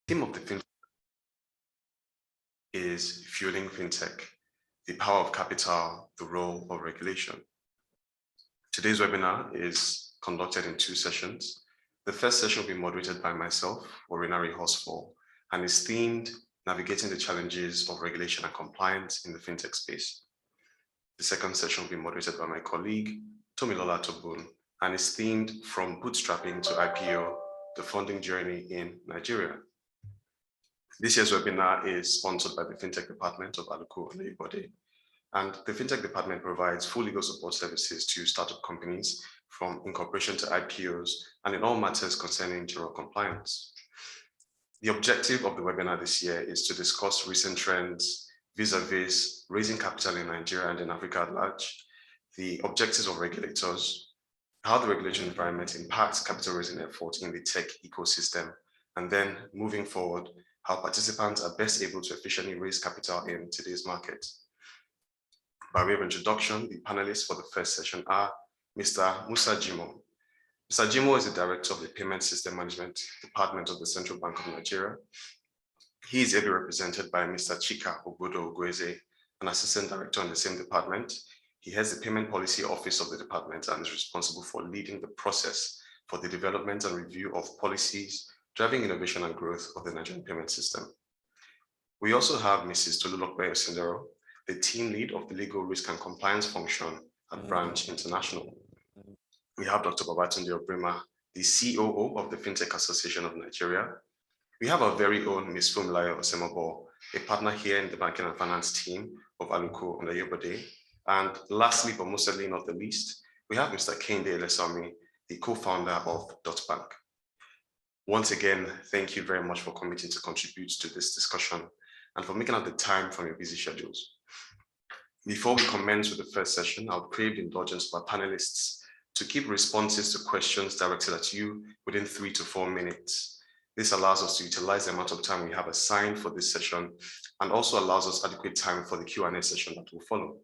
The theme of the Fintech is fueling Fintech, the power of capital, the role of regulation. Today's webinar is conducted in two sessions. The first session will be moderated by myself, Orinari Hosfall, and is themed Navigating the Challenges of Regulation and Compliance in the Fintech Space. The second session will be moderated by my colleague, Tomilola Tobun, and is themed From Bootstrapping to IPO, the Funding Journey in Nigeria. This year's webinar is sponsored by the Fintech Department of Aluko and Oyebode. And the Fintech Department provides full legal support services to startup companies from incorporation to IPOs and in all matters concerning general compliance. The objective of the webinar this year is to discuss recent trends vis-a-vis raising capital in Nigeria and in Africa at large, the objectives of regulators, how the regulatory environment impacts capital raising efforts in the tech ecosystem, and then moving forward, how participants are best able to efficiently raise capital in today's market. By way of introduction, the panelists for the first session are Mr. Musa Jimo. Mr. Jimo is the Director of the Payment System Management Department of the Central Bank of Nigeria. He is ably represented by Mr. Chika Obodo Ogweze, an Assistant Director in the same department. He heads the Payment Policy Office of the department and is responsible for leading the process for the development and review of policies driving innovation and growth of the Nigerian payment system. We also have Mrs. Tolulokbe Osindero, the team lead of the Legal Risk and Compliance Function at Branch International. We have Dr. Babatunde Obrima, the COO of the Fintech Association of Nigeria. We have our very own Ms. Fumilayo Osemobo, a partner here in the Banking and Finance team of Aluko and Oyebode. And lastly, but most certainly not the least, we have Mr. Kende Elesami, the co-founder of Bank. Once again, thank you very much for committing to contribute to this discussion and for making out the time from your busy schedules. Before we commence with the first session, I'll crave the indulgence of our panelists to keep responses to questions directed at you within 3 to 4 minutes. This allows us to utilize the amount of time we have assigned for this session and also allows us adequate time for the Q&A session that will follow.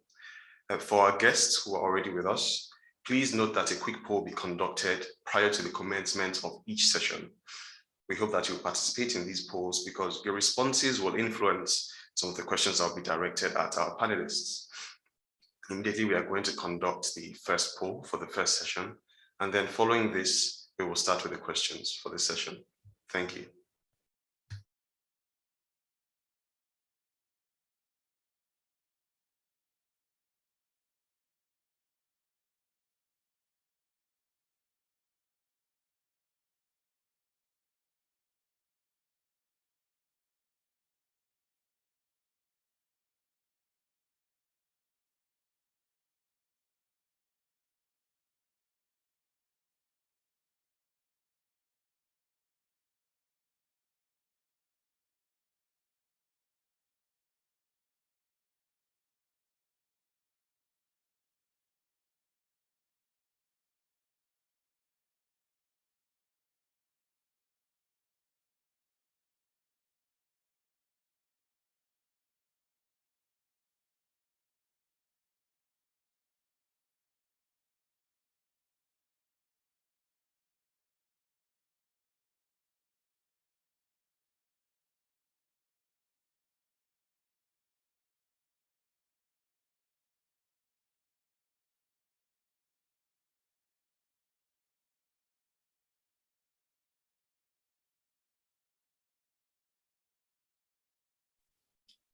For our guests who are already with us, please note that a quick poll will be conducted prior to the commencement of each session. We hope that you'll participate in these polls because your responses will influence some of the questions that will be directed at our panelists. Immediately, we are going to conduct the first poll for the first session, and then following this, we will start with the questions for this session. Thank you.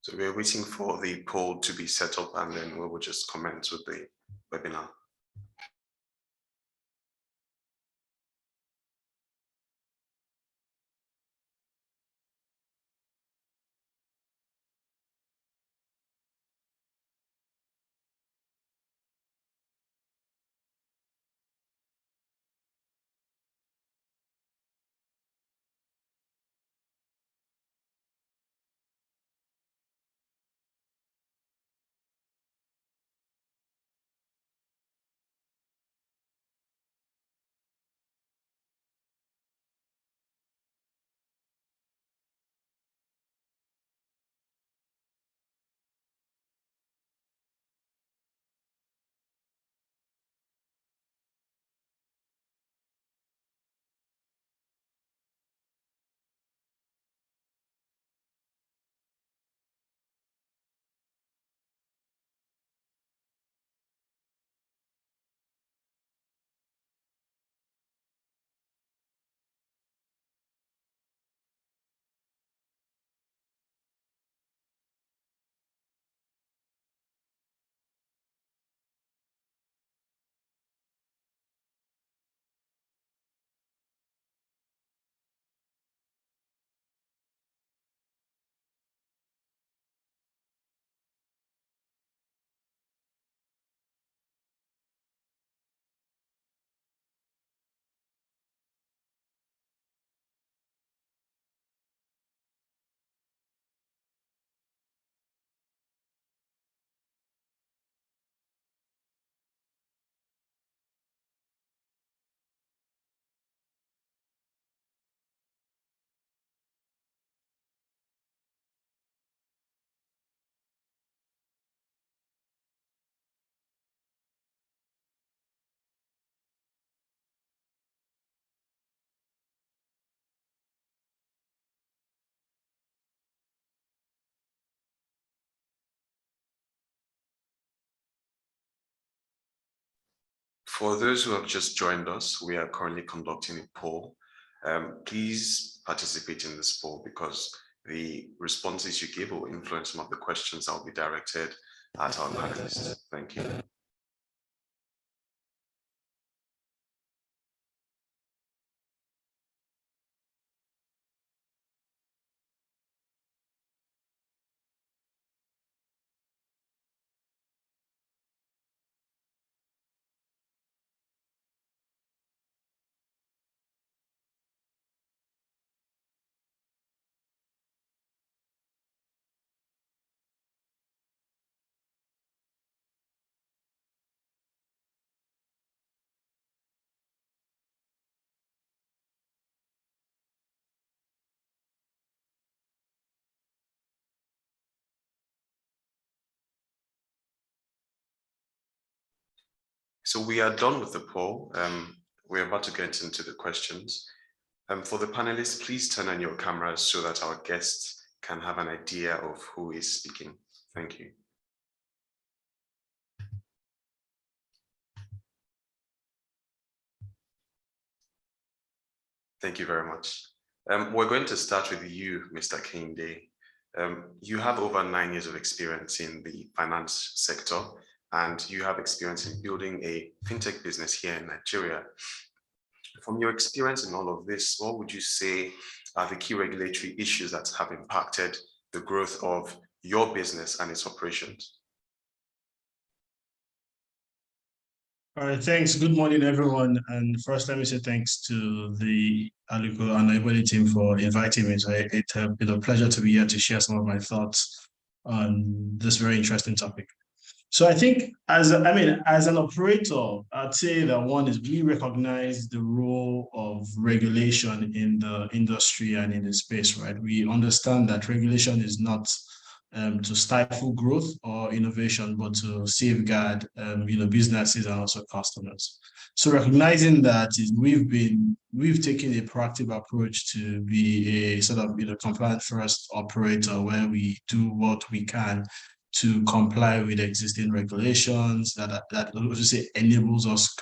So we're waiting for the poll to be set up and then we will just commence with the webinar. For those who have just joined us, we are currently conducting a poll. Please participate in this poll because the responses you give will influence some of the questions that will be directed at our panelists. Thank you. So we are done with the poll. We're about to get into the questions. For the panelists, please turn on your cameras so that our guests can have an idea of who is speaking. Thank you. Thank you very much. We're going to start with you, Mr. Kinde. You have over 9 years of experience in the finance sector, and you have experience in building a fintech business here in Nigeria. From your experience in all of this, what would you say are the key regulatory issues that have impacted the growth of your business and its operations? All right, thanks. Good morning, everyone. And first, let me say thanks to the Aliko and Ibodi team for inviting me. So it's been a pleasure to be here to share some of my thoughts on this very interesting topic. So I think as an operator, I'd say that one is we recognize the role of regulation in the industry and in the space, right? We understand that regulation is not to stifle growth or innovation, but to safeguard businesses and also customers. So recognizing that we've taken a proactive approach to be a sort of compliant first operator where we do what we can to comply with existing regulations that obviously enables us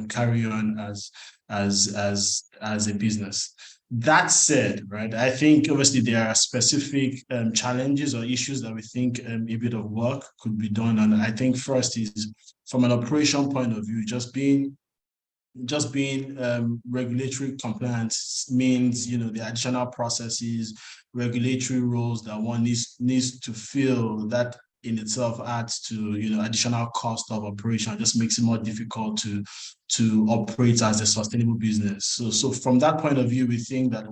carry on as a business. That said, right, I think obviously there are specific challenges or issues that we think a bit of work could be done. And I think first is from an operation point of view, just being regulatory compliance means the additional processes, regulatory rules that one needs to fill that in itself adds to additional cost of operation, just makes it more difficult to operate as a sustainable business. So from that point of view, we think that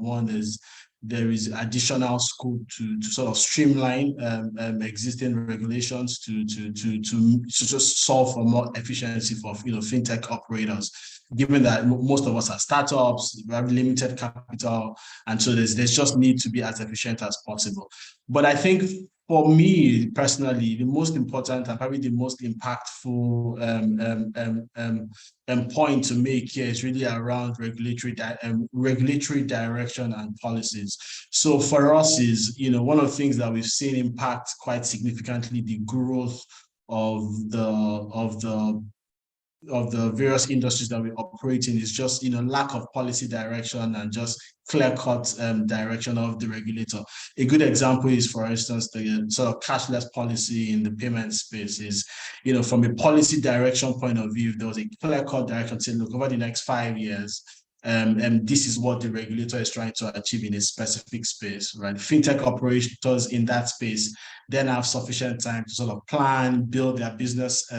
there is additional scope to sort of streamline existing regulations to just solve for more efficiency for fintech operators. Given that most of us are startups, we have limited capital, and so there's just need to be as efficient as possible. But I think for me personally, the most important and probably the most impactful point to make here is really around regulatory direction and policies. So for us is one of the things that we've seen impact quite significantly the growth of the various industries that we operate in is just lack of policy direction and just clear-cut direction of the regulator. A good example is, for instance, the sort of cashless policy in the payment space is, from a policy direction point of view, there was a clear-cut direction saying, look, over the next 5 years, and this is what the regulator is trying to achieve in a specific space, right? Fintech operators in that space then have sufficient time to sort of plan, build their business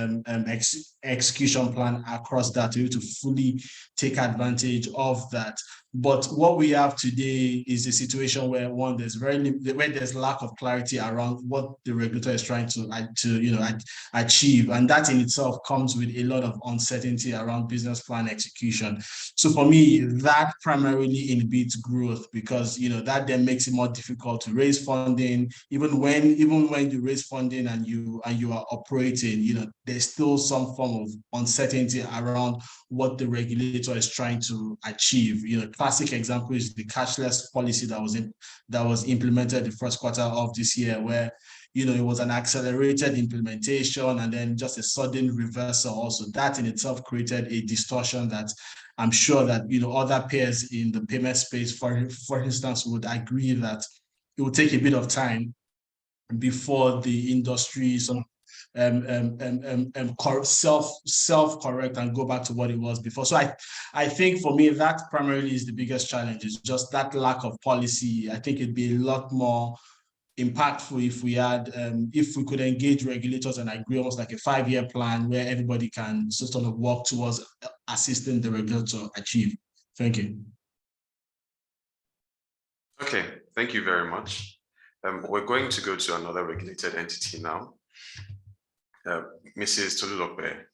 execution plan across that to be able to fully take advantage of that. But what we have today is a situation where there's lack of clarity around what the regulator is trying to achieve, and that in itself comes with a lot of uncertainty around business plan execution. So for me, that primarily inhibits growth because that then makes it more difficult to raise funding. Even when you raise funding and you are operating, there's still some form of uncertainty around what the regulator is trying to achieve. Classic example is the cashless policy that was implemented the first quarter of this year, where it was an accelerated implementation and then just a sudden reversal also. That in itself created a distortion that I'm sure that, other peers in the payment space, for instance, would agree that it will take a bit of time before the industry sort of self-correct and go back to what it was before. So I think for me, that primarily is the biggest challenge, is just that lack of policy. I think it'd be a lot more impactful if we could engage regulators and agree almost like a 5-year plan where everybody can sort of work towards assisting the regulator to achieve. Thank you. Okay, thank you very much. We're going to go to another regulated entity now. Mrs. Tolulope,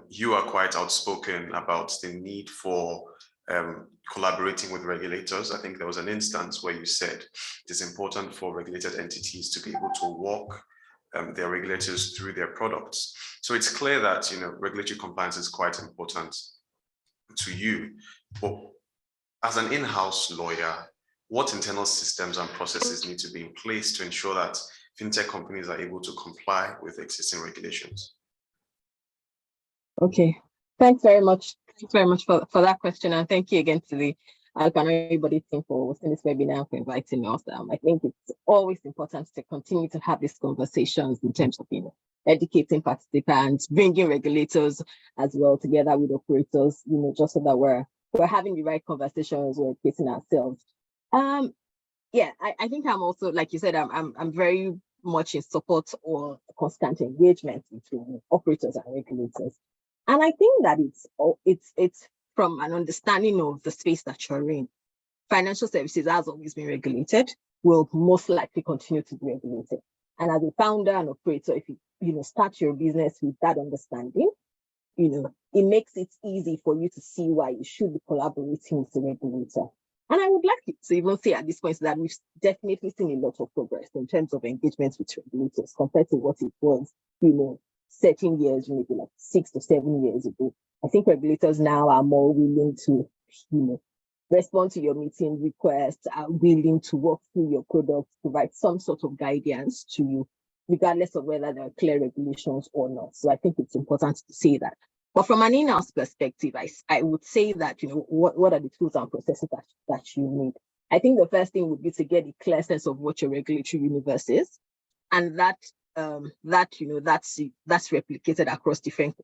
you are quite outspoken about the need for collaborating with regulators. I think there was an instance where you said it is important for regulated entities to be able to walk their regulators through their products. So it's clear that regulatory compliance is quite important to you. But as an in-house lawyer, what internal systems and processes need to be in place to ensure that fintech companies are able to comply with existing regulations? Okay, thanks very much. Thanks very much for that question. And thank you again to the everybody team for hosting this webinar, for inviting us. I think it's always important to continue to have these conversations in terms of, educating participants, bringing regulators as well together with operators, just so that we're having the right conversations, we're educating ourselves. Yeah, I think I'm also, like you said, I'm very much in support or constant engagement between operators and regulators. And I think that it's from an understanding of the space that you're in. Financial services has always been regulated, will most likely continue to be regulated. And as a founder and operator, if you start your business with that understanding, it makes it easy for you to see why you should be collaborating with the regulator. And I would like to even say at this point that we've definitely seen a lot of progress in terms of engagement with regulators compared to what it was, 13 years, maybe like 6 to 7 years ago. I think regulators now are more willing to, respond to your meeting requests, are willing to work through your products, provide some sort of guidance to you, regardless of whether there are clear regulations or not. So I think it's important to say that. But from an in-house perspective, I would say that, what are the tools and processes that you need? I think the first thing would be to get a clear sense of what your regulatory universe is. And that's replicated across different,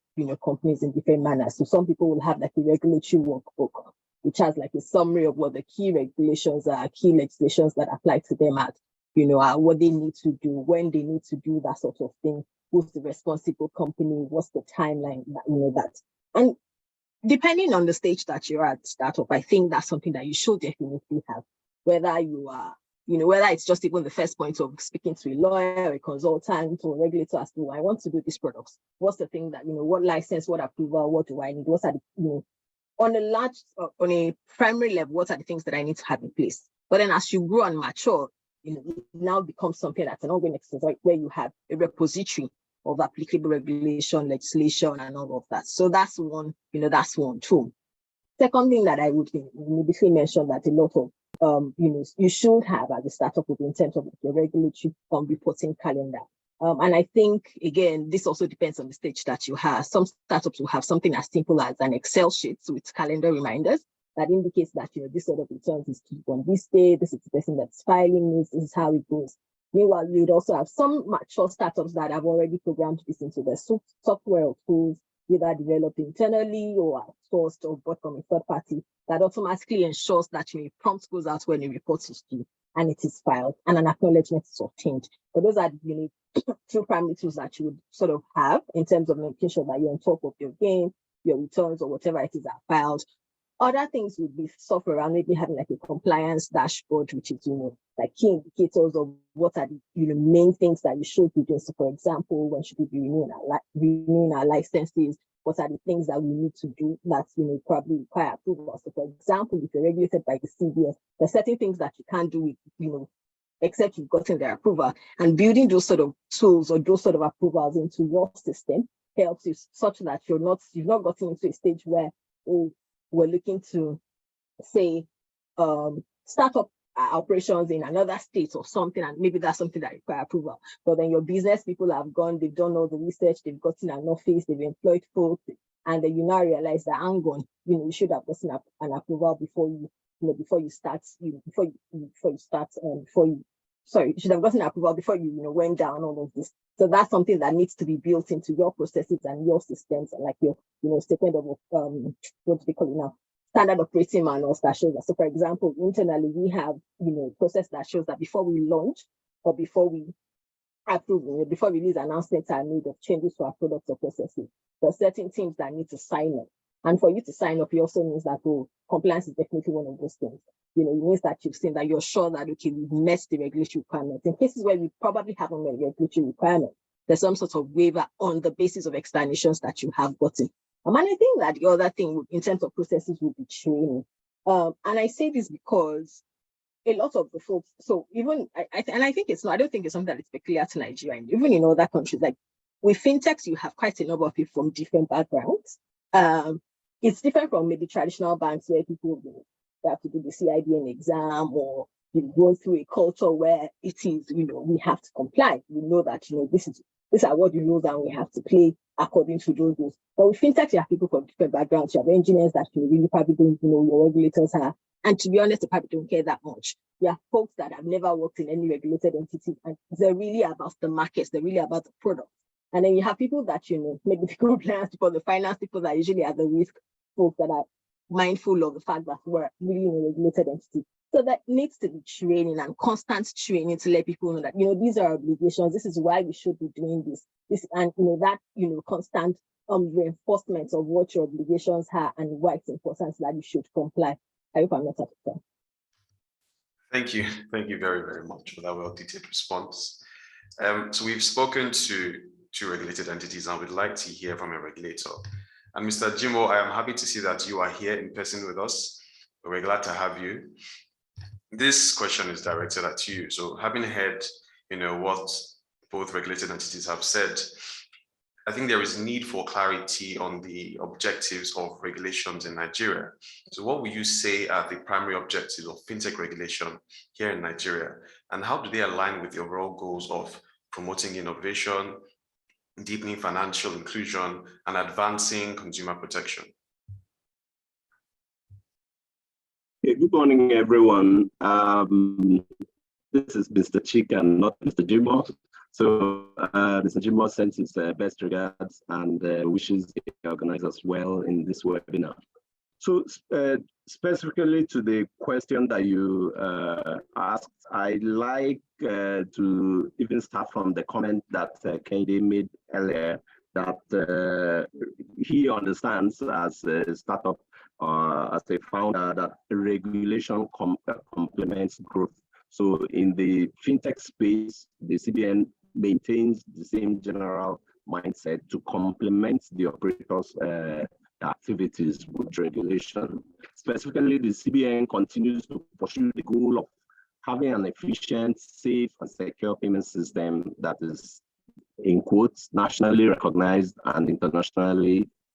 companies in different manners. So some people will have like a regulatory workbook, which has like a summary of what the key regulations are, key legislations that apply to them at, what they need to do, when they need to do that sort of thing. Who's the responsible company? What's the timeline? That. And depending on the stage that you're at startup, I think that's something that you should definitely have. Whether you are, whether it's just even the first point of speaking to a lawyer, a consultant, or a regulator as to I want to do these products. What's the thing that, what license, what approval, what do I need? What are the, on a primary level, what are the things that I need to have in place? But then as you grow and mature, it now becomes something that's an ongoing exercise where you have a repository of applicable regulation, legislation, and all of that. So that's one tool. Second thing that I would immediately mention that a lot of you should have as a startup in terms of your regulatory reporting calendar. And I think, again, this also depends on the stage that you have. Some startups will have something as simple as an Excel sheet with calendar reminders that indicates that, this sort of returns is due on this day, this is the person that's filing this is how it goes. Meanwhile, you'd also have some mature startups that have already programmed this into their software or tools, either developed internally or outsourced or bought from a third party, that automatically ensures that a prompt goes out when a report is due and it is filed and an acknowledgement is obtained. But those are the two primary tools that you would sort of have in terms of making sure that you're on top of your game, your returns or whatever it is are filed. Other things would be software around maybe having like a compliance dashboard, which is, like key indicators of what are the main things that you should be doing. So for example, when should we be renewing our licenses? What are the things that we need to do that probably require approval? So for example, if you're regulated by the CBS, there are certain things that you can't do with, except you've gotten their approval. And building those sort of tools or those sort of approvals into your system helps you such that you've not gotten into a stage where we're looking to say start up operations in another state or something, and maybe that's something that requires approval. But then your business people have gone, they've done all the research, they've gotten an office, they've employed folks, and then you now realize that hang on, you should have gotten an approval before you should have gotten approval before you went down all of this. So that's something that needs to be built into your processes and your systems, like your statement of what do they call it now? Standard operating manuals that shows that. So for example, internally we have process that shows that before we launch or before we approve, before release announcements are made of changes to our products or processes, there are certain teams that need to sign up. And for you to sign up, it also means that compliance is definitely one of those things. It means that you've seen that you're sure that okay, we've met the regulatory requirements. In cases where we probably haven't met regulatory requirements, there's some sort of waiver on the basis of explanations that you have gotten. And I think that the other thing in terms of processes would be training. And I say this because a lot of the folks, so even, I think it's not, I don't think it's something that is peculiar to Nigeria, and even in other countries, like with fintechs, you have quite a number of people from different backgrounds. It's different from maybe traditional banks where people they have to do the CIBN exam, or go through a culture where it is, we have to comply. We know that, these are what the rules and we have to play according to those rules. But with fintech, you have people from different backgrounds. You have engineers that you really probably don't know your regulators are. And to be honest, they probably don't care that much. You have folks that have never worked in any regulated entity, and they're really about the markets, they're really about the product. And then you have people that, maybe the compliance people, the finance people that usually are the risk folks that are mindful of the fact that we're really in a regulated entity. So that needs to be training and constant training to let people know that, these are obligations. This is why we should be doing this. And, constant reinforcement of what your obligations are and why it's important that you should comply. I hope I'm not out of time. Thank you. Thank you very, very much for that well-detailed response. So we've spoken to regulated entities, and we'd like to hear from a regulator. And Mr. Jimo, I am happy to see that you are here in person with us. We're glad to have you. This question is directed at you. So having heard, what both regulated entities have said, I think there is need for clarity on the objectives of regulations in Nigeria. So what will you say are the primary objectives of fintech regulation here in Nigeria? And how do they align with the overall goals of promoting innovation, deepening financial inclusion, and advancing consumer protection? Okay, good morning, everyone. This is Mr. Chicken, not Mr. Jimo. So Mr. Jimo sends his best regards and wishes the organizers well in this webinar. So specifically to the question that you asked, I'd like to even start from the comment that Kende made earlier, that he understands as a startup, as a founder, that regulation complements growth. So in the fintech space, the CBN maintains the same general mindset to complement the operators' activities with regulation. Specifically, the CBN continues to pursue the goal of having an efficient, safe, and secure payment system that is, in quotes, nationally recognized and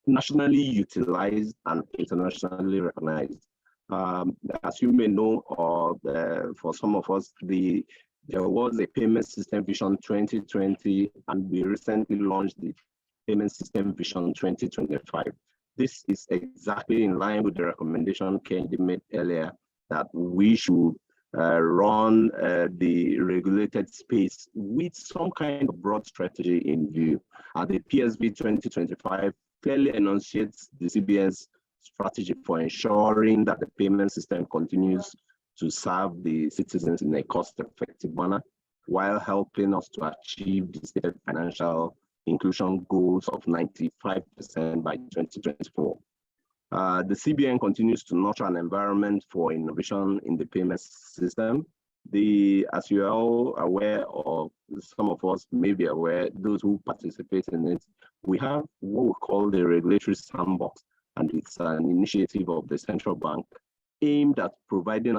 nationally utilized and internationally recognized. As you may know, or for some of us, there was a payment system vision 2020, and we recently launched the payment system vision 2025. This is exactly in line with the recommendation Kendi made earlier, that we should run the regulated space with some kind of broad strategy in view. The PSV 2025 clearly enunciates the CBN's strategy for ensuring that the payment system continues to serve the citizens in a cost-effective manner, while helping us to achieve the stated financial inclusion goals of 95% by 2024. The CBN continues to nurture an environment for innovation in the payment system. As you are all aware, or some of us may be aware, those who participate in it, we have what we call the regulatory sandbox, and it's an initiative of the central bank aimed at providing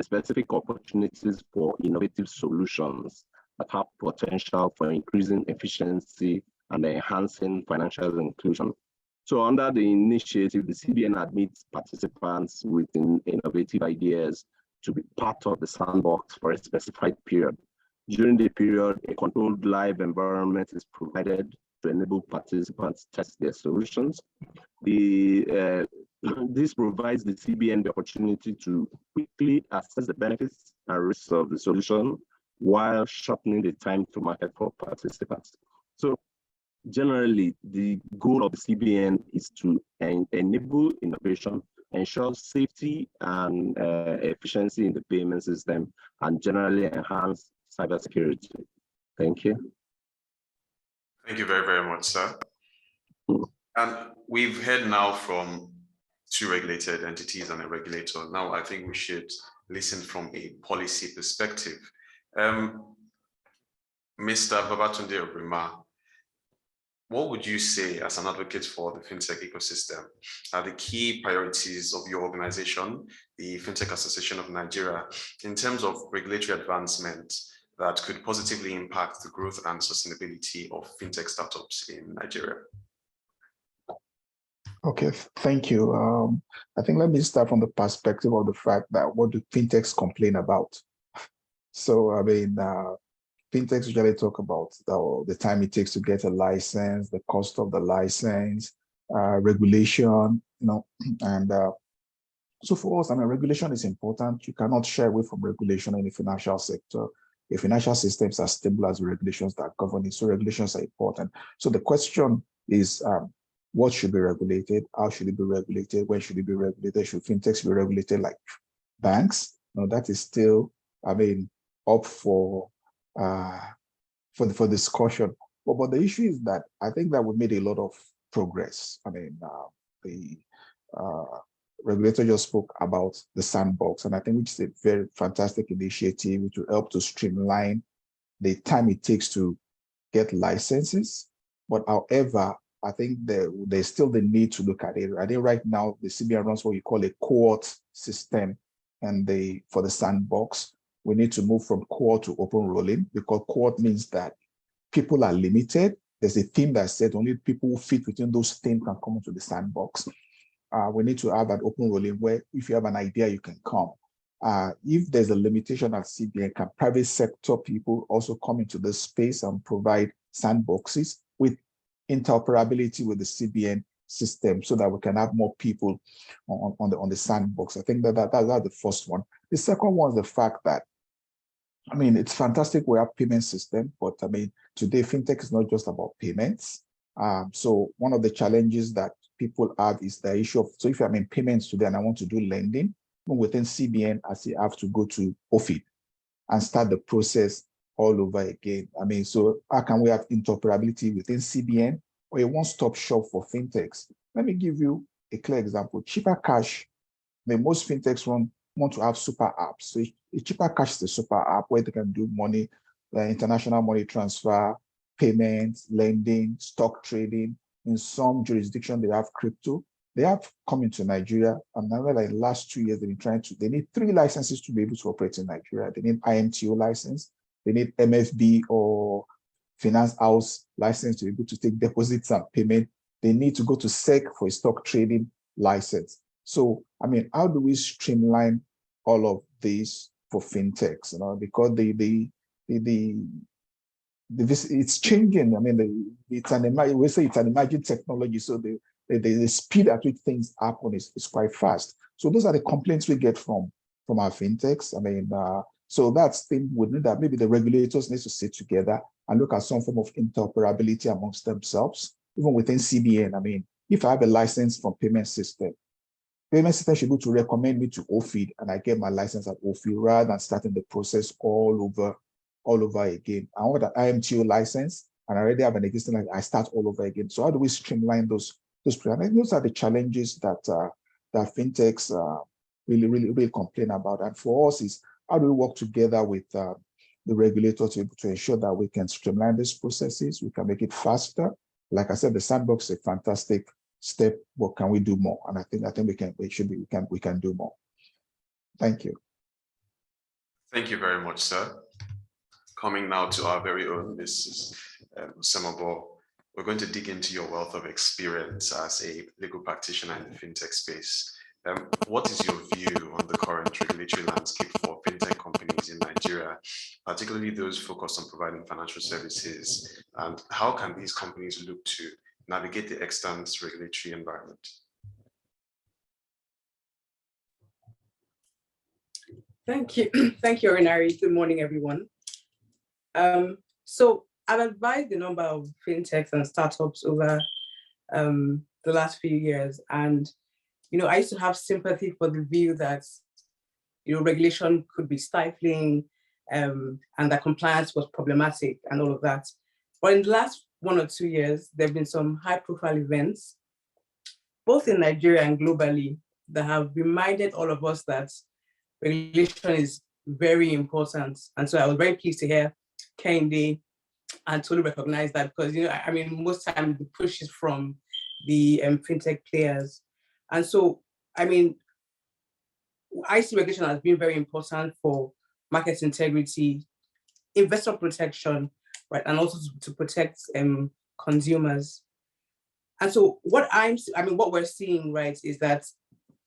specific opportunities for innovative solutions that have potential for increasing efficiency and enhancing financial inclusion. So under the initiative, the CBN admits participants with innovative ideas to be part of the sandbox for a specified period. During the period, a controlled live environment is provided to enable participants to test their solutions. This provides the CBN the opportunity to quickly assess the benefits and risks of the solution while shortening the time to market for participants. So generally, the goal of the CBN is to enable innovation, ensure safety and efficiency in the payment system, and generally enhance cybersecurity. Thank you. Thank you very, very much, sir. And we've heard now from two regulated entities and a regulator. Now, I think we should listen from a policy perspective. Mr. Babatunde Obrima, what would you say as an advocate for the fintech ecosystem are the key priorities of your organization, the Fintech Association of Nigeria, in terms of regulatory advancement that could positively impact the growth and sustainability of fintech startups in Nigeria? Okay, thank you. I think let me start from the perspective of the fact that what do fintechs complain about? So, I mean, fintechs usually talk about the time it takes to get a license, the cost of the license, regulation, and so for us, I mean, regulation is important. You cannot shy away from regulation in the financial sector. The financial systems are stable as the regulations that govern it, so regulations are important. So the question is, what should be regulated? How should it be regulated? When should it be regulated? Should fintechs be regulated like banks? No, that is still, I mean, up for discussion. But the issue is that I think that we made a lot of progress. I mean, the regulator just spoke about the sandbox, and I think which is a very fantastic initiative which will help to streamline the time it takes to get licenses. But however, I think there's still the need to look at it. I think right now the CBN runs what you call a cohort system, and for the sandbox, we need to move from cohort to open rolling, because cohort means that people are limited. There's a theme that said only people who fit within those themes can come into the sandbox. We need to have an open rolling where if you have an idea, you can come. If there's a limitation at CBN, can private sector people also come into this space and provide sandboxes with interoperability with the CBN system so that we can have more people on the sandbox? I think that's the first one. The second one is the fact that, I mean, it's fantastic we have payment system, but I mean, today fintech is not just about payments. So one of the challenges that people have is the issue of, so if I'm in payments today and I want to do lending, within CBN, I say I have to go to OFID and start the process all over again. I mean, so how can we have interoperability within CBN or a one-stop shop for fintechs? Let me give you a clear example. Cheaper Cash, most fintechs want to have super apps. So Cheaper Cash is a super app where they can do money, international money transfer, payments, lending, stock trading. In some jurisdictions, they have crypto. They have come into Nigeria, and now like last 2 years, they've been they need 3 licenses to be able to operate in Nigeria. They need IMTO license, they need MFB or finance house license to be able to take deposits and payment. They need to go to SEC for a stock trading license. So, I mean, how do we streamline all of this for fintechs? Because it's changing. I mean, we say it's an emerging technology, so the speed at which things happen is quite fast. So those are the complaints we get from our fintechs. I mean, so that's thing within that. Maybe the regulators need to sit together and look at some form of interoperability amongst themselves, even within CBN. I mean, if I have a license from payment system should be able to recommend me to OFID, and I get my license at OFID rather than starting the process all over again. I want an IMTO license, and I already have an existing license. I start all over again. So how do we streamline those? And those are the challenges that fintechs really complain about. And for us is how do we work together with the regulator to ensure that we can streamline these processes, we can make it faster. Like I said, the sandbox is a fantastic step, but can we do more? And I think we can do more. Thank you. Thank you very much, sir. Coming now to our very own Mrs. Semabo, we're going to dig into your wealth of experience as a legal practitioner in the fintech space. What is your view on the current regulatory landscape for fintech companies in Nigeria, particularly those focused on providing financial services? And how can these companies look to navigate the extant regulatory environment? Thank you. Thank you, Renari. Good morning, everyone. So I've advised a number of fintechs and startups over the last few years. And, I used to have sympathy for the view that, regulation could be stifling and that compliance was problematic and all of that. But in the last 1 or 2 years, there have been some high-profile events, both in Nigeria and globally, that have reminded all of us that regulation is very important. And so I was very pleased to hear Kehinde and totally recognize that because, most times the push is from the fintech players. And so, I see regulation as being very important for market integrity, investor protection, right, and also to protect consumers. And so what we're seeing, right, is that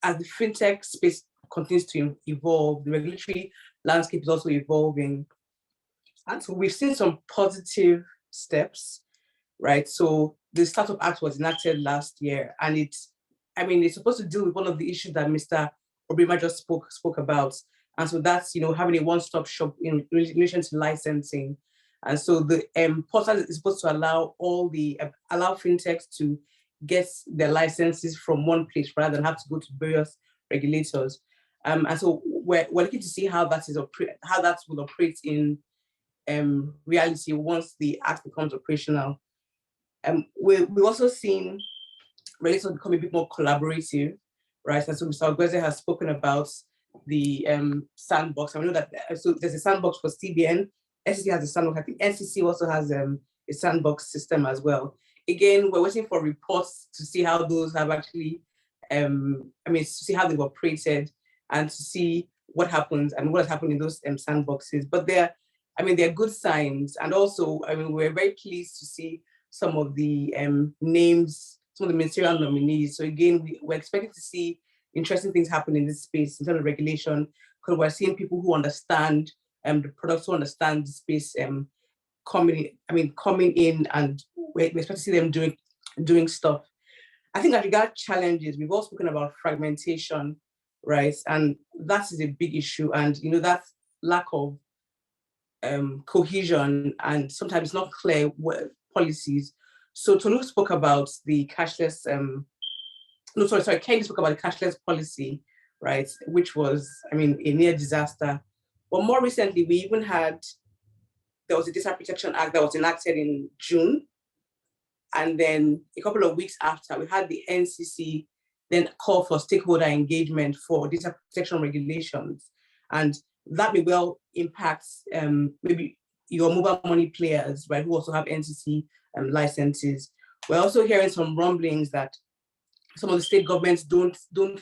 as the fintech space continues to evolve, the regulatory landscape is also evolving. And so we've seen some positive steps, right? So the Startup Act was enacted last year, and it's supposed to deal with one of the issues that Mr. Obrima just spoke about. And so that's, having a one-stop shop in relation to licensing. And so the portal is supposed to allow allow fintechs to get their licenses from one place rather than have to go to various regulators. And so we're looking to see how that will operate in reality once the act becomes operational. We've also seen regulators become a bit more collaborative, right? And so Mr. Ogweze has spoken about the sandbox. I know that so there's a sandbox for CBN. SEC has a sandbox. I think NCC also has a sandbox system as well. Again, we're waiting for reports to see how those have actually, to see how they've operated and to see what happens and what has happened in those sandboxes. But they're good signs. And also, we're very pleased to see some of the names, some of the ministerial nominees. So again, we're expecting to see interesting things happen in this space in terms of regulation, because we're seeing people who understand the products, who understand the space coming in, and we expect to see them doing stuff. I think as regard challenges, we've all spoken about fragmentation, right? And that is a big issue. And that lack of cohesion, and sometimes it's not clear policies. So Tolu spoke about the cashless, Kehinde spoke about the cashless policy, right? Which was, a near disaster. But more recently, there was a Data Protection Act that was enacted in June. And then a couple of weeks after, we had the NCC then call for stakeholder engagement for data protection regulations. And that may well impact maybe your mobile money players, right, who also have NCC licenses. We're also hearing some rumblings that some of the state governments don't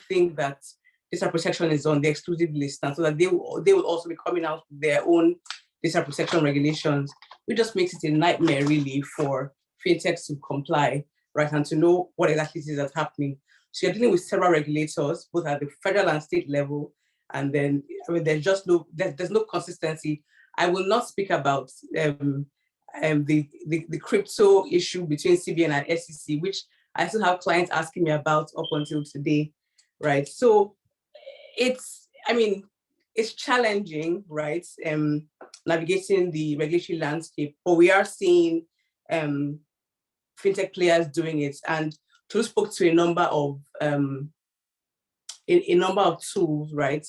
think that data protection is on the exclusive list, and so that they will also be coming out with their own data protection regulations, which just makes it a nightmare really for fintechs to comply, right, and to know what exactly it is that's happening. So you're dealing with several regulators, both at the federal and state level, and then there's just there's no consistency. I will not speak about the crypto issue between CBN and SEC, which I still have clients asking me about up until today, right? So it's challenging, right? Navigating the regulatory landscape, but we are seeing fintech players doing it. And Tolu spoke to a number of tools, right?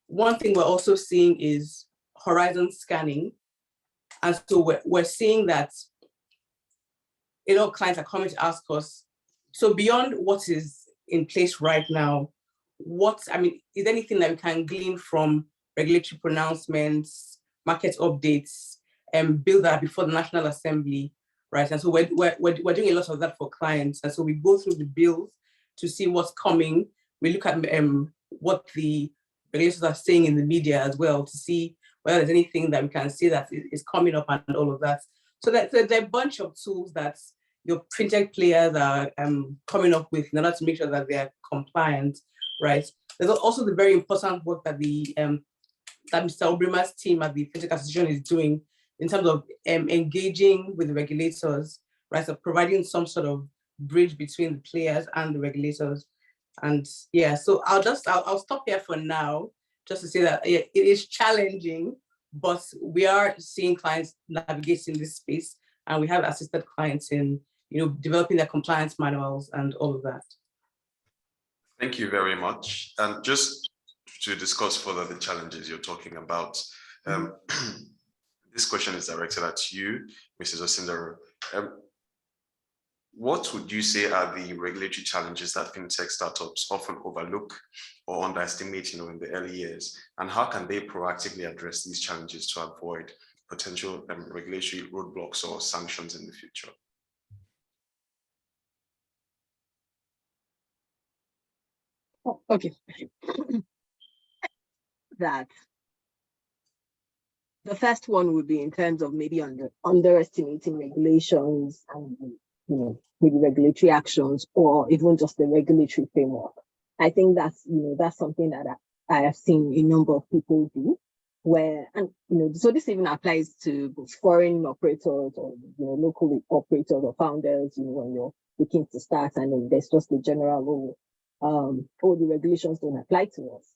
One thing we're also seeing is horizon scanning. And so we're seeing that clients are coming to ask us, so beyond what is in place right now, is there anything that we can glean from regulatory pronouncements, market updates, and build that before the National Assembly, right? And so we're doing a lot of that for clients. And so we go through the bills to see what's coming. We look at what the regulators are saying in the media as well to see whether there's anything that we can see that is coming up and all of that. So there are a bunch of tools that your fintech players are coming up with in order to make sure that they're compliant. right? There's also the very important work that that Mr. Obrima's team at the Fintech Association is doing in terms of engaging with the regulators, right? So providing some sort of bridge between the players and the regulators. And yeah, so I'll stop here for now, just to say that it is challenging, but we are seeing clients navigating this space, and we have assisted clients in, developing their compliance manuals and all of that. Thank you very much. And just to discuss further the challenges you're talking about, this question is directed at you, Mrs. Osindaro. What would you say are the regulatory challenges that fintech startups often overlook or underestimate, in the early years? And how can they proactively address these challenges to avoid potential regulatory roadblocks or sanctions in the future? Oh, okay. That the first one would be in terms of maybe underestimating regulations and maybe regulatory actions, or even just the regulatory framework. I think that's something that I have seen a number of people do, where, and so this even applies to both foreign operators or local operators or founders, when you're looking to start, and then there's just the general the regulations don't apply to us.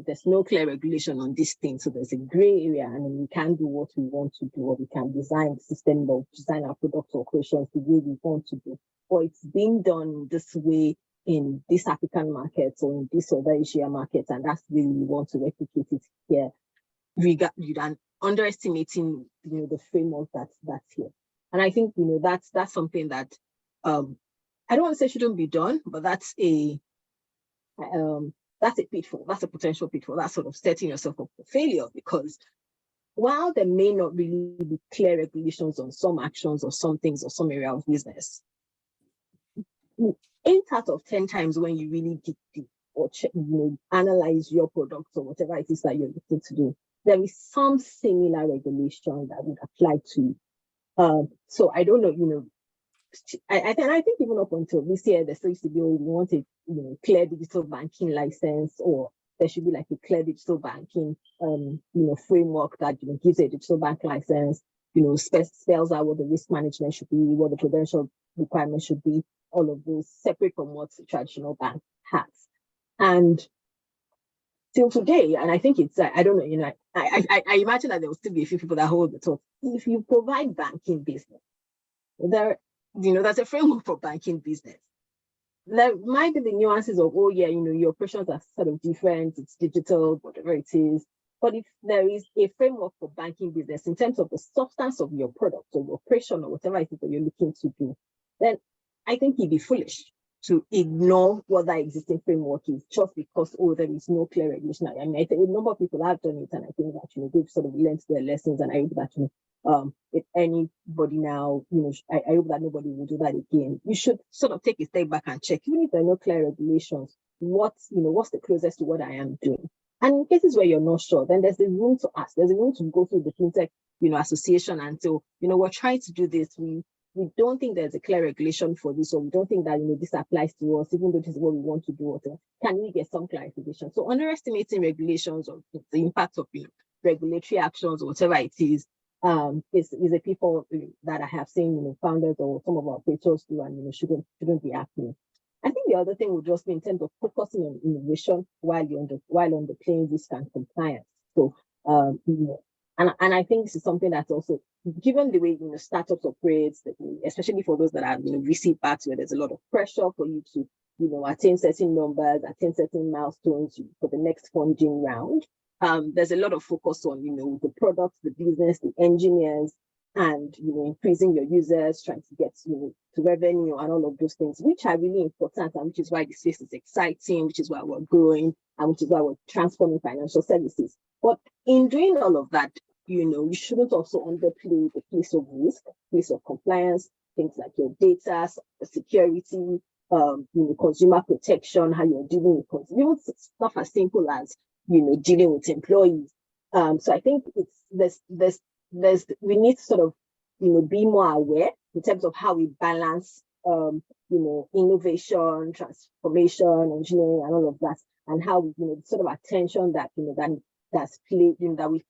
There's no clear regulation on this thing, so there's a gray area, and then we can't do what we want to do, or we can design the system or design our product operations the way we want to do, or it's being done this way in this African market or in this other Asia market, and that's the way we want to replicate it here, regarding underestimating the framework that's here. And I think that's something that I don't want to say shouldn't be done, but that's a pitfall. That's a potential pitfall. That's sort of setting yourself up for failure, because while there may not really be clear regulations on some actions or some things or some area of business, 8 out of 10 times when you really dig deep or check, analyze your product or whatever it is that you're looking to do, there is some similar regulation that would apply to you. So I don't know, I think even up until this year, there still used to be, we want a clear digital banking license, or there should be like a clear digital banking framework that gives a digital bank license, spells out what the risk management should be, what the prudential requirements should be, all of those separate from what the traditional bank has. And till today, and I think it's, I don't know, I imagine that there will still be a few people that hold the thought, if you provide banking business, there's a framework for banking business. There might be the nuances of, your operations are sort of different, it's digital, whatever it is. But if there is a framework for banking business in terms of the substance of your product or your operation or whatever it is that you're looking to do, then I think you'd be foolish to ignore what that existing framework is just because, there is no clear regulation. I mean, I think a number of people have done it, and I think that, they've sort of learned their lessons, and I hope that, if anybody now, I hope that nobody will do that again. You should sort of take a step back and check, even if there are no clear regulations, what's the closest to what I am doing. And in cases where you're not sure, then there's the room to ask. There's a room to go through the Fintech, association and say, we're trying to do this. We don't think there's a clear regulation for this, or we don't think that this applies to us, even though this is what we want to do. Can we get some clarification? So underestimating regulations or the impact of regulatory actions or whatever it is a pitfall that I have seen founders or some of our operators do, and shouldn't be happening. I think the other thing would just be in terms of focusing on innovation while on the playing risk and compliance. So and I think this is something that's also, given the way startups operate, especially for those that are VC backed, where there's a lot of pressure for you to attain certain numbers, attain certain milestones for the next funding round. There's a lot of focus on the products, the business, the engineers, and increasing your users, trying to get to revenue and all of those things, which are really important, and which is why this space is exciting, which is why we're growing, and which is why we're transforming financial services. But in doing all of that, you shouldn't also underplay the place of risk, place of compliance, things like your data, security, consumer protection, how you're dealing with even stuff as simple as dealing with employees. So I think we need to sort of be more aware in terms of how we balance innovation, transformation, engineering, and all of that, and how, the sort of attention that, that's played, that we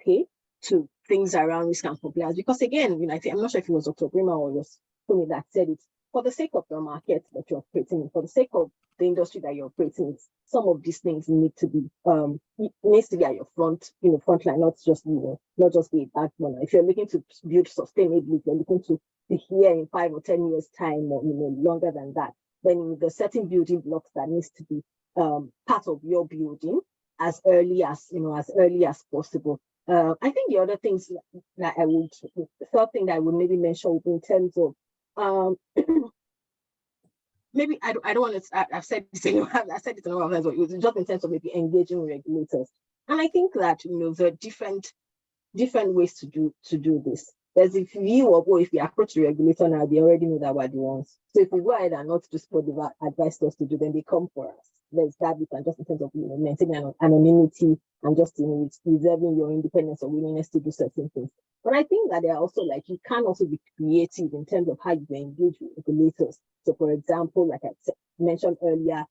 pay to things around risk and compliance. Because again, I'm not sure if it was Dr. Bremer or just Tony that said it, for the sake of the market that you're operating in, for the sake of the industry that you're operating in, some of these things need to be at your front line, not just be a backbone. If you're looking to build sustainability, you're looking to be here in 5 or 10 years time, or longer than that, then the certain building blocks that needs to be part of your building as early as possible. I think the other things that the third thing that I would maybe mention in terms of maybe I don't want to. I've said this anyway. I've said it a lot of times, but it was just in terms of maybe engaging with regulators. And I think that there are different ways to do this. There's if we approach the regulator now, they already know that we're the ones. So if we go ahead and not just what they've advised us to do, then they come for us. There's that bit, and just in terms of maintaining anonymity and just reserving your independence or willingness to do certain things. But I think that there are also you can also be creative in terms of how you engage with regulators. So for example, like I mentioned earlier,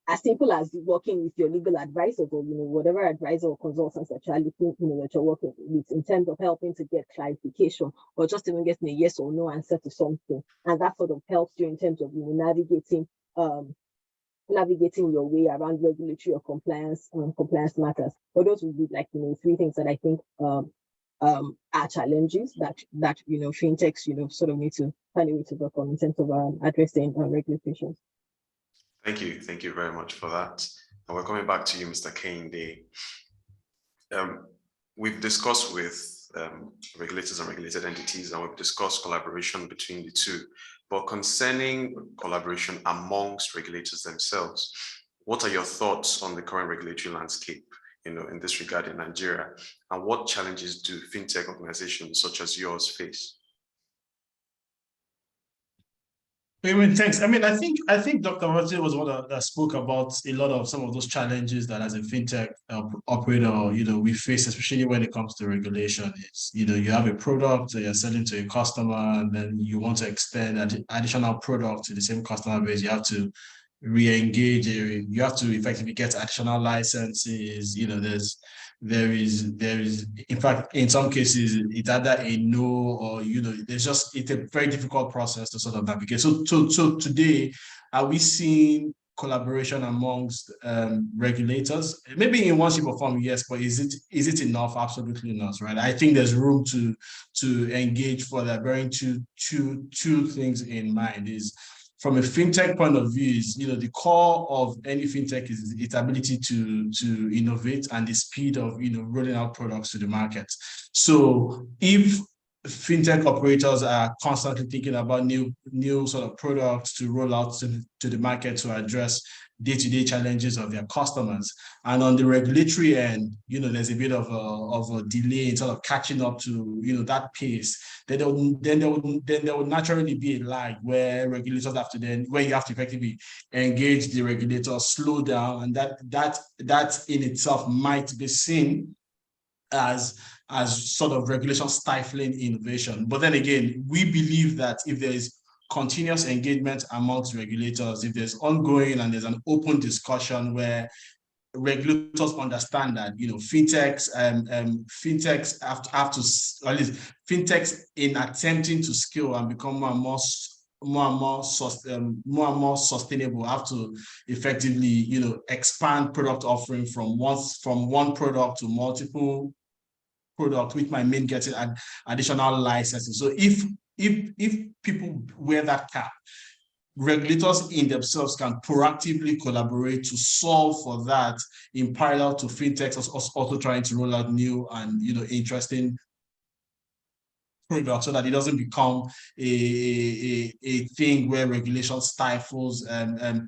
as simple as working with your legal advisors or whatever advisor or consultants that you're looking, that you're working with in terms of helping to get clarification or just even getting a yes or no answer to something. And that sort of helps you in terms of navigating your way around regulatory or compliance matters. But those would be 3 things that I think are challenges that fintechs sort of need to find a way to work on in terms of addressing regulations. Thank you very much for that. And we're coming back to you, Mr. Kehinde. We've discussed with regulators and regulated entities, and we've discussed collaboration between the two. But concerning collaboration amongst regulators themselves, what are your thoughts on the current regulatory landscape, in this regard in Nigeria? And what challenges do fintech organizations such as yours face? Thanks. I think Dr. Roger was one that spoke about a lot of some of those challenges that as a fintech operator, we face, especially when it comes to regulation. It's, you have a product that you're selling to a customer, and then you want to extend additional product to the same customer base. You have to re-engage, you have to effectively get additional licenses. There is in fact, in some cases it's either a no or it's a very difficult process to sort of navigate. So today, are we seeing collaboration amongst regulators? Maybe in one shape or form, yes, but is it enough? Absolutely not, right? I think there's room to engage further. Bearing two things in mind is, from a fintech point of view, is the core of any fintech is its ability to innovate and the speed of rolling out products to the market. So if fintech operators are constantly thinking about new sort of products to roll out to the market to address day-to-day challenges of their customers, and on the regulatory end, there's a bit of a delay in sort of catching up to that pace, then there would naturally be a lag where regulators where you have to effectively engage the regulator, slow down, and that in itself might be seen as sort of regulation stifling innovation. But then again, we believe that if there is continuous engagement amongst regulators, if there's ongoing and there's an open discussion where regulators understand that fintechs have to, or at least fintechs, in attempting to scale and become more and more sustainable, have to effectively expand product offering from one product to multiple product, which might mean getting additional licenses. So if people wear that cap, regulators in themselves can proactively collaborate to solve for that, in parallel to fintechs also trying to roll out new and interesting products, so that it doesn't become a thing where regulation stifles our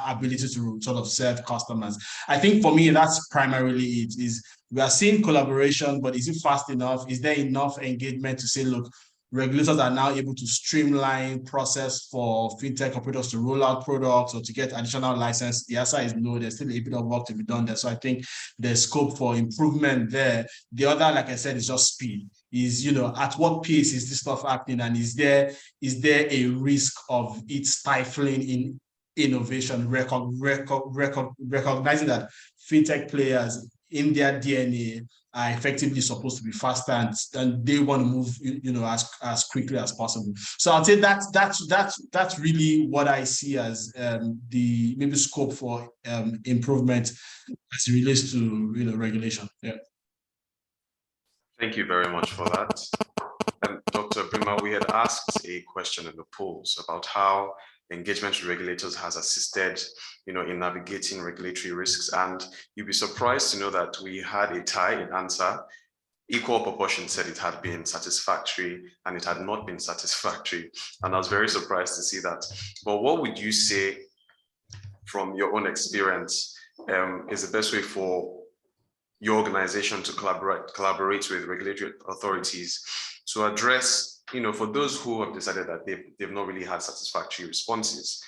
ability to sort of serve customers. I think for me, that's primarily it. Is we are seeing collaboration, but is it fast enough? Is there enough engagement to say, look, regulators are now able to streamline process for fintech operators to roll out products or to get additional license? The answer is no. There's still a bit of work to be done there. So I think there's scope for improvement there. The other, like I said, is just speed. is, at what pace is this stuff happening, and is there a risk of it stifling in innovation, recognizing that fintech players in their DNA are effectively supposed to be faster, and they want to move, as quickly as possible. So I'll say that's really what I see as the maybe scope for improvement as it relates to regulation. Yeah. Thank you very much for that. And Dr. Brima, we had asked a question in the polls about how engagement with regulators has assisted, in navigating regulatory risks. And you'll be surprised to know that we had a tie in answer. Equal proportion said it had been satisfactory and it had not been satisfactory. And I was very surprised to see that. But what would you say from your own experience is the best way for your organization to collaborate with regulatory authorities to address, for those who have decided that they've not really had satisfactory responses,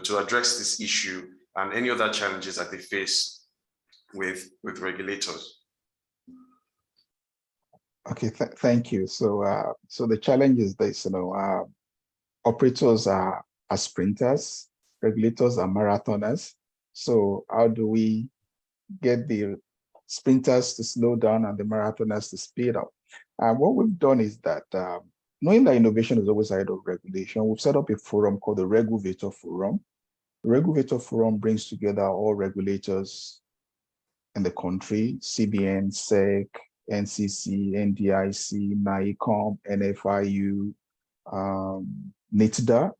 to address this issue and any other challenges that they face with regulators? Okay, thank you. So, so the challenge is this, operators are sprinters, regulators are marathoners. So how do we get the sprinters to slow down and the marathoners to speed up? And what we've done is that, knowing that innovation is always ahead of regulation, we've set up a forum called the Regulator Forum. The Regulator Forum brings together all regulators in the country: CBN, SEC, NCC, NDIC, NICOM, NFIU, NITDA,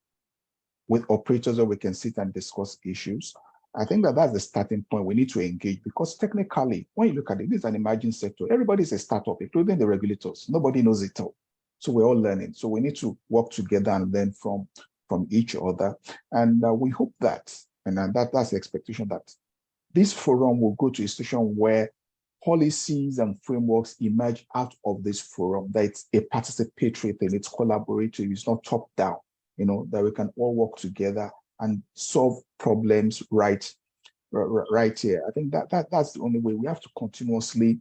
with operators where we can sit and discuss issues. I think that that's the starting point. We need to engage, because technically, when you look at it, this is an emerging sector. Everybody's a startup, including the regulators. Nobody knows it all. So we're all learning. So we need to work together and learn from each other. And we hope that, and that's the expectation, that this forum will go to a situation where policies and frameworks emerge out of this forum, that it's a participatory thing, it's collaborative, it's not top down, that we can all work together and solve problems right here. I think that's the only way. We have to continuously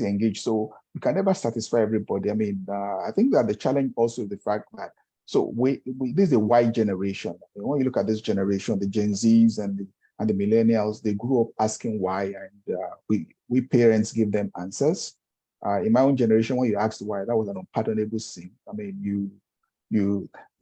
engage. So we can never satisfy everybody. I mean, I think that the challenge also is the fact that, so this is a wide generation. When you look at this generation, the Gen Zs and the millennials, they grew up asking why, and we parents give them answers. In my own generation, when you asked why, that was an unpardonable sin. I mean,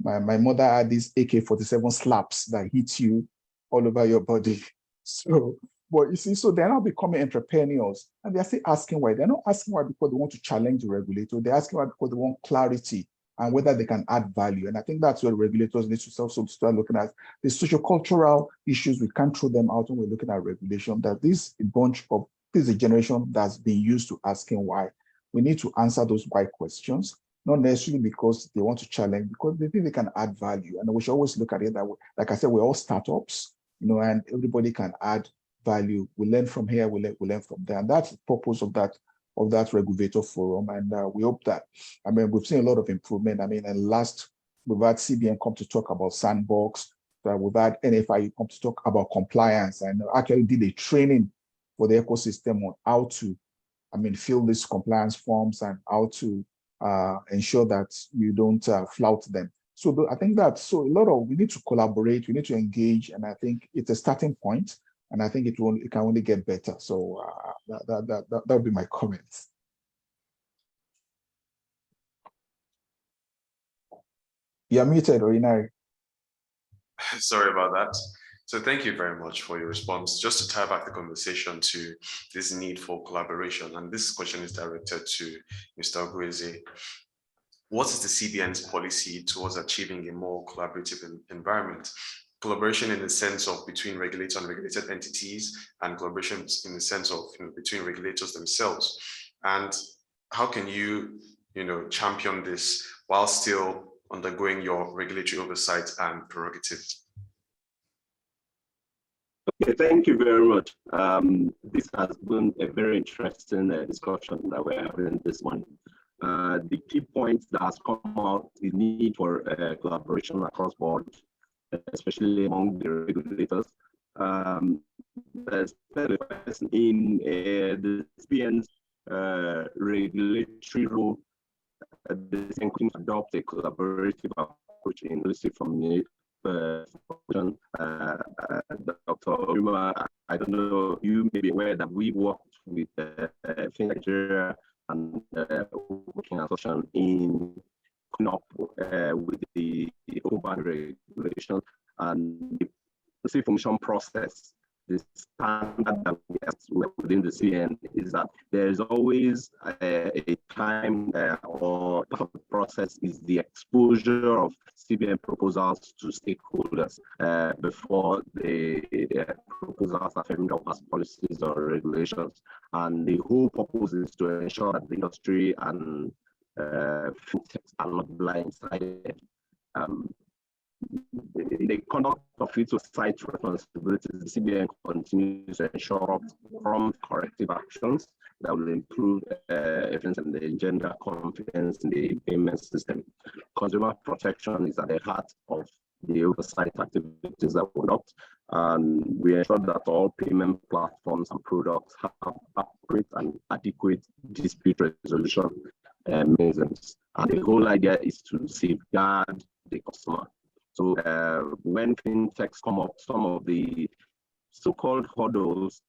my mother had these AK-47 slaps that hit you all over your body. So, but you see, so they're now becoming entrepreneurs, and they're still asking why. They're not asking why because they want to challenge the regulator. They're asking why because they want clarity and whether they can add value. And I think that's where regulators need to also start looking at the sociocultural issues. We can't throw them out when we're looking at regulation, that this is a generation that's been used to asking why. We need to answer those why questions, not necessarily because they want to challenge, because they think they can add value. And we should always look at it that way. Like I said, we're all startups, and everybody can add value. We learn from here, we learn from there. And that's the purpose of that regulator forum. And we hope that, I mean, we've seen a lot of improvement. I mean, and we've had CBN come to talk about sandbox, we've had NFIU come to talk about compliance, and actually did a training for the ecosystem on how to, fill these compliance forms and how to ensure that you don't flout them. So I think that, we need to collaborate, we need to engage, and I think it's a starting point, and I think it can only get better. So that would be my comments. You're muted, Orinari. Sorry about that. So thank you very much for your response. Just to tie back the conversation to this need for collaboration, and this question is directed to Mr. Ogueze. What is the CBN's policy towards achieving a more collaborative environment? Collaboration in the sense of between regulator and regulated entities, and collaboration in the sense of between regulators themselves. And how can you champion this while still undergoing your regulatory oversight and prerogatives? Okay, thank you very much. This has been a very interesting discussion that we're having this morning. The key points that has come out, the need for collaboration across board, especially among the regulators, especially in the CBN's regulatory regulatory role, the CBN could adopt a collaborative approach in holistic formulation. Dr. Rima, I don't know, you may be aware that we worked with Fintech Nigeria and working association in coming up with the open regulation and the information process. The standard that we have within the CN is that there is always a time or part of the process is the exposure of CBN proposals to stakeholders before the proposals are framed up as policies or regulations. And the whole purpose is to ensure that the industry and fintechs are not blindsided. In the conduct of its site responsibilities, the CBN continues to ensure prompt corrective actions that will improve efficiency and engender confidence in the payment system. Consumer protection is at the heart of the oversight activities that we conduct, and we ensure that all payment platforms and products have appropriate and adequate dispute resolution mechanisms. And the whole idea is to safeguard the customer. So when fintechs come up, some of the so-called hurdles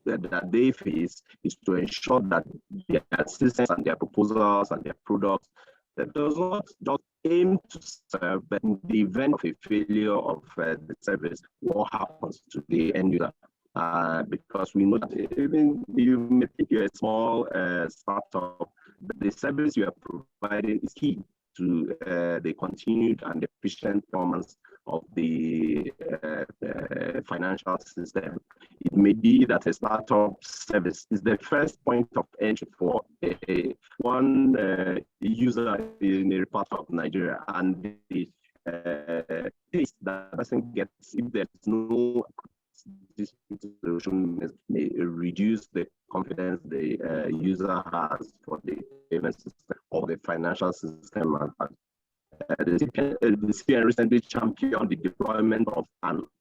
that they face is to ensure that their systems and their proposals and their products that does not just aim to serve, but in the event of a failure of the service, what happens to the end user? Because we know that even you may think you're a small startup, but the service you are providing is key to the continued and efficient performance of the financial system. It may be that a startup service is the first point of entry for one user in a part of Nigeria, and the pace that person gets if there's no dispute resolution may reduce the confidence the user has for the payment system or the financial system. The CBN recently championed the deployment of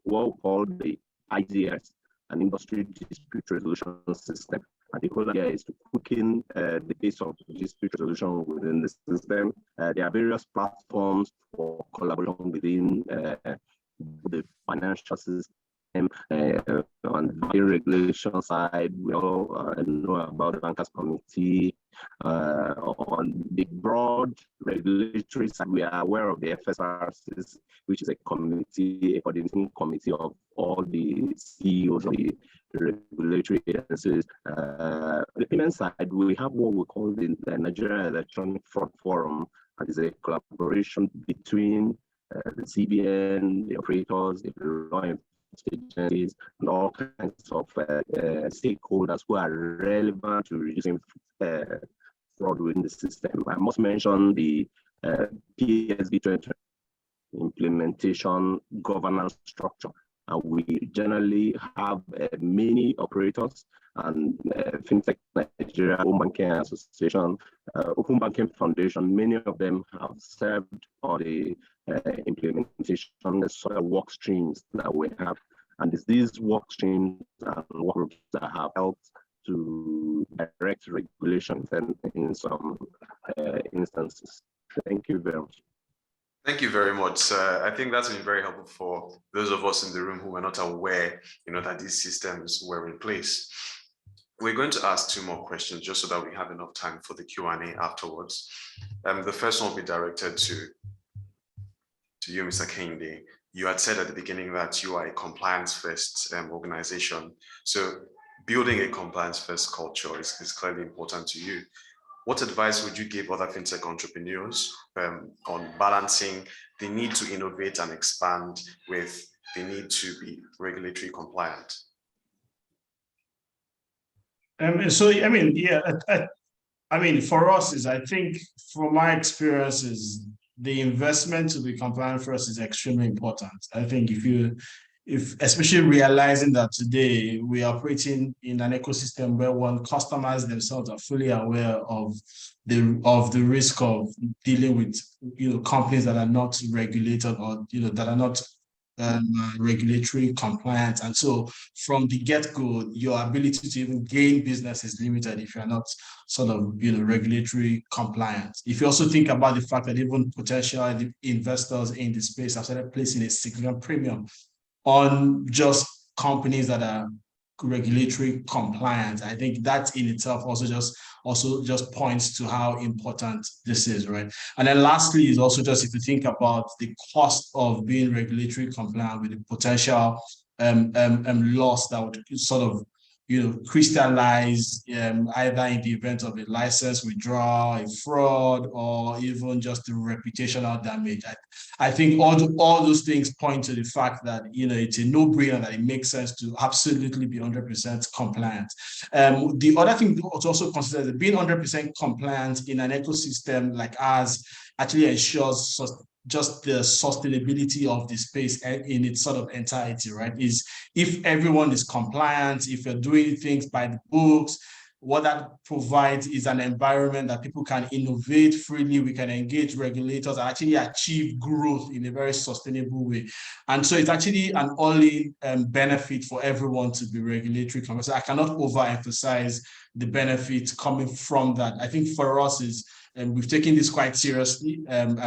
what we call the IDS, an industry dispute resolution system. And the whole idea is to quicken the pace of dispute resolution within the system. There are various platforms for collaboration within the financial system. On the regulation side, we all know about the Bankers Committee. On the broad regulatory side, we are aware of the FSRCs, which is a committee, a coordinating committee of all the CEOs of the regulatory agencies. The payment side, we have what we call the Nigerian Electronic Fraud Forum, and is a collaboration between the CBN, the operators, the law enforcement agencies, and all kinds of stakeholders who are relevant to reducing fraud within the system. I must mention the PSB 2020 implementation governance structure. And we generally have many operators and Fintech Nigeria, Open Banking Association, Open Banking Foundation. Many of them have served on the implementation sort of work streams that we have. And it's these work streams and work groups that have helped to direct regulations and in some instances. Thank you very much. Thank you very much. I think that's been very helpful for those of us in the room who were not aware, that these systems were in place. We're going to ask two more questions just so that we have enough time for the Q&A afterwards. The first one will be directed to you, Mr. Kehinde. You had said at the beginning that you are a compliance-first organization. So building a compliance-first culture is clearly important to you. What advice would you give other fintech entrepreneurs on balancing the need to innovate and expand with the need to be regulatory compliant? For us is, I think, from my experiences, the investment to be compliant for us is extremely important. I think if especially realizing that today we are operating in an ecosystem where customers themselves are fully aware of the risk of dealing with companies that are not regulated or that are not regulatory compliance. And so from the get-go, your ability to even gain business is limited if you're not sort of, regulatory compliant. If you also think about the fact that even potential investors in the space have started placing a significant premium on just companies that are regulatory compliant, I think that in itself also just points to how important this is, right? And then lastly is also just if you think about the cost of being regulatory compliant with the potential loss that would sort of crystallize either in the event of a license withdrawal, a fraud, or even just the reputational damage. I think all those things point to the fact that it's a no-brainer that it makes sense to absolutely be 100% compliant. The other thing to also consider is that being 100% compliant in an ecosystem like ours actually ensures just the sustainability of the space in its sort of entirety, right? Is if everyone is compliant, if you're doing things by the books, what that provides is an environment that people can innovate freely, we can engage regulators and actually achieve growth in a very sustainable way. And so it's actually an all-in benefit for everyone to be regulatory compliant. So I cannot overemphasize the benefits coming from that. I think for us is, and we've taken this quite seriously, and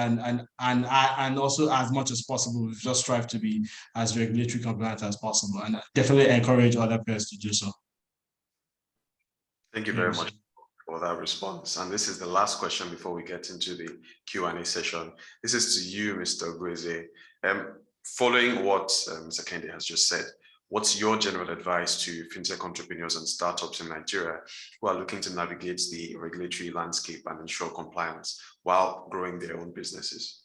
also as much as possible, we've just strived to be as regulatory compliant as possible, and I definitely encourage other players to do so. Thank you very much for that response. And this is the last question before we get into the Q&A session. This is to you, Mr. Gweze. Following what Mr. Kendi has just said, what's your general advice to fintech entrepreneurs and startups in Nigeria who are looking to navigate the regulatory landscape and ensure compliance while growing their own businesses?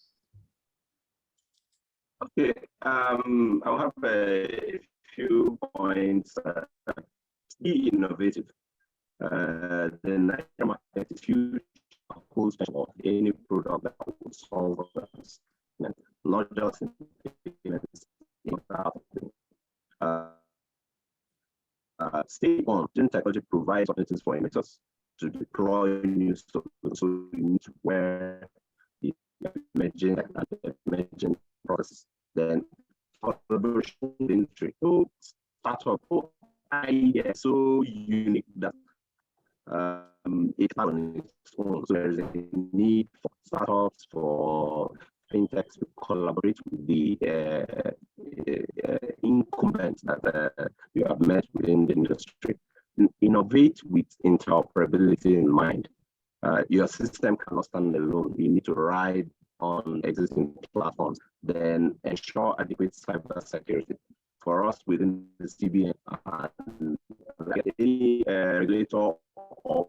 Okay, I'll have a few points. Be innovative. The Nigerian market is huge, of any product that will solve us, not just in payments. Stay on. Technology provides opportunities for innovators to deploy new solutions. So you need to wear the emerging process. Then collaboration industry. So startup idea so unique that it's on its own. So there is a need for startups, for fintechs to collaborate with the incumbents that you have met within the industry. Innovate with interoperability in mind. Your system cannot stand alone. You need to ride on existing platforms, then ensure adequate cybersecurity. For us within the CBN, any regulator of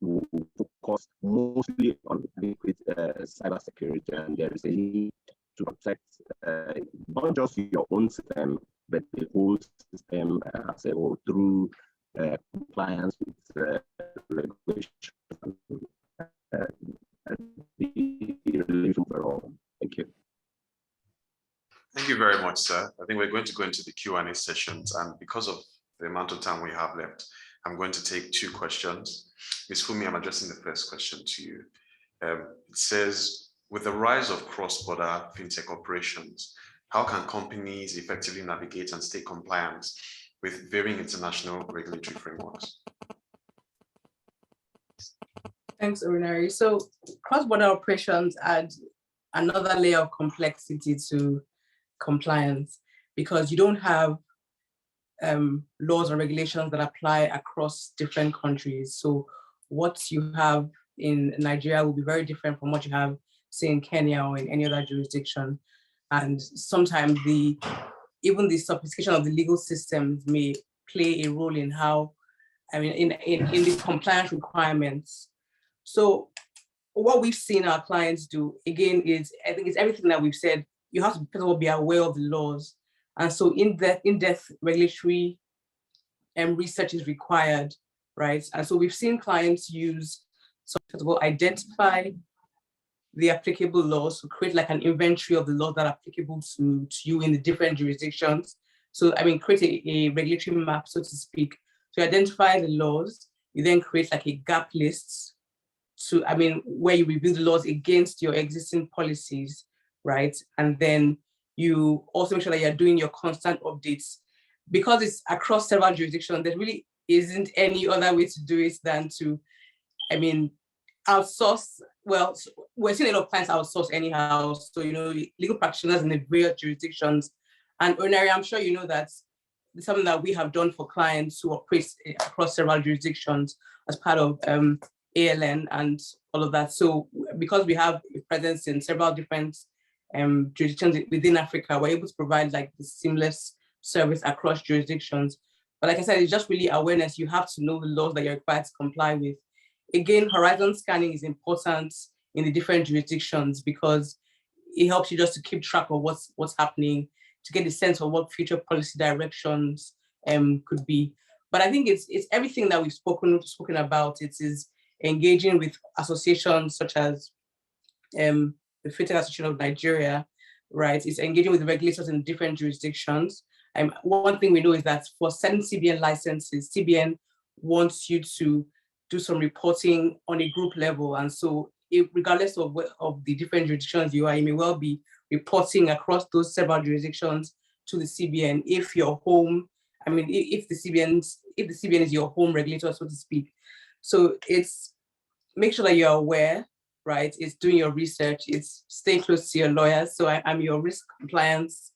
will focus mostly on adequate cybersecurity, and there is a need to protect not just your own system, but the whole system as a whole through compliance with regulations. The relation for all. Thank you. Thank you very much, sir. I think we're going to go into the Q&A sessions, and because of the amount of time we have left, I'm going to take two questions. Ms. Fumi, I'm addressing the first question to you. It says, with the rise of cross-border fintech operations, how can companies effectively navigate and stay compliant with varying international regulatory frameworks? Thanks, Orinari. So cross-border operations add another layer of complexity to compliance because you don't have laws or regulations that apply across different countries. So what you have in Nigeria will be very different from what you have, say, in Kenya or in any other jurisdiction. And sometimes even the sophistication of the legal systems may play a role in how, in the compliance requirements. So what we've seen our clients do, again, is, I think it's everything that we've said. You have to, first of all, be aware of the laws. And so in-depth regulatory research is required, right? And so we've seen clients use, so first of all, identify the applicable laws, so create like an inventory of the laws that are applicable to you in the different jurisdictions. So, create a regulatory map, so to speak, to identify the laws. You then create like a gap list to, where you review the laws against your existing policies, right? And then You also make sure that you're doing your constant updates. Because it's across several jurisdictions, there really isn't any other way to do it than to, outsource. Well, we're seeing a lot of clients outsource anyhow. So, legal practitioners in the various jurisdictions. And Onari, I'm sure you know that it's something that we have done for clients who operate across several jurisdictions as part of ALN and all of that. So because we have a presence in several different jurisdictions within Africa, we're able to provide like the seamless service across jurisdictions. But like I said, it's just really awareness. You have to know the laws that you're required to comply with. Again, horizon scanning is important in the different jurisdictions because it helps you just to keep track of what's happening, to get a sense of what future policy directions could be. But I think it's everything that we've spoken about. It is engaging with associations such as the Fintech Association of Nigeria, right? It's engaging with the regulators in different jurisdictions. One thing we know is that for certain CBN licenses, CBN wants you to do some reporting on a group level. And so regardless of the different jurisdictions you are, you may well be reporting across those several jurisdictions to the CBN if your home, if the CBN is your home regulator, so to speak. So it's make sure that you're aware, right? It's doing your research, it's staying close to your lawyers. So I'm your risk compliance,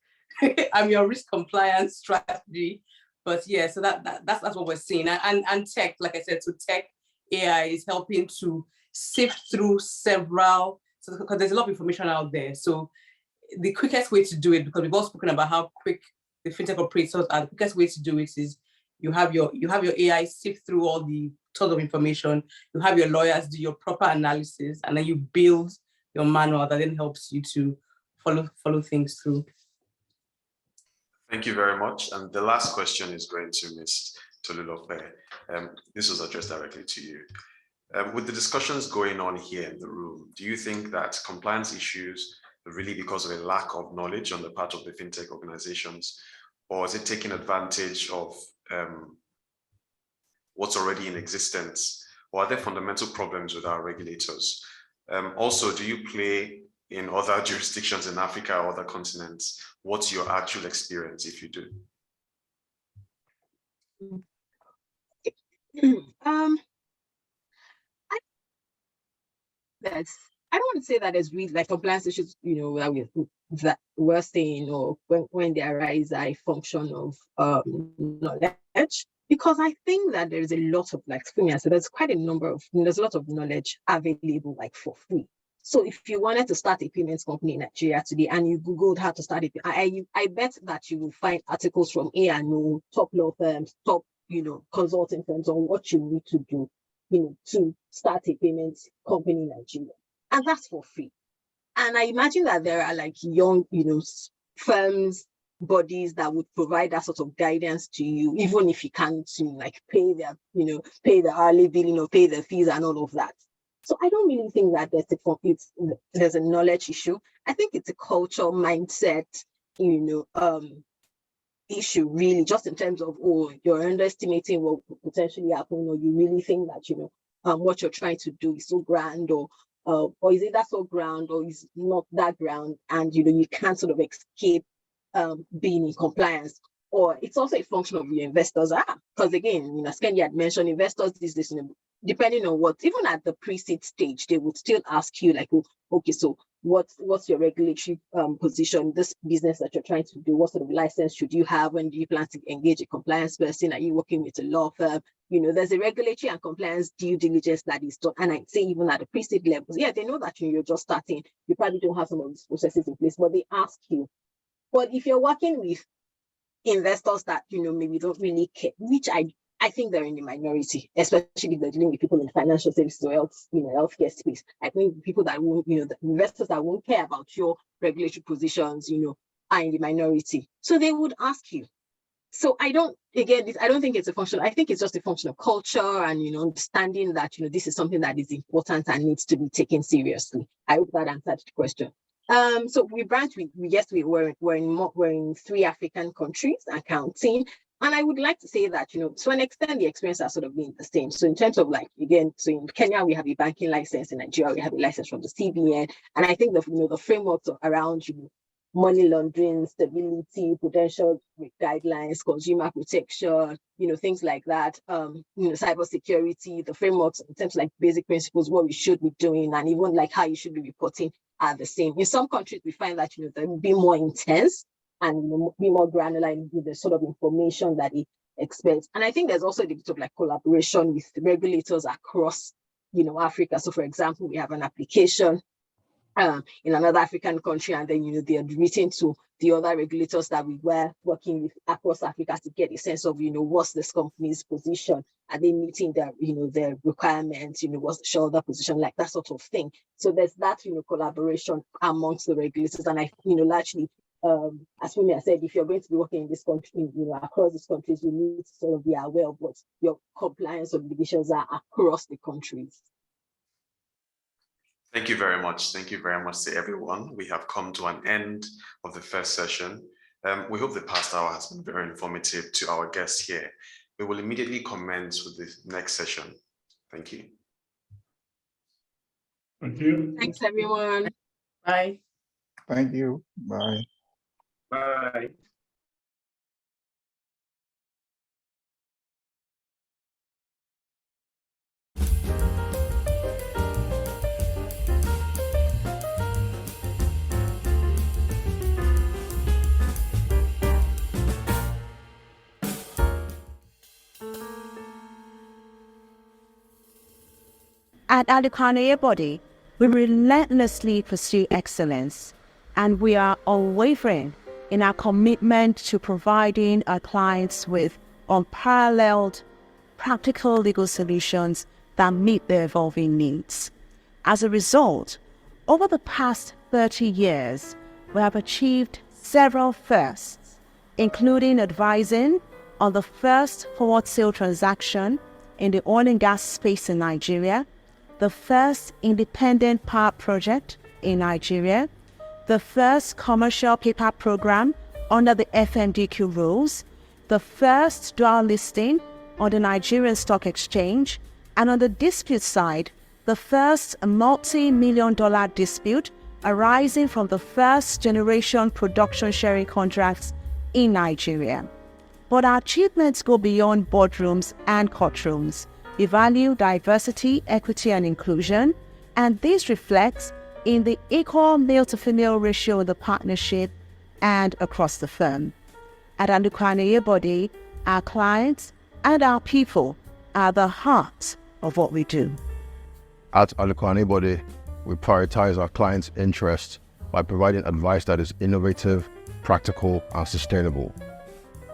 I'm your risk compliance strategy. But yeah, so that's what we're seeing. And tech, like I said, so tech AI is helping to sift through several, because there's a lot of information out there. So the quickest way to do it, because we've all spoken about how quick the fintech operators are, the quickest way to do it is you have your AI sift through all the tons of information, you have your lawyers do your proper analysis, and then you build your manual that then helps you to follow things through. Thank you very much. And the last question is going to Ms. Tolulope. This was addressed directly to you. With the discussions going on here in the room, do you think that compliance issues are really because of a lack of knowledge on the part of the fintech organizations, or is it taking advantage of what's already in existence, or are there fundamental problems with our regulators? Also, do you play in other jurisdictions in Africa or other continents? What's your actual experience if you do? I don't want to say that as we like compliance issues, that we're saying, or when they arise, are a function of knowledge. Because I think that there's a lot of so there's a lot of knowledge available for free. So if you wanted to start a payments company in Nigeria today and you Googled how to start it, I bet that you will find articles from A&O, top law firms, top consulting firms on what you need to do, to start a payments company in Nigeria. And that's for free. And I imagine that there are young, firms, bodies that would provide that sort of guidance to you, even if you can't pay the hourly billing or pay the fees and all of that. So I don't really think that there's a knowledge issue. I think it's a cultural mindset, issue, really, just in terms of, you're underestimating what could potentially happen, or you really think that, what you're trying to do is so grand, or is it that so grand, or is not that grand, and, you can't sort of escape being in compliance. Or it's also a function of your investors. Because again, as Kenny had mentioned, investors these days, depending on what, even at the pre-seed stage, they would still ask you okay, so what's your regulatory position, this business that you're trying to do, what sort of license should you have, when do you plan to engage a compliance person, are you working with a law firm? There's a regulatory and compliance due diligence that is done. And I'd say even at the pre-seed levels, they know that you're just starting, you probably don't have some of these processes in place, but they ask you. But if you're working with investors that maybe don't really care, which I think they're in the minority, especially if they're dealing with people in financial services or healthcare space. I think people that won't, the investors that won't care about your regulatory positions, are in the minority. So they would ask you. So I don't think it's a function. I think it's just a function of culture and understanding that this is something that is important and needs to be taken seriously. I hope that answered the question. So we branched. We're in 3 African countries and counting. And I would like to say that, to an extent, the experience has sort of been the same. So in terms of so in Kenya, we have a banking license. In Nigeria, we have a license from the CBN. And I think the frameworks around, money laundering, stability, prudential guidelines, consumer protection, things like that, cybersecurity, the frameworks in terms of like basic principles, what we should be doing, and even like how you should be reporting are the same. In some countries, we find that, they will be more intense and be more granular in the sort of information that it expects. And I think there's also a bit of like collaboration with the regulators across, Africa. So for example, we have an application in another African country, and then they are written to the other regulators that we were working with across Africa to get a sense of what's this company's position, are they meeting their requirements, what's the shareholder position, like that sort of thing. So there's that collaboration amongst the regulators, and I largely as Fumi said, if you're going to be working in this country, across these countries, you need to sort of be aware of what your compliance obligations are across the countries. Thank you very much. Thank you very much to everyone. We have come to an end of the first session. We hope the past hour has been very informative to our guests here. We will immediately commence with the next session. Thank you. Thank you. Thanks, everyone. Bye. Thank you. Bye. Bye. At Alukwano Body, we relentlessly pursue excellence, and we are unwavering in our commitment to providing our clients with unparalleled, practical legal solutions that meet their evolving needs. As a result, over the past 30 years, we have achieved several firsts, including advising on the first forward sale transaction in the oil and gas space in Nigeria, the first independent power project in Nigeria, the first commercial paper program under the FMDQ rules, the first dual listing on the Nigerian Stock Exchange, and on the dispute side, the first multi-million-dollar dispute arising from the first generation production sharing contracts in Nigeria. But our achievements go beyond boardrooms and courtrooms. We value diversity, equity, and inclusion, and this reflects in the equal male-to-female ratio in the partnership and across the firm. At Alukwano Body, our clients and our people are the heart of what we do. At Alukwano Body, we prioritize our clients' interests by providing advice that is innovative, practical, and sustainable.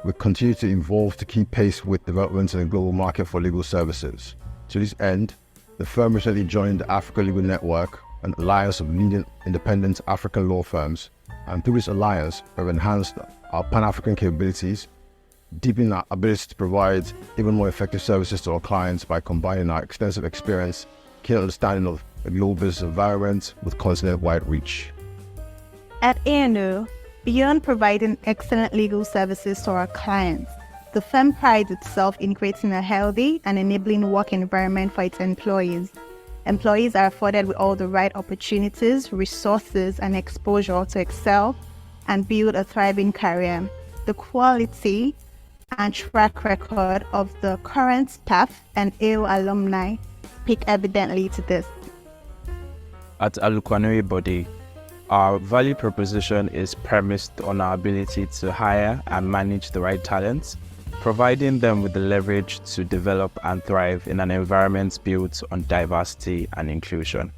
We continue to evolve to keep pace with developments in the global market for legal services. To this end, the firm recently joined the Africa Legal Network, an alliance of leading independent African law firms, and through this alliance, we have enhanced our Pan-African capabilities, deepening our ability to provide even more effective services to our clients by combining our extensive experience, keen understanding of the global business environment with continent-wide reach. At A&O, beyond providing excellent legal services to our clients, the firm prides itself in creating a healthy and enabling work environment for its employees. Employees are afforded with all the right opportunities, resources, and exposure to excel and build a thriving career. The quality and track record of the current staff and AO alumni speak evidently to this. At Alukwano Body, our value proposition is premised on our ability to hire and manage the right talents, providing them with the leverage to develop and thrive in an environment built on diversity and inclusion.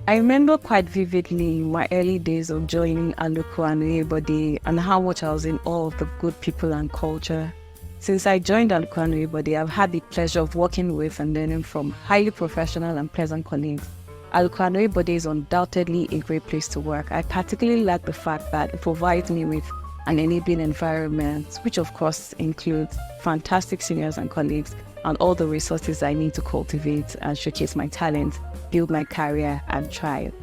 I remember quite vividly my early days of joining Alukwano Body and how much I was in awe of the good people and culture. Since I joined Alukwano Body, I've had the pleasure of working with and learning from highly professional and pleasant colleagues. Alukwano Body is undoubtedly a great place to work. I particularly like the fact that it provides me with an enabling environment, which of course includes fantastic seniors and colleagues and all the resources I need to cultivate and showcase my talent, build my career, and thrive.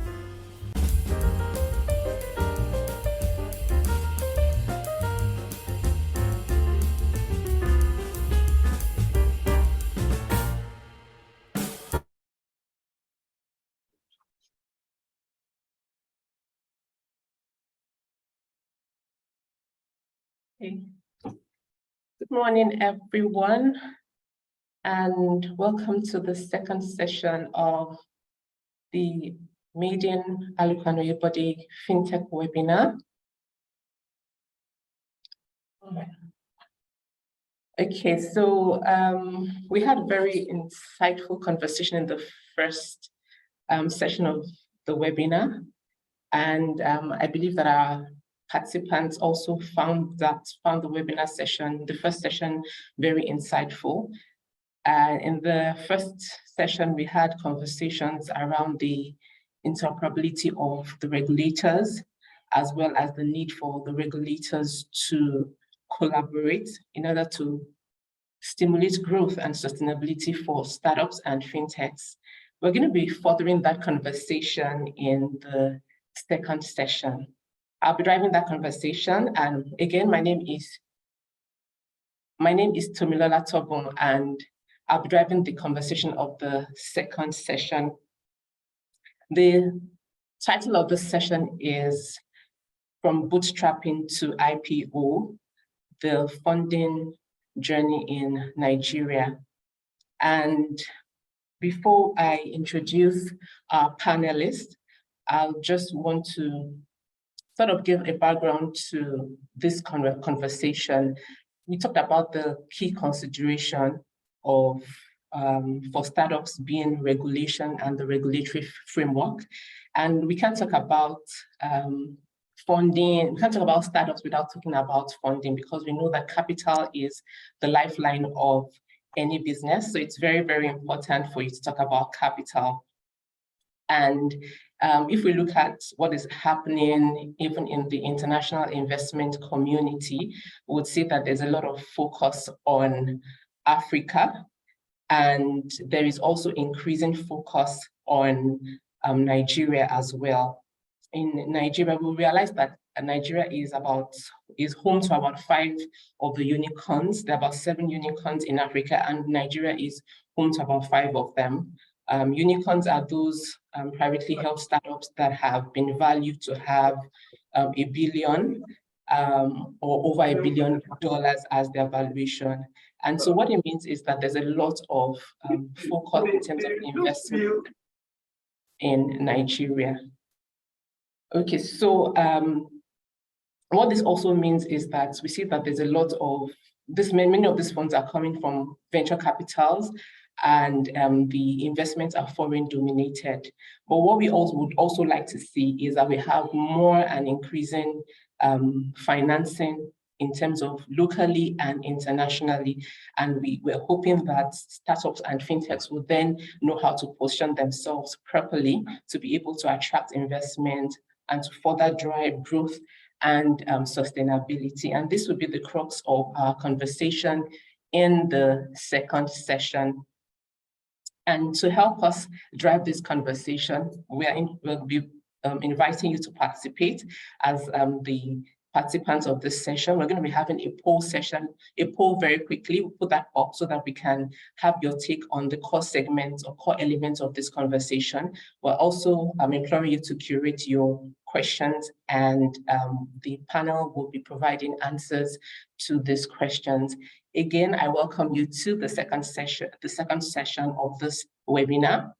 Okay. Good morning, everyone, and welcome to the second session of the Maiden Alukwano Oyebode Fintech webinar. Okay, so we had a very insightful conversation in the first session of the webinar, and I believe that our participants also found the webinar session, the first session, very insightful. In the first session, we had conversations around the interoperability of the regulators, as well as the need for the regulators to collaborate in order to stimulate growth and sustainability for startups and fintechs. We're going to be furthering that conversation in the second session. I'll be driving that conversation, and again, my name is Tomilola Tobon, and I'll be driving the conversation of the second session. The title of this session is From Bootstrapping to IPO, the Funding Journey in Nigeria. And before I introduce our panelists, I'll just want to sort of give a background to this conversation. We talked about the key consideration of for startups being regulation and the regulatory framework. And we can't talk about funding, we can't talk about startups without talking about funding, because we know that capital is the lifeline of any business. So it's very, very important for you to talk about capital. And if we look at what is happening even in the international investment community, we would see that there's a lot of focus on Africa, and there is also increasing focus on Nigeria as well. In Nigeria, we realize that Nigeria is home to about 5 of the unicorns. There are about 7 unicorns in Africa, and Nigeria is home to about 5 of them. Unicorns are those privately held startups that have been valued to have $1 billion or over $1 billion as their valuation. And so what it means is that there's a lot of focus in terms of investment in Nigeria. Okay, so what this also means is that we see that there's a lot of many of these funds are coming from venture capitals, and the investments are foreign dominated. But what we would also like to see is that we have more and increasing financing in terms of locally and internationally. And we're hoping that startups and fintechs will then know how to position themselves properly to be able to attract investment and to further drive growth and sustainability. And this will be the crux of our conversation in the second session. And to help us drive this conversation, we'll be inviting you to participate as the participants of this session. We're going to be having a poll session, a poll very quickly. We'll put that up so that we can have your take on the core segments or core elements of this conversation. We're also imploring you to curate your questions, and the panel will be providing answers to these questions. Again, I welcome you to the second session of this webinar.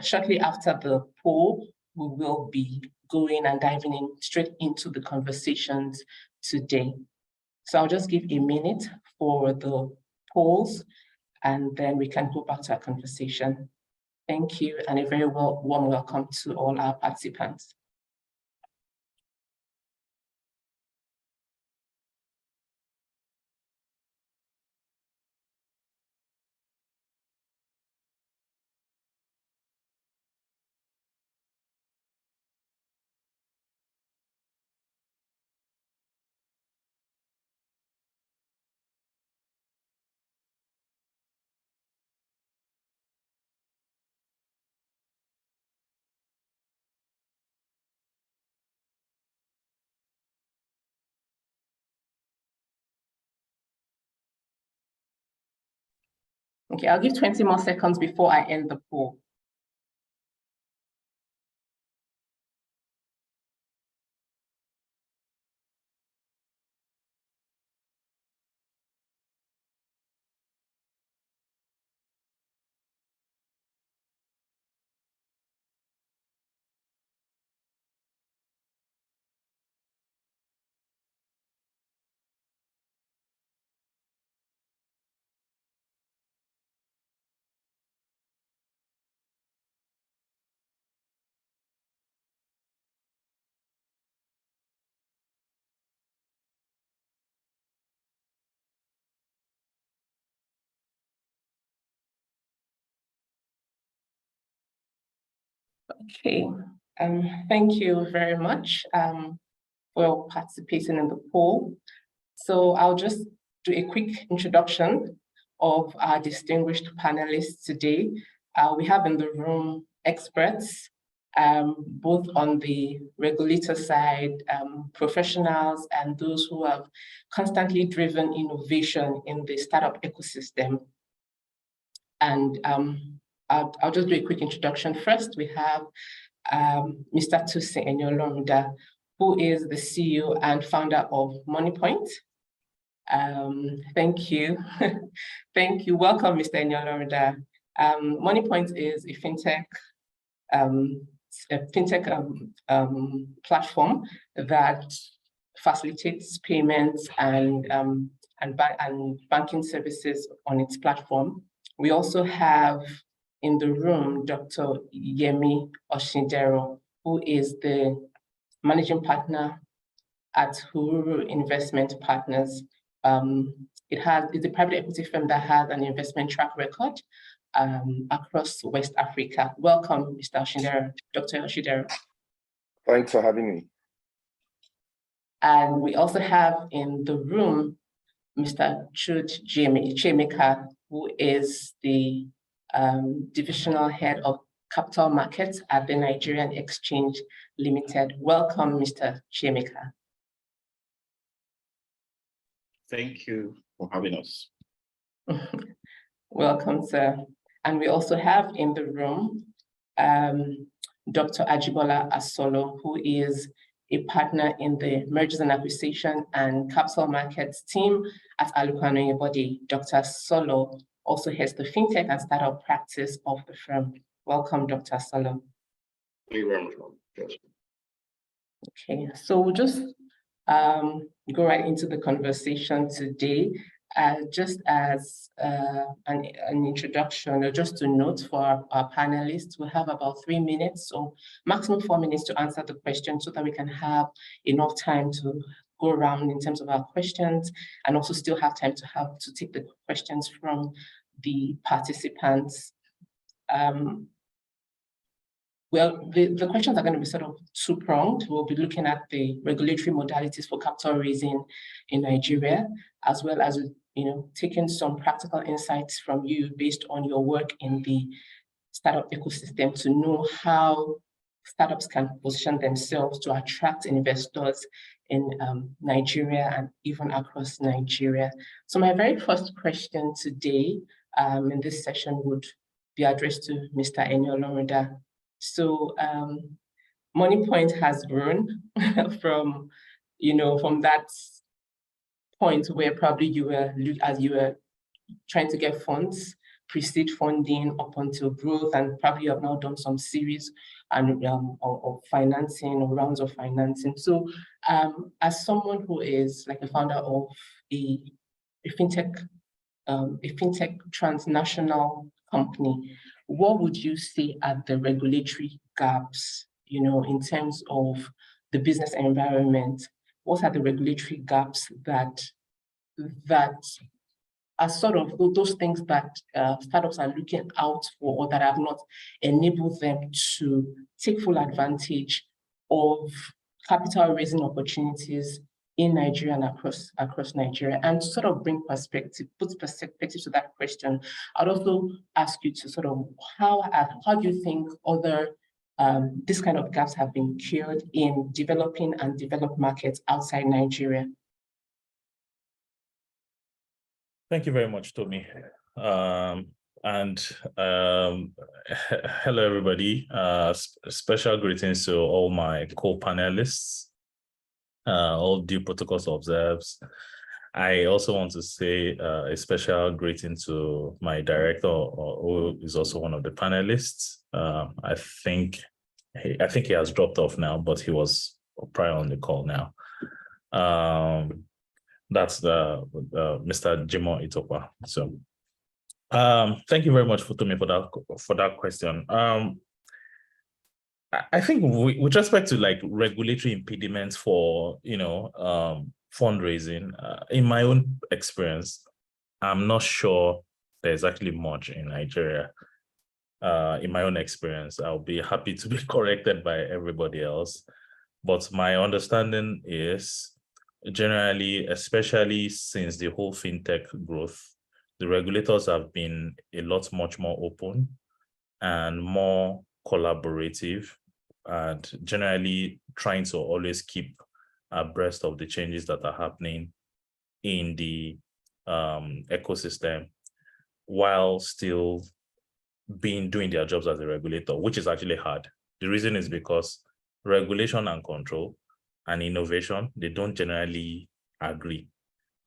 Shortly after the poll, we will be going and diving in straight into the conversations today. So I'll just give a minute for the polls, and then we can go back to our conversation. Thank you, and a very warm welcome to all our participants. Okay, I'll give 20 more seconds before I end the poll. Okay, thank you very much for participating in the poll. So I'll just do a quick introduction of our distinguished panelists today. We have in the room experts, both on the regulator side, professionals, and those who have constantly driven innovation in the startup ecosystem. And I'll just do a quick introduction. First, we have Mr. Tosin Enyolorunda, who is the CEO and founder of MoneyPoint. Thank you. Thank you. Welcome, Mr. Enyolorunda. MoneyPoint is a fintech platform that facilitates payments and banking services on its platform. We also have in the room Dr. Yemi Oshindero, who is the managing partner at Huru Investment Partners. It's a private equity firm that has an investment track record across West Africa. Welcome, Mr. Oshindero, Dr. Oshindero. Thanks for having me. And we also have in the room Mr. Chud Chemeka, who is the divisional head of capital markets at the Nigerian Exchange Limited. Welcome, Mr. Chemeka. Thank you for having us. Welcome, sir. And we also have in the room Dr. Ajibola Asolo, who is a partner in the Mergers and Acquisition and Capital Markets team at Alukwano Yebode. Dr. Asolo also heads the fintech and startup practice of the firm. Welcome, Dr. Asolo. Thank you very much. Okay, so we'll just go right into the conversation today. Just as an introduction, or just to note for our panelists, we'll have about 3 minutes, so maximum 4 minutes to answer the question so that we can have enough time to go around in terms of our questions and also still have time to take the questions from the participants. Well, the questions are going to be sort of two-pronged. We'll be looking at the regulatory modalities for capital raising in Nigeria, as well as taking some practical insights from you based on your work in the startup ecosystem to know how startups can position themselves to attract investors in Nigeria and even across Nigeria. So my very first question today in this session would be addressed to Mr. Enyolorunda. So MoneyPoint has grown from that point where probably you were trying to get funds, pre-seed funding up until growth, and probably you have now done some series of financing or rounds of financing. So as someone who is like a founder of a fintech transnational company, what would you say are the regulatory gaps, in terms of the business environment? What are the regulatory gaps that are sort of those things that startups are looking out for, or that have not enabled them to take full advantage of capital raising opportunities in Nigeria and across Nigeria? And to sort of put perspective to that question, I'd also ask you to sort of how do you think this kind of gaps have been cured in developing and developed markets outside Nigeria? Thank you very much, Tomi. Hello, everybody. Special greetings to all my co-panelists. All due protocols observed. I also want to say a special greeting to my director, who is also one of the panelists. I think he has dropped off now, but he was prior on the call now. That's Mr. Jimo Itopa. So, thank you very much, Tomi, for that question. I think with respect to like regulatory impediments for fundraising, in my own experience, I'm not sure there's actually much in Nigeria. in my own experience. I'll be happy to be corrected by everybody else. But my understanding is generally, especially since the whole fintech growth, the regulators have been a lot much more open and more collaborative, and generally trying to always keep abreast of the changes that are happening in the ecosystem, while still doing their jobs as a regulator, which is actually hard. The reason is because regulation and control and innovation, they don't generally agree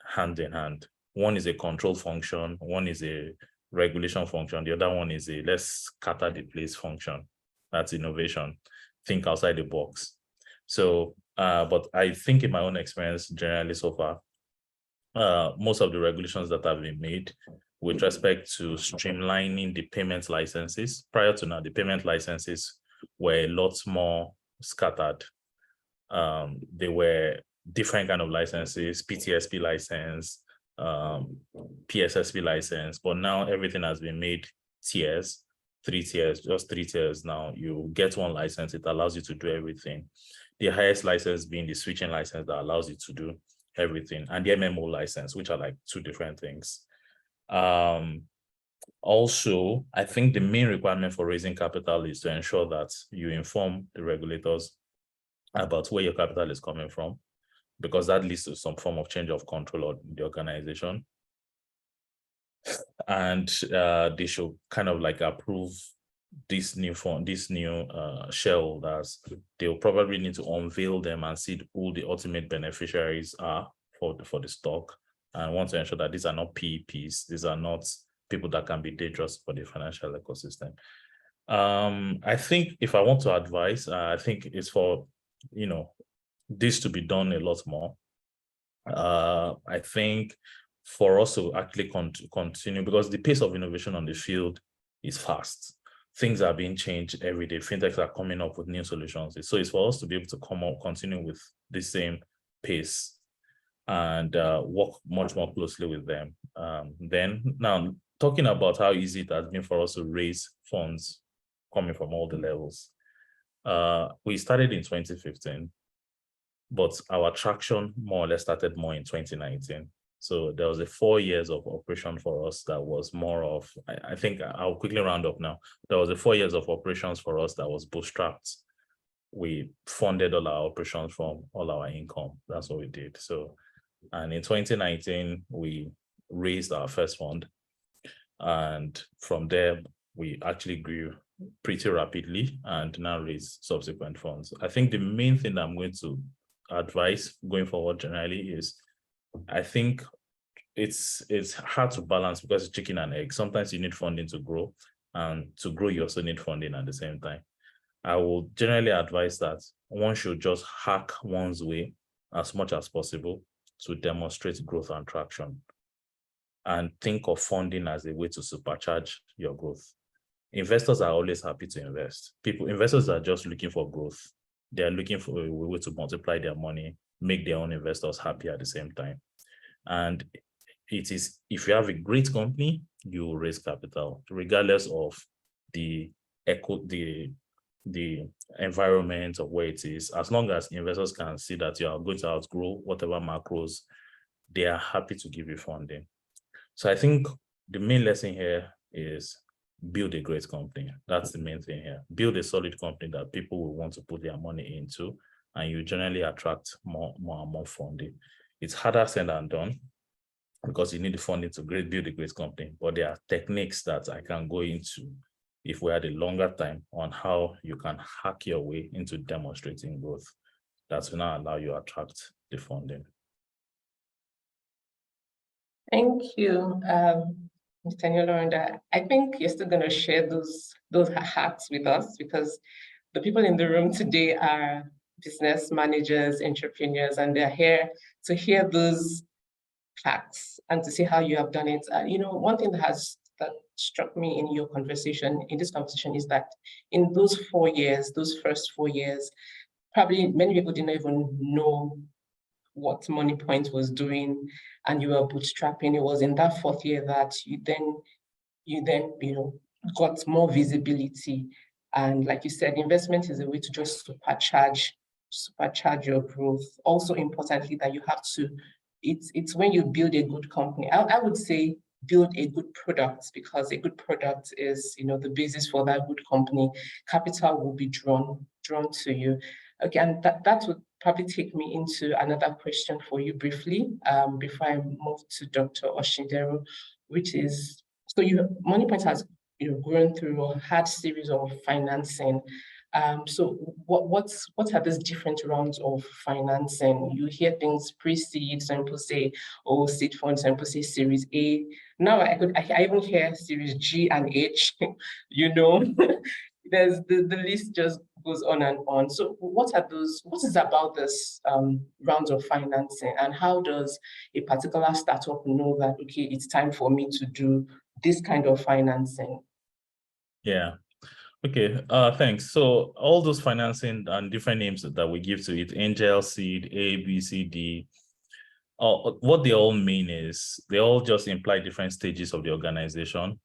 hand in hand. One is a control function, one is a regulation function, the other one is a let's scatter the place function. That's innovation. Think outside the box. So, but I think in my own experience, generally so far, most of the regulations that have been made with respect to streamlining the payment licenses, prior to now, the payment licenses were a lot more scattered. They were different kind of licenses, PTSP license, PSSP license, but now everything has been made tiers, 3 tiers, just 3 tiers now. You get one license, it allows you to do everything. The highest license being the switching license that allows you to do everything, and the MMO license, which are like 2 different things. Also, I think the main requirement for raising capital is to ensure that you inform the regulators about where your capital is coming from, because that leads to some form of change of control of the organization. And they should kind of like approve this new fund, this new shareholders. They'll probably need to unveil them and see who the ultimate beneficiaries are for the stock, and want to ensure that these are not PEPs. These are not people that can be dangerous for the financial ecosystem. I think if I want to advise, I think it's for, this to be done a lot more. I think for us to actually continue, because the pace of innovation on the field is fast. Things are being changed every day. Fintechs are coming up with new solutions. So it's for us to be able to continue with the same pace and work much more closely with them. Then now, talking about how easy it has been for us to raise funds coming from all the levels. We started in 2015, but our traction more or less started more in 2019. So there was a 4 years of operation for us that was more of, I think I'll quickly round up now. There was a 4 years of operations for us that was bootstrapped. We funded all our operations from all our income. That's what we did. So, and in 2019, we raised our first fund. And from there, we actually grew pretty rapidly and now raise subsequent funds. I think the main thing that I'm going to advise going forward generally is, I think it's hard to balance because it's chicken and egg. Sometimes you need funding to grow, and to grow you also need funding at the same time. I will generally advise that one should just hack one's way as much as possible to demonstrate growth and traction, and think of funding as a way to supercharge your growth. Investors are always happy to invest. Investors are just looking for growth. They're looking for a way to multiply their money, make their own investors happy at the same time. And it is, if you have a great company, you will raise capital, regardless of the environment of where it is. As long as investors can see that you are going to outgrow whatever macros, they are happy to give you funding. So I think the main lesson here is build a great company. That's the main thing here. Build a solid company that people will want to put their money into, and you generally attract more and more funding. It's harder said than done because you need the funding to build a great company, but there are techniques that I can go into if we had a longer time on how you can hack your way into demonstrating growth. That will now allow you to attract the funding. Thank you, Mr. Nyolorunda. I think you're still going to share those hacks with us, because the people in the room today are business managers, entrepreneurs, and they're here to hear those hacks and to see how you have done it. One thing that struck me in your conversation, in this conversation, is that in those 4 years, those first 4 years, probably many people didn't even know what MoneyPoint was doing, and you were bootstrapping. It was in that 4th year that you then got more visibility. And like you said, investment is a way to just supercharge your growth. Also importantly, that you have to, it's when you build a good company. I would say build a good product, because a good product is, the basis for that good company. Capital will be drawn to you. Again, that would probably take me into another question for you briefly, before I move to Dr. Oshindero, which is, so MoneyPoint has grown through a hard series of financing. So what are these different rounds of financing? You hear things pre-seed, some people say, oh, seed funds, some people say Series A. Now I even hear Series G and H, there's the list just goes on and on. So what is about this rounds of financing, and how does a particular startup know that, okay, it's time for me to do this kind of financing? Yeah. Okay, thanks. So all those financing and different names that we give to it, angel, seed, A, B, C, D, what they all mean is they all just imply different stages of the organization,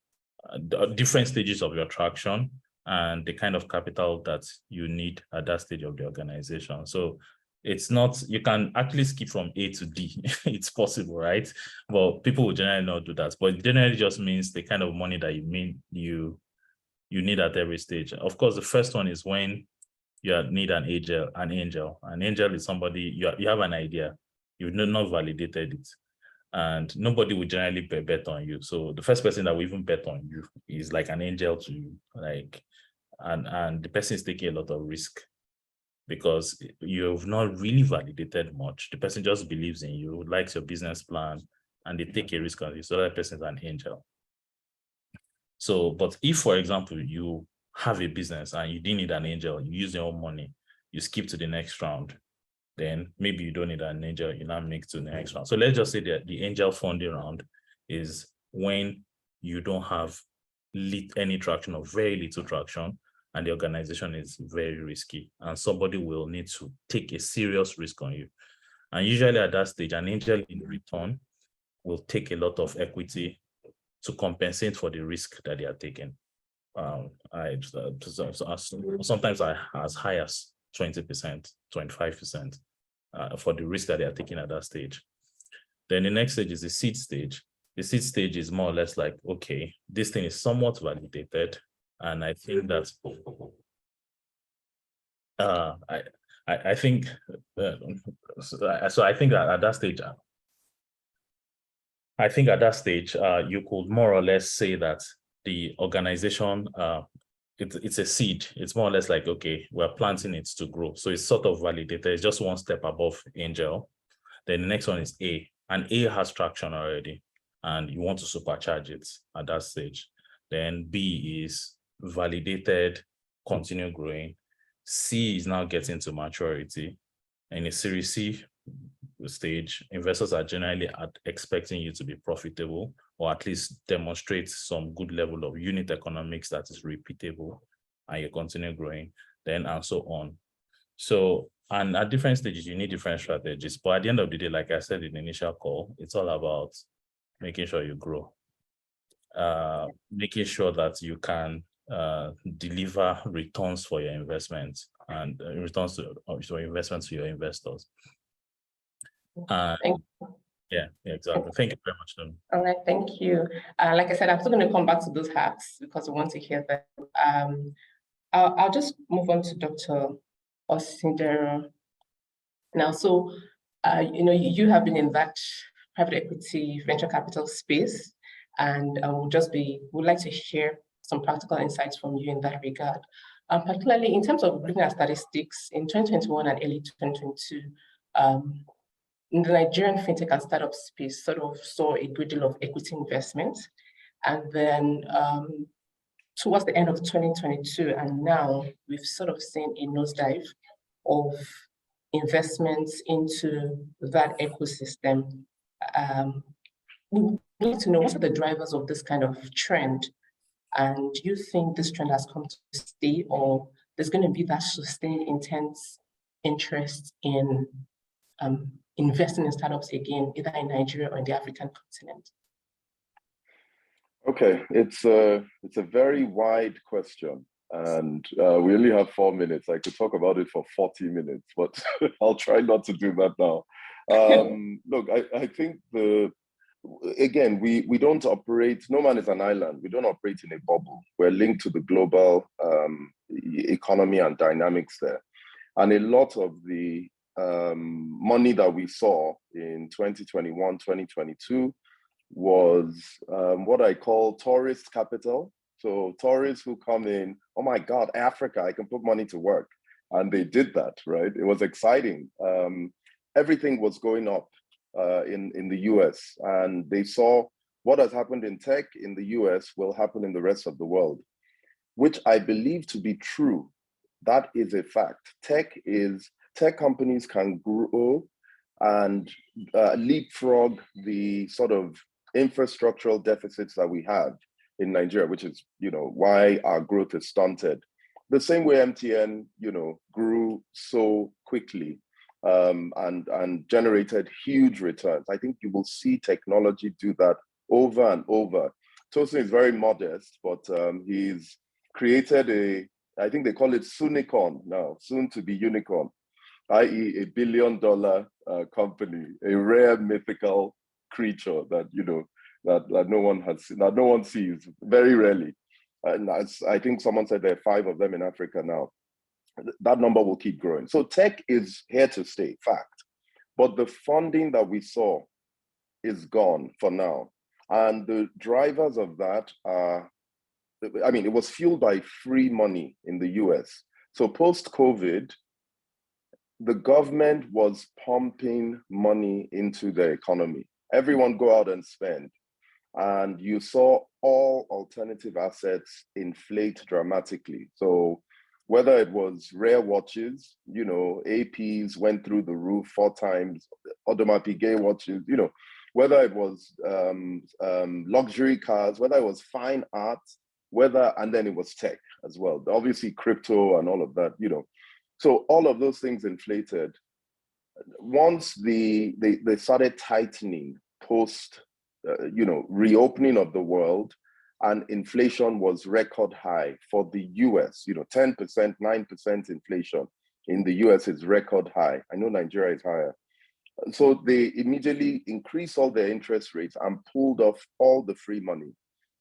different stages of your traction, and the kind of capital that you need at that stage of the organization. So it's not, you can actually skip from A to D. It's possible, right? But people will generally not do that. But it generally just means the kind of money that you need at every stage. Of course, the first one is when you need an angel. An angel is somebody, you have an idea, you've not validated it, and nobody will generally bet on you. So the first person that will even bet on you is like an angel to you, and the person is taking a lot of risk because you've not really validated much. The person just believes in you, likes your business plan, and they take a risk on you. So that person is an angel. So, but if, for example, you have a business and you didn't need an angel, you use your own money, you skip to the next round, then maybe you don't need an angel, you now make to the next round. So let's just say that the angel funding round is when you don't have any traction or very little traction, and the organization is very risky, and somebody will need to take a serious risk on you. And usually at that stage, an angel in return will take a lot of equity to compensate for the risk that they are taking. Sometimes as high as 20%, 25% for the risk that they are taking at that stage. Then the next stage is the seed stage. The seed stage is more or less like, okay, this thing is somewhat validated, and I think that I think that at that stage, you could more or less say that the organization, it's a seed. It's more or less like, okay, we're planting it to grow. So it's sort of validated. It's just one step above angel. Then the next one is A, and A has traction already, and you want to supercharge it at that stage. Then B is validated, continue growing. C is now getting to maturity. And in Series C stage, investors are generally expecting you to be profitable, or at least demonstrate some good level of unit economics that is repeatable, and you continue growing, then and so on. So, and at different stages, you need different strategies. But at the end of the day, like I said in the initial call, it's all about making sure you grow, making sure that you can deliver returns for your investments and returns to your investments to your investors. Yeah, exactly. Thank you very much, Tony. All right, thank you. Like I said, I'm still going to come back to those hacks because we want to hear them. I'll just move on to Dr. Oshindero now. So, you have been in that private equity venture capital space, and we'd like to hear some practical insights from you in that regard. Particularly in terms of looking at statistics in 2021 and early 2022, in the Nigerian fintech and startup space sort of saw a good deal of equity investment. And then towards the end of 2022, and now we've sort of seen a nosedive of investments into that ecosystem. We need to know what are the drivers of this kind of trend. And do you think this trend has come to stay, or there's going to be that sustained intense interest in investing in startups again, either in Nigeria or in the African continent? Okay, it's a very wide question, and we only have 4 minutes. I could talk about it for 40 minutes, but I'll try not to do that now. Look, I think again, we don't operate, no man is an island. We don't operate in a bubble. We're linked to the global economy and dynamics there. And a lot of the money that we saw in 2021, 2022 was what I call tourist capital. So tourists who come in, oh my God, Africa, I can put money to work. And they did that, right? It was exciting. Everything was going up in the US, and they saw what has happened in tech in the US will happen in the rest of the world, which I believe to be true. That is a fact. Tech companies can grow and leapfrog the sort of infrastructural deficits that we have in Nigeria, which is, why our growth is stunted. The same way MTN, grew so quickly and generated huge returns. I think you will see technology do that over and over. Tosin is very modest, but he's created I think they call it Soonicorn now, soon to be unicorn, i.e. $1 billion company, a rare mythical creature that, that no one has seen, that no one sees very rarely. And I think someone said there are 5 of them in Africa now. That number will keep growing. So tech is here to stay, fact. But the funding that we saw is gone for now. And the drivers of that are, it was fueled by free money in the US. So post-COVID, the government was pumping money into the economy. Everyone go out and spend. And you saw all alternative assets inflate dramatically. So whether it was rare watches, APs went through the roof 4 times, Audemars Piguet watches, whether it was luxury cars, whether it was fine art, and then it was tech as well. Obviously crypto and all of that, So all of those things inflated. Once they started tightening post, reopening of the world, and inflation was record high for the US, 10%, 9% inflation in the US is record high. I know Nigeria is higher. So they immediately increased all their interest rates and pulled off all the free money.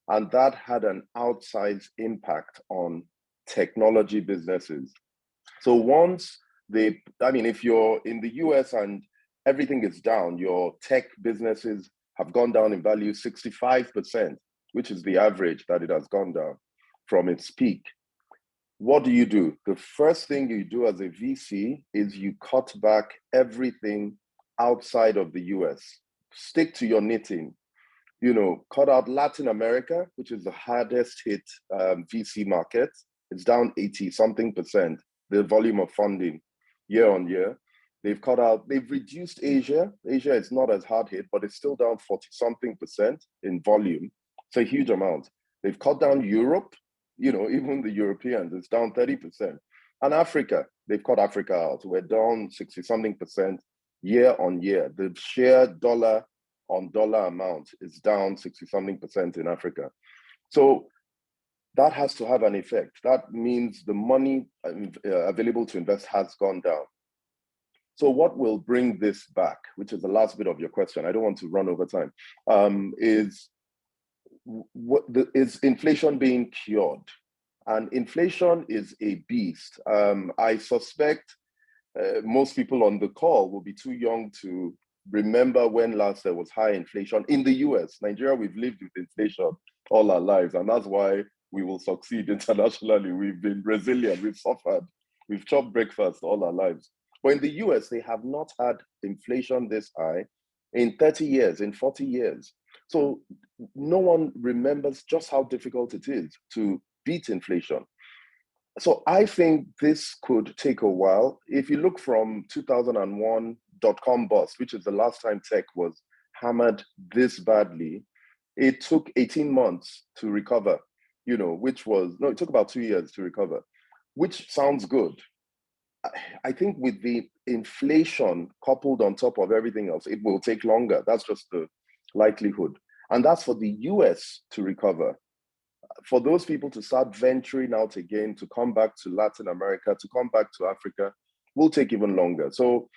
And that had an outsized impact on technology businesses. So once if you're in the US and everything is down, your tech businesses have gone down in value 65%, which is the average that it has gone down from its peak. What do? The first thing you do as a VC is you cut back everything outside of the US. Stick to your knitting. Cut out Latin America, which is the hardest hit VC market. It's down 80-something%, the volume of funding year on year. They've reduced Asia. Asia is not as hard hit, but it's still down 40-something% in volume. It's a huge amount. They've cut down Europe, even the Europeans, it's down 30%. And Africa, they've cut Africa out. We're down 60-something% year on year. The share dollar on dollar amount is down 60-something% in Africa. So that has to have an effect. That means the money available to invest has gone down. So what will bring this back, which is the last bit of your question, I don't want to run over time, is inflation being cured? And inflation is a beast. I suspect most people on the call will be too young to remember when last there was high inflation in the US. Nigeria, we've lived with inflation all our lives, and that's why we will succeed internationally. We've been resilient, we've suffered, we've chopped breakfast all our lives. But in the US, they have not had inflation this high in 30 years, in 40 years. So no one remembers just how difficult it is to beat inflation. So I think this could take a while. If you look from 2001 dot-com bust, which is the last time tech was hammered this badly, it took 18 months to recover, it took about 2 years to recover, which sounds good. I think with the inflation coupled on top of everything else, it will take longer. That's just the likelihood. And that's for the US to recover. For those people to start venturing out again, to come back to Latin America, to come back to Africa, will take even longer. So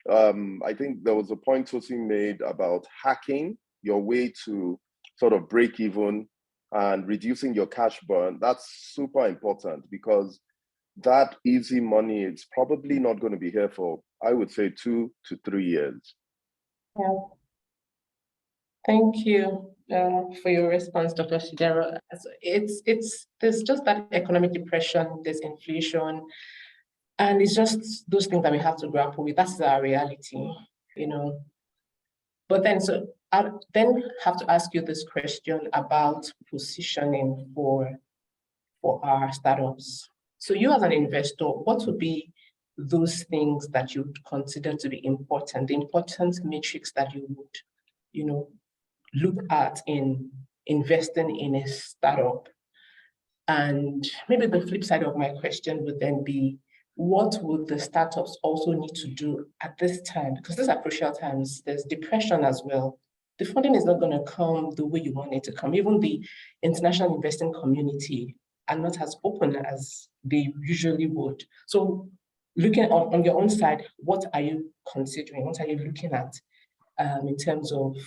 I think there was a point Tosin made about hacking your way to sort of break even and reducing your cash burn. That's super important, because that easy money is probably not going to be here for, I would say, 2 to 3 years. Yeah. Thank you for your response, Dr. Shidero. There's just that economic depression, there's inflation, and it's just those things that we have to grapple with. That's our reality, you know. But then, so I then have to ask you this question about positioning for our startups. So you as an investor, what would be those things that you would consider to be important, the important metrics that you would, you know, look at in investing in a startup? And maybe the flip side of my question would then be, what would the startups also need to do at this time? Because these are crucial times. There's depression as well. The funding is not going to come the way you want it to come. Even the international investing community are not as open as they usually would. So looking on your own side, what are you considering? What are you looking at in terms of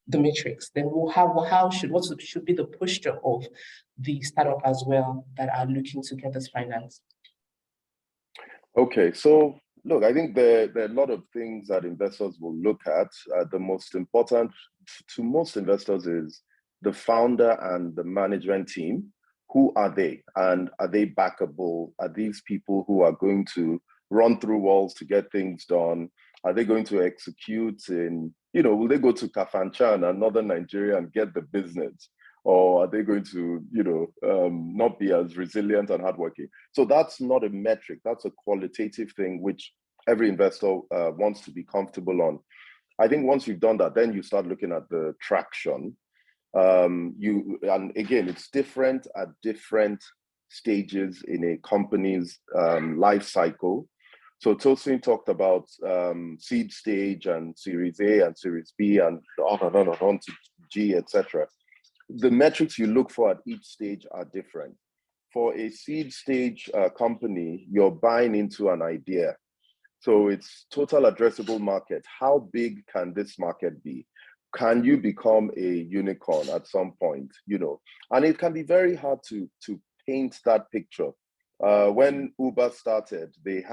the metrics? Then what should be the posture of the startup as well that are looking to get this finance? Okay, so look, I think there are a lot of things that investors will look at. The most important to most investors is the founder and the management team. Who are they? And are they backable? Are these people who are going to run through walls to get things done? Are they going to execute in, will they go to Kafanchan and Northern Nigeria and get the business? Or are they going to, not be as resilient and hardworking? So that's not a metric. That's a qualitative thing which every investor wants to be comfortable on. I think once you've done that, then you start looking at the traction. And again, it's different at different stages in a company's life cycle. So Tosin talked about seed stage and Series A and Series B and on to G, etc. The metrics you look for at each stage are different. For a seed stage company, you're buying into an idea. So it's total addressable market. How big can this market be? Can you become a unicorn at some point? And it can be very hard to paint that picture. When Uber started, there's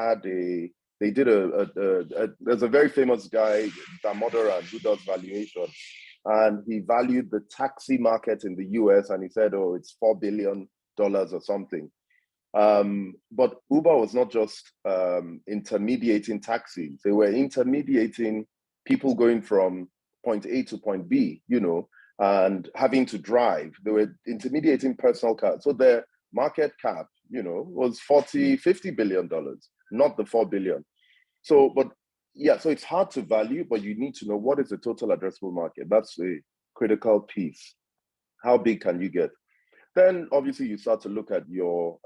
a very famous guy, Damodaran, who does valuation. And he valued the taxi market in the US and he said, oh, it's $4 billion or something. But Uber was not just intermediating taxis. They were intermediating people going from point A to point B, and having to drive. They were intermediating personal cars. So their market cap, was $40-50 billion, not the $4 billion. So, but yeah, so it's hard to value, but you need to know what is the total addressable market. That's a critical piece. How big can you get? Then obviously you start to look at your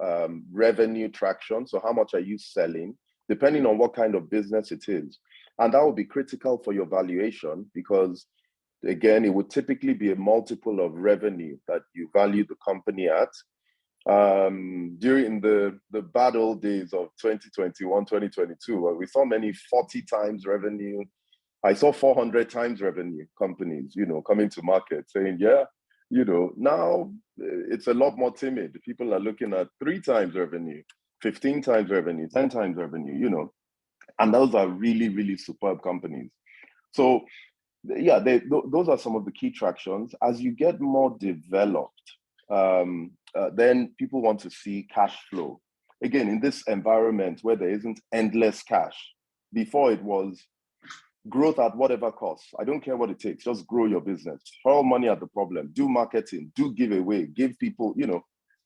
revenue traction. So how much are you selling, depending on what kind of business it is. And that will be critical for your valuation because, again, it would typically be a multiple of revenue that you value the company at. During the bad old days of 2021, 2022, we saw many 40 times revenue. I saw 400 times revenue companies, coming to market saying, yeah, now it's a lot more timid. People are looking at 3 times revenue, 15 times revenue, 10 times revenue, and those are really, really superb companies. So yeah, those are some of the key tractions. As you get more developed, then people want to see cash flow. Again, in this environment where there isn't endless cash, before it was growth at whatever cost. I don't care what it takes, just grow your business. Throw money at the problem, do marketing, do giveaway, give people,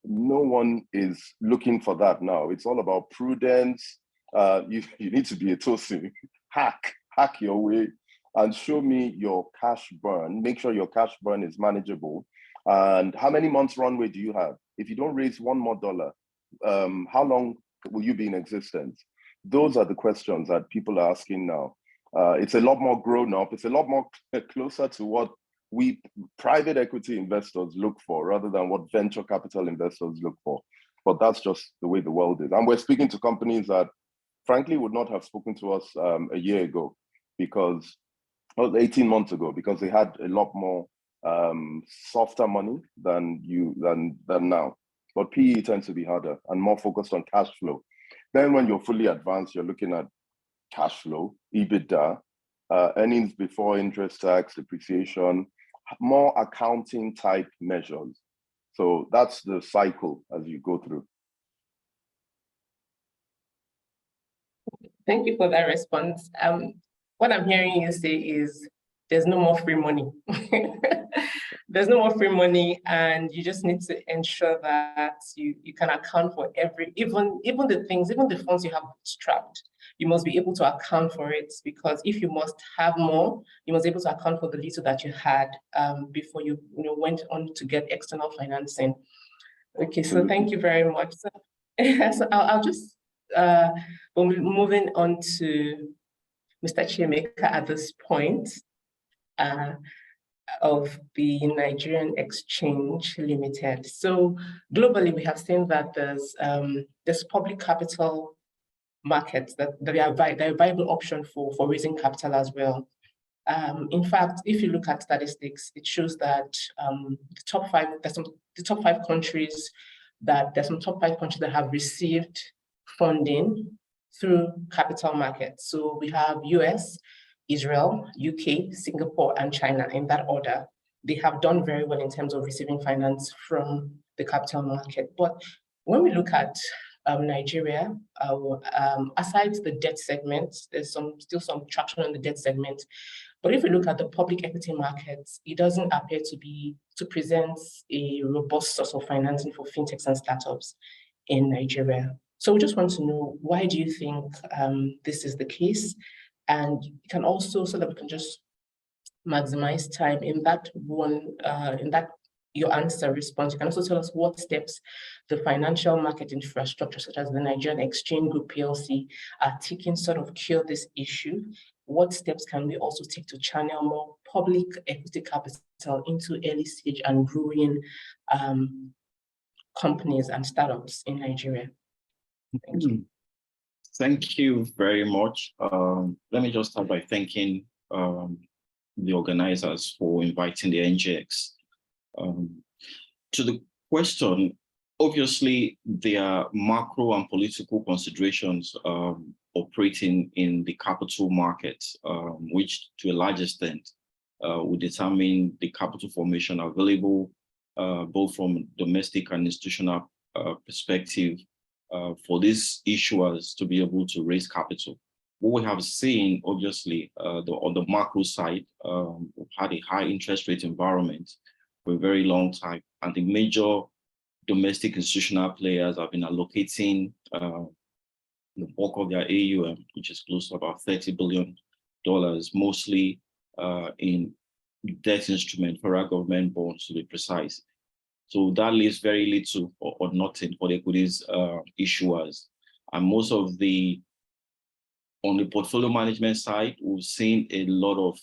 no one is looking for that now. It's all about prudence. You need to be a Tosin, hack your way and show me your cash burn. Make sure your cash burn is manageable. And how many months runway do you have? If you don't raise $1 more, how long will you be in existence? Those are the questions that people are asking now. It's a lot more grown up. It's a lot more closer to what private equity investors look for rather than what venture capital investors look for. But that's just the way the world is. And we're speaking to companies that frankly would not have spoken to us a year ago, because, well, 18 months ago, because they had a lot more softer money than now. But PE tends to be harder and more focused on cash flow. Then when you're fully advanced, you're looking at cash flow, EBITDA, earnings before interest, tax, depreciation, more accounting type measures. So that's the cycle as you go through. Thank you for that response. What I'm hearing you say is there's no more free money. There's no more free money, and you just need to ensure that you can account for even the funds you have bootstrapped. You must be able to account for it, because if you must have more, you must be able to account for the little that you had before you went on to get external financing. Okay, so thank you very much. So, so I'll just moving on to Mr. Chiemeka at this point of the Nigerian Exchange Limited. So globally, we have seen that there's public capital markets that are a viable option for raising capital as well. In fact, if you look at statistics, it shows that the top five countries that have received funding through capital markets. So we have US, Israel, UK, Singapore, and China in that order. They have done very well in terms of receiving finance from the capital market. But when we look at Nigeria, aside the debt segment, there's still some traction on the debt segment. But if we look at the public equity markets, it doesn't appear to present a robust source of financing for fintechs and startups in Nigeria. So we just want to know, why do you think this is the case? And you can also, so that we can just maximize time in that your answer response, you can also tell us what steps the financial market infrastructure, such as the Nigerian Exchange Group PLC, are taking sort of cure this issue. What steps can we also take to channel more public equity capital into early stage and growing companies and startups in Nigeria? Thank you. Thank you very much. Let me just start by thanking the organizers for inviting the NGX. To the question, obviously there are macro and political considerations operating in the capital markets, which to a large extent will determine the capital formation available, both from domestic and institutional perspective, for these issuers to be able to raise capital. What we have seen, obviously, on the macro side, we've had a high interest rate environment for a very long time, and the major domestic institutional players have been allocating the bulk of their AUM, which is close to about $30 billion, mostly in debt instrument, federal government bonds to be precise. So that leaves very little or nothing for the equities issuers. And most of on the portfolio management side, we've seen a lot of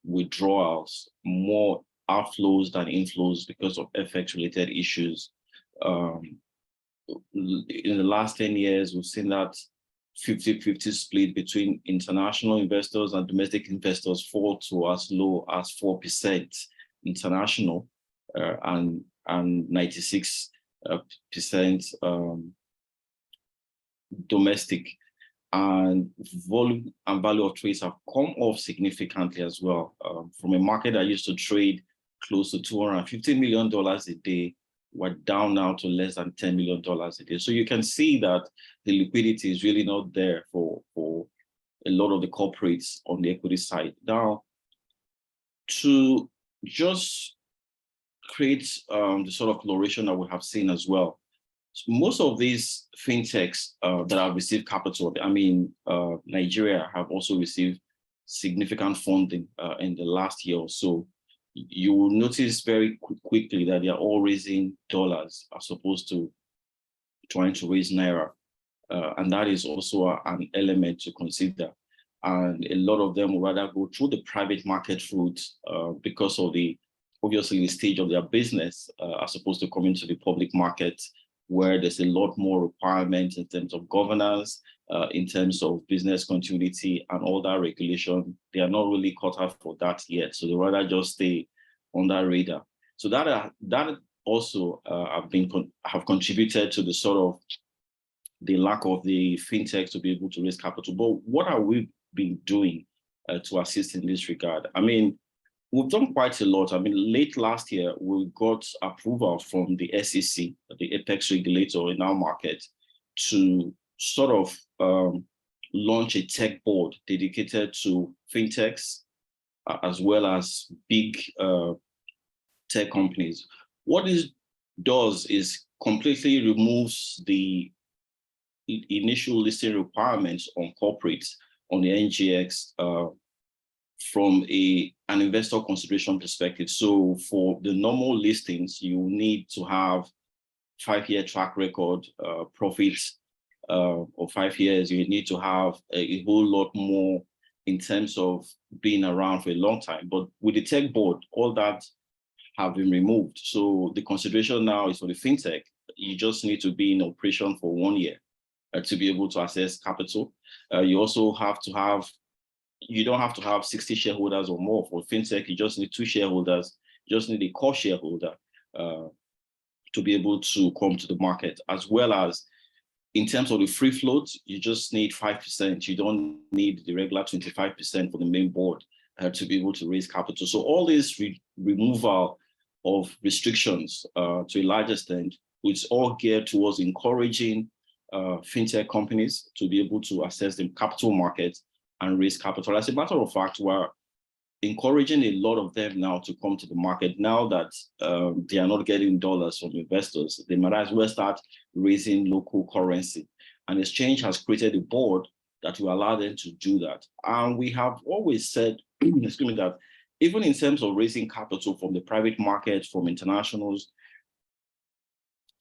withdrawals, more outflows than inflows because of FX-related issues. In the last 10 years, we've seen that 50-50 split between international investors and domestic investors fall to as low as 4% international and 96% domestic. And volume and value of trades have come off significantly as well. From a market that used to trade close to $250 million a day, we're down now to less than $10 million a day. So you can see that the liquidity is really not there for a lot of the corporates on the equity side. Now, to just create the sort of coloration that we have seen as well, so most of these fintechs that have received capital, I mean, Nigeria have also received significant funding in the last year or so. You will notice very quickly that they are all raising dollars as opposed to trying to raise naira. And that is also an element to consider. and a lot of them will rather go through the private market route because of obviously the stage of their business, as opposed to coming to the public market, where there's a lot more requirements in terms of governance, in terms of business continuity and all that regulation. They are not really caught up for that yet, so they rather just stay on that radar. So that also have contributed to the sort of the lack of the fintech to be able to raise capital. But what have we been doing to assist in this regard? I mean, we've done quite a lot. I mean, late last year, we got approval from the SEC, the apex regulator in our market, to sort of launch a tech board dedicated to fintechs, as well as big tech companies. What this does is completely removes the initial listing requirements on corporates on the NGX from an investor consideration perspective. So for the normal listings, you need to have 5-year track record, profits of 5 years. You need to have a whole lot more in terms of being around for a long time. But with the tech board, all that have been removed. So the consideration now is for the fintech. You just need to be in operation for 1 year to be able to access capital. You also have to have, you don't have to have 60 shareholders or more for fintech. You just need 2 shareholders. You just need a core shareholder to be able to come to the market, as well as in terms of the free float, you just need 5%. You don't need the regular 25% for the main board to be able to raise capital. So all this removal of restrictions to a large extent, it's all geared towards encouraging fintech companies to be able to access the capital market and raise capital. As a matter of fact, we're encouraging a lot of them now to come to the market. Now that they are not getting dollars from investors, they might as well start raising local currency. And Exchange has created a board that will allow them to do that. And we have always said, excuse me, that even in terms of raising capital from the private market, from internationals,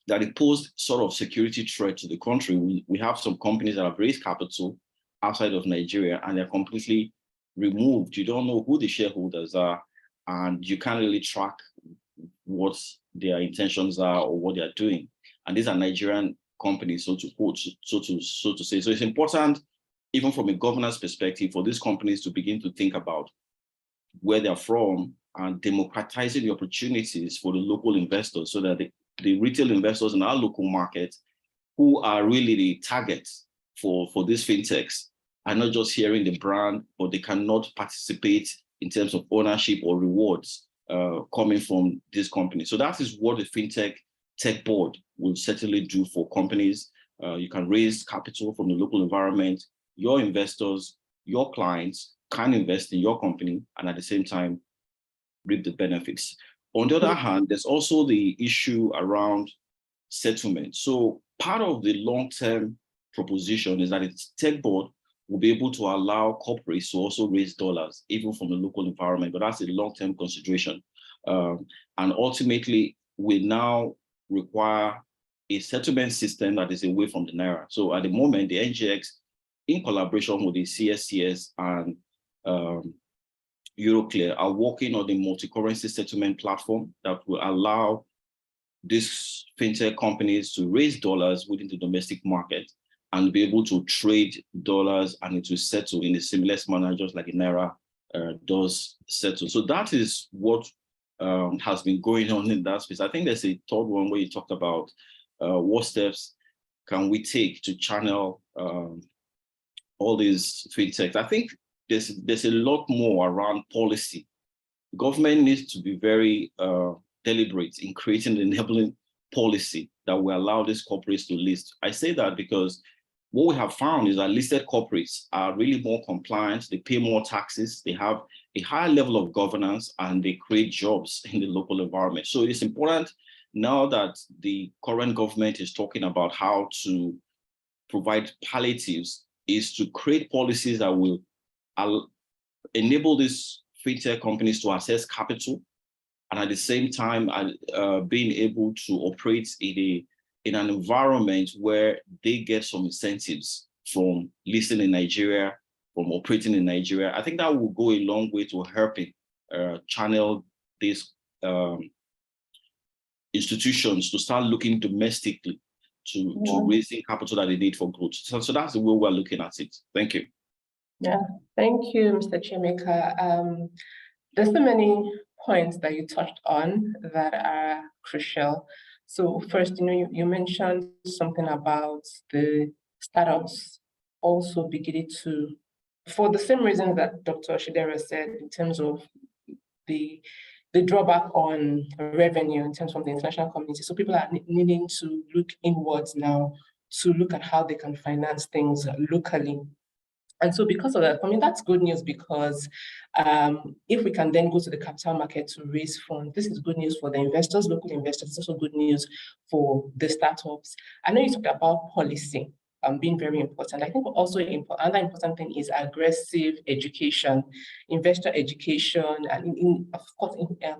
that it posed sort of security threat to the country. We have some companies that have raised capital outside of Nigeria and they're completely removed. You don't know who the shareholders are, and you can't really track what their intentions are or what they're doing. And these are Nigerian companies, so to quote, so to say. So it's important, even from a governance perspective, for these companies to begin to think about where they're from and democratizing the opportunities for the local investors, so that the retail investors in our local market, who are really the targets for these fintechs, are not just hearing the brand, but they cannot participate in terms of ownership or rewards coming from this company. So that is what the fintech tech board will certainly do for companies. You can raise capital from the local environment. Your investors, your clients can invest in your company and at the same time reap the benefits. On the other hand, there's also the issue around settlement. So part of the long-term proposition is that its tech board will be able to allow corporates to also raise dollars, even from the local environment, but that's a long-term consideration. And ultimately, we now require a settlement system that is away from the Naira. So at the moment, the NGX, in collaboration with the CSCS and Euroclear, are working on the multi-currency settlement platform that will allow these fintech companies to raise dollars within the domestic market and be able to trade dollars, and it will settle in a seamless manner, just like Naira does settle. So that is what has been going on in that space. I think there's a third one where you talked about what steps can we take to channel all these fintechs. I think there's a lot more around policy. The government needs to be very deliberate in creating the enabling policy that will allow these corporates to list. I say that because what we have found is that listed corporates are really more compliant, they pay more taxes, they have a higher level of governance, and they create jobs in the local environment. So it's important now that the current government is talking about how to provide palliatives, is to create policies that will enable these fintech companies to access capital, and at the same time being able to operate in an environment where they get some incentives from listing in Nigeria, from operating in Nigeria. I think that will go a long way to helping channel these institutions to start looking domestically to raising capital that they need for growth. So that's the way we're looking at it. Thank you. Yeah, thank you, Mr. Chimeka. There's so many points that you touched on that are crucial. So first, you mentioned something about the startups also beginning to, for the same reason that Dr. Shidera said, in terms of the drawback on revenue in terms of the international community. So people are needing to look inwards now to look at how they can finance things locally. And so because of that, I mean, that's good news because if we can then go to the capital market to raise funds, this is good news for the investors, local investors. It's also good news for the startups. I know you talked about policy being very important. I think also another important thing is aggressive education, investor education, and of course,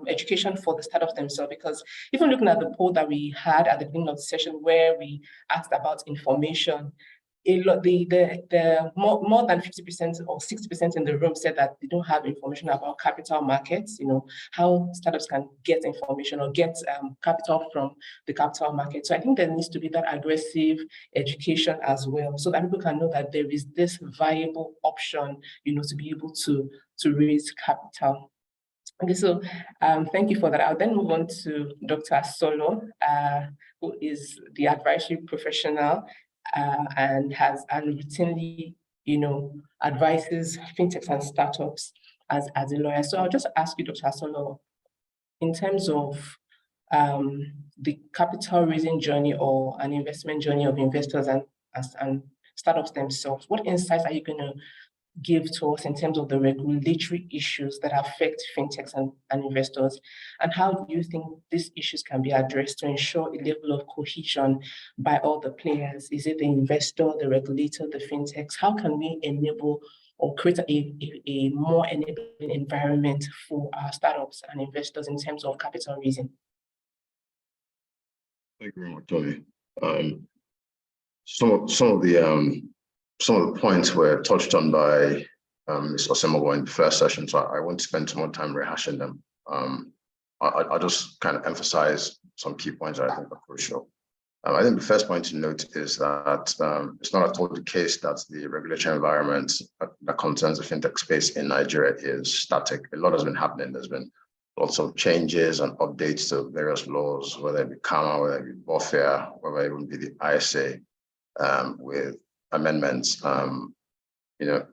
education for the startups themselves. Because even looking at the poll that we had at the beginning of the session where we asked about information, more than 50% or 60% in the room said that they don't have information about capital markets, how startups can get information or get capital from the capital market. So I think there needs to be that aggressive education as well, so that people can know that there is this viable option, to be able to raise capital. Okay, so thank you for that. I'll then move on to Dr. Solo, who is the advisory professional and routinely, advises fintechs and startups as a lawyer. So I'll just ask you, Dr. Solo, in terms of the capital raising journey or an investment journey of investors and startups themselves, what insights are you going to give to us in terms of the regulatory issues that affect fintechs and investors? And how do you think these issues can be addressed to ensure a level of cohesion by all the players? Is it the investor, the regulator, the fintechs? How can we enable or create a more enabling environment for our startups and investors in terms of capital raising? Thank you very much, Tony. Some of the points were touched on by Ms. Osemowo in the first session, so I won't spend too much time rehashing them. I'll just kind of emphasize some key points that I think are crucial. I think the first point to note is that it's not at all the case that the regulatory environment that concerns the fintech space in Nigeria is static. A lot has been happening. There's been lots of changes and updates to various laws, whether it be CAMA, whether it be BOFIA, whether it even be the ISA, with amendments, that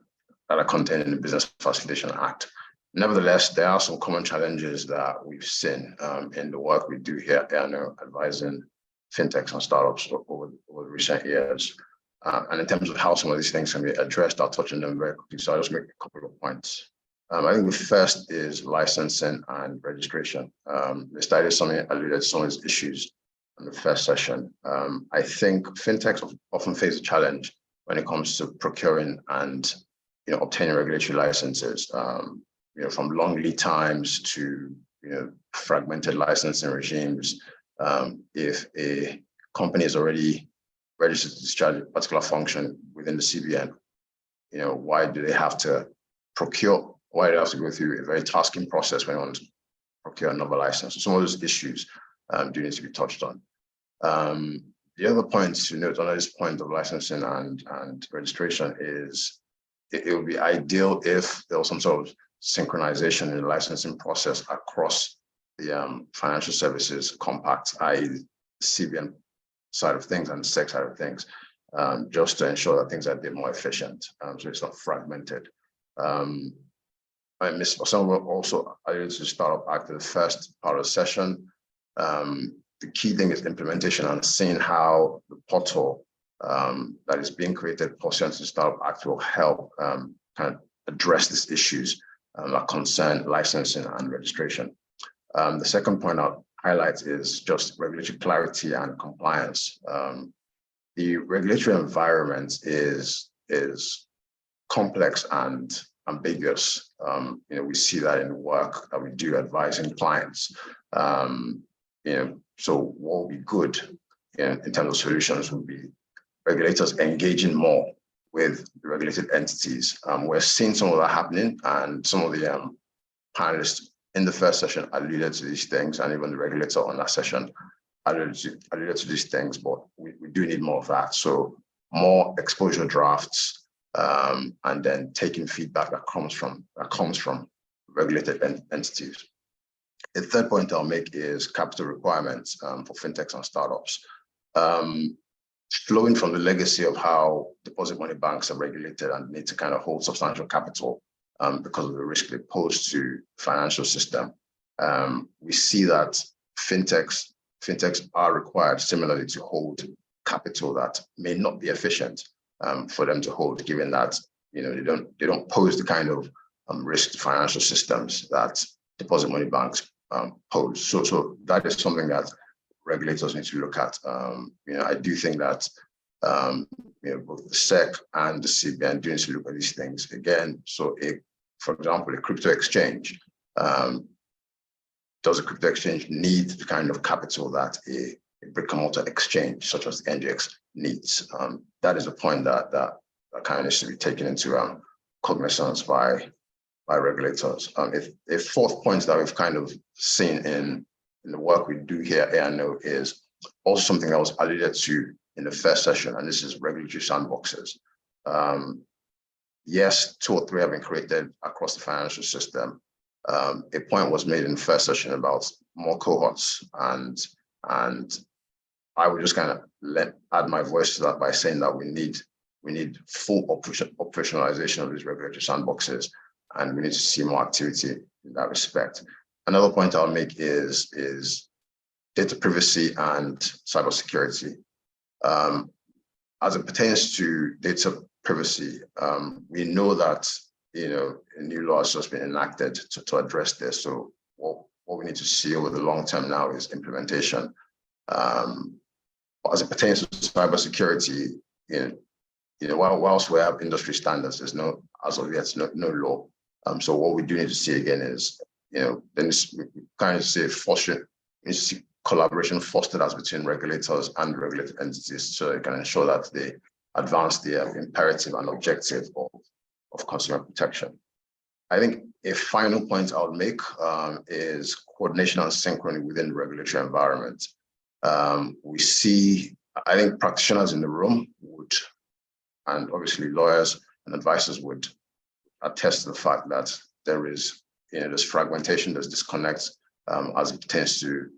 are contained in the Business Facilitation Act. Nevertheless, there are some common challenges that we've seen in the work we do here at ANO, advising fintechs and startups over recent years. And in terms of how some of these things can be addressed, I'll touch on them very quickly. So I'll just make a couple of points. I think the first is licensing and registration. Mr. Adesomi alluded to some of these issues in the first session. I think fintechs often face a challenge when it comes to procuring and obtaining regulatory licenses, from long lead times to fragmented licensing regimes. If a company is already registered to discharge a particular function within the CBN, why do they have to procure? Why do they have to go through a very tasking process when they want to procure another license? So some of those issues do need to be touched on. The other point to note on this point of licensing and registration is it would be ideal if there was some sort of synchronization in the licensing process across the financial services compact, i.e. CBN side of things and the SEC side of things, just to ensure that things are a bit more efficient, so it's not fragmented. Ms. Osamu also alluded to the Startup Act in the first part of the session. The key thing is implementation and seeing how the portal that is being created pursuant to the Startup Act will help kind of address these issues that concern licensing and registration. The second point I'll highlight is just regulatory clarity and compliance. The regulatory environment is complex and ambiguous. We see that in the work that we do advising clients. So what would be good in terms of solutions would be regulators engaging more with the regulated entities. We're seeing some of that happening, and some of the panelists in the first session alluded to these things, and even the regulator on that session alluded to these things, but we do need more of that. So more exposure drafts, and then taking feedback that comes from regulated entities. The third point I'll make is capital requirements for fintechs and startups. Flowing from the legacy of how deposit money banks are regulated and need to kind of hold substantial capital because of the risk they pose to the financial system. We see that fintechs are required similarly to hold capital that may not be efficient for them to hold, given that they don't pose the kind of risk to financial systems that deposit money banks pose. So that is something that regulators need to look at. I do think that both the SEC and the CBN do need to look at these things again. So, for example, a crypto exchange, does a crypto exchange need the kind of capital that a brick-and-mortar exchange, such as the NGX, needs? That is a point that kind of needs to be taken into cognizance by regulators. A fourth point that we've kind of seen in the work we do here at ANO is also something that was alluded to in the first session, and this is regulatory sandboxes. Yes, 2 or 3 have been created across the financial system. A point was made in the first session about more cohorts, and I would just kind of add my voice to that by saying that we need full operationalization of these regulatory sandboxes, and we need to see more activity in that respect. Another point I'll make is data privacy and cybersecurity. As it pertains to data privacy, we know that a new law has just been enacted to address this. So what we need to see over the long term now is implementation. As it pertains to cybersecurity, whilst we have industry standards, there's as of yet no law. So what we do need to see again is, then we kind of say we need to see collaboration fostered as between regulators and regulated entities, so it can ensure that they advance the imperative and objective of consumer protection. I think a final point I'll make is coordination and synchrony within the regulatory environment. We see, I think practitioners in the room would, and obviously lawyers and advisors would attest to the fact that there is, there's fragmentation, there's disconnect as it pertains to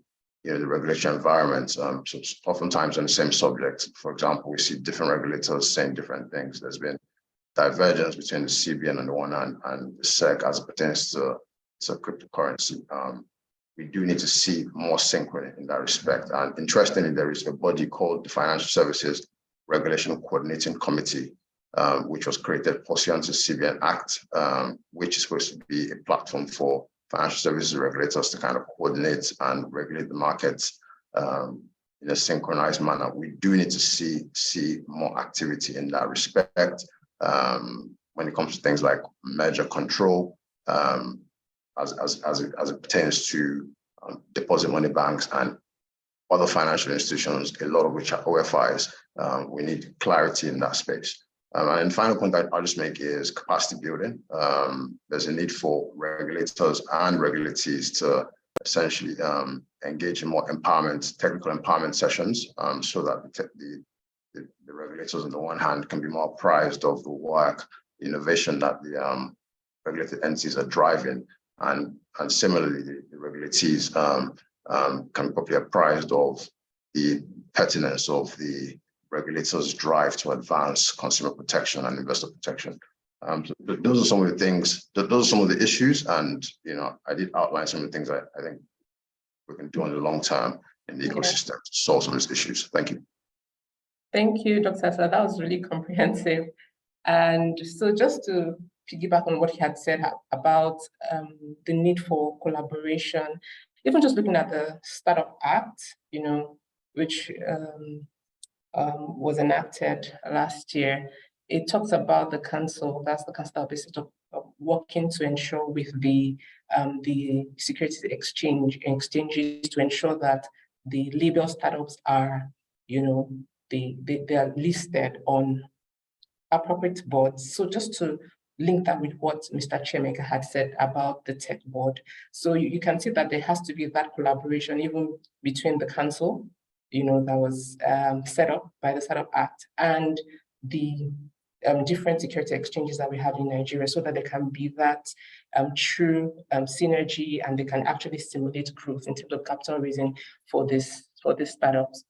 the regulatory environment. So oftentimes on the same subject, for example, we see different regulators saying different things. There's been divergence between the CBN on the one hand and the SEC as it pertains to cryptocurrency. We do need to see more synchrony in that respect. And interestingly, there is a body called the Financial Services Regulation Coordinating Committee, which was created pursuant to CBN Act, which is supposed to be a platform for financial services regulators to kind of coordinate and regulate the markets in a synchronized manner. We do need to see more activity in that respect when it comes to things like merger control, as it pertains to deposit money banks and other financial institutions, a lot of which are OFIs. We need clarity in that space. And the final point I'll just make is capacity building. There's a need for regulators and regulatees to essentially engage in more technical empowerment sessions, so that the regulators on the one hand can be more apprised of the work, the innovation that the regulated entities are driving, and similarly the regulatees can be properly apprised of the pertinence of the regulators' drive to advance consumer protection and investor protection. So those are some of the things, those are some of the issues, and I did outline some of the things I think we can do in the long term in the ecosystem to solve some of these issues. Thank you. Thank you, Dr. Sa. That was really comprehensive. And so just to piggyback on what he had said about the need for collaboration, even just looking at the Startup Act, which was enacted last year, it talks about the council, that's the council that is working to ensure with the securities exchanges to ensure that the legal startups are, they are listed on appropriate boards. So just to link that with what Mr. Chemeka had said about the tech board. So you can see that there has to be that collaboration even between the council, that was set up by the Startup Act, and the different security exchanges that we have in Nigeria, so that there can be that true synergy, and they can actually stimulate growth in terms of capital raising for these startups.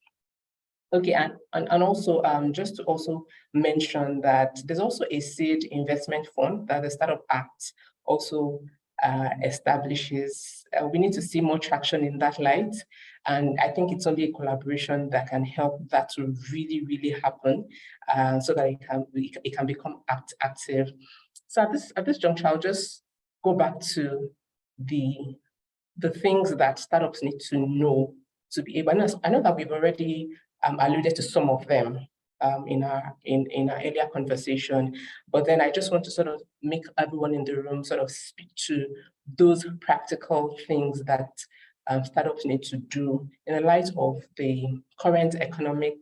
Okay, and also just to also mention that there's also a seed investment fund that the Startup Act also establishes. We need to see more traction in that light, and I think it's only a collaboration that can help that to really, really happen, so that it can become active. So at this juncture, I'll just go back to the things that startups need to know to be able. I know that we've already alluded to some of them in our earlier conversation, but then I just want to sort of make everyone in the room sort of speak to those practical things that startups need to do in the light of the current economic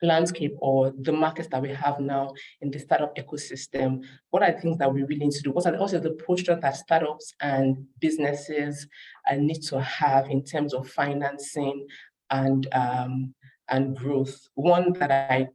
landscape or the markets that we have now in the startup ecosystem. What are the things that we really need to do? What are also the posture that startups and businesses need to have in terms of financing and growth? One that I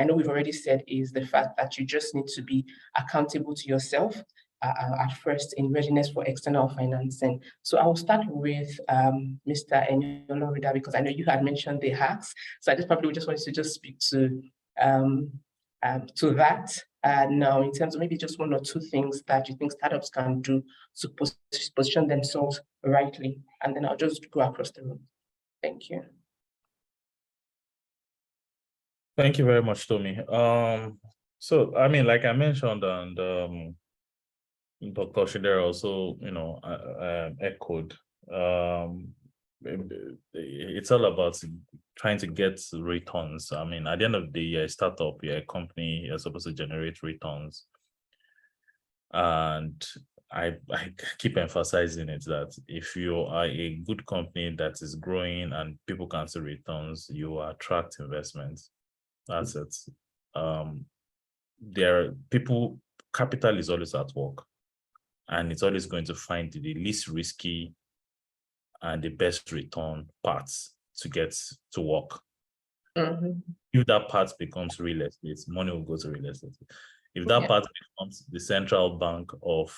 know we've already said is the fact that you just need to be accountable to yourself at first in readiness for external financing. So I will start with Mr. Enyolorida, because I know you had mentioned the hacks. So I just probably just wanted to just speak to that now, in terms of maybe just one or two things that you think startups can do to position themselves rightly. And then I'll just go across the room. Thank you. Thank you very much, Tommy. So, I mean, like I mentioned, and Dr. Shidera also, echoed. It's all about trying to get returns. I mean, at the end of the day, you're a startup, you're a company, you're supposed to generate returns. And I keep emphasizing it that if you are a good company that is growing and people can see returns, you attract investments. That's it. Capital is always at work, and it's always going to find the least risky and the best return paths to get to work. If that path becomes real estate, money will go to real estate. If that path becomes the central bank of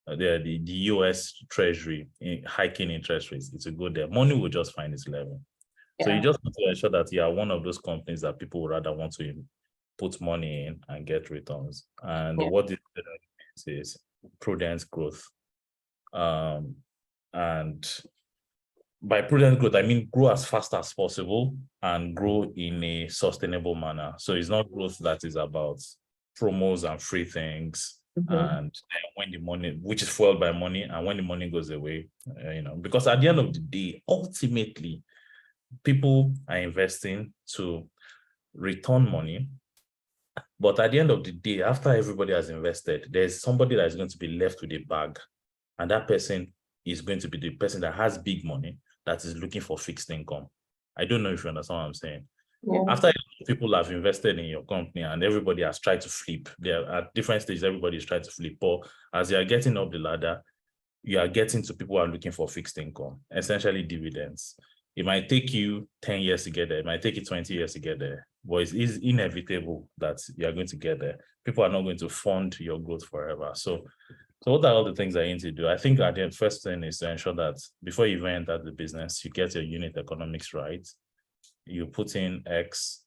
the US Treasury hiking interest rates, it will go there. Money will just find its level. So you just want to ensure that you are one of those companies that people would rather want to put money in and get returns. And what it is prudent growth. And by prudent growth, I mean grow as fast as possible and grow in a sustainable manner. So it's not growth that is about promos and free things, and when the money, which is fueled by money, and when the money goes away, because at the end of the day, ultimately, people are investing to return money. But at the end of the day, after everybody has invested, there's somebody that is going to be left with a bag. And that person is going to be the person that has big money that is looking for fixed income. I don't know if you understand what I'm saying. After people have invested in your company and everybody has tried to flip, they're at different stages, everybody is trying to flip. But as you are getting up the ladder, you are getting to people who are looking for fixed income, essentially dividends. It might take you 10 years to get there. It might take you 20 years to get there, but it is inevitable that you are going to get there. People are not going to fund your growth forever. So what are all the things that you need to do? I think the first thing is to ensure that before you even enter the business, you get your unit economics right. You put in X,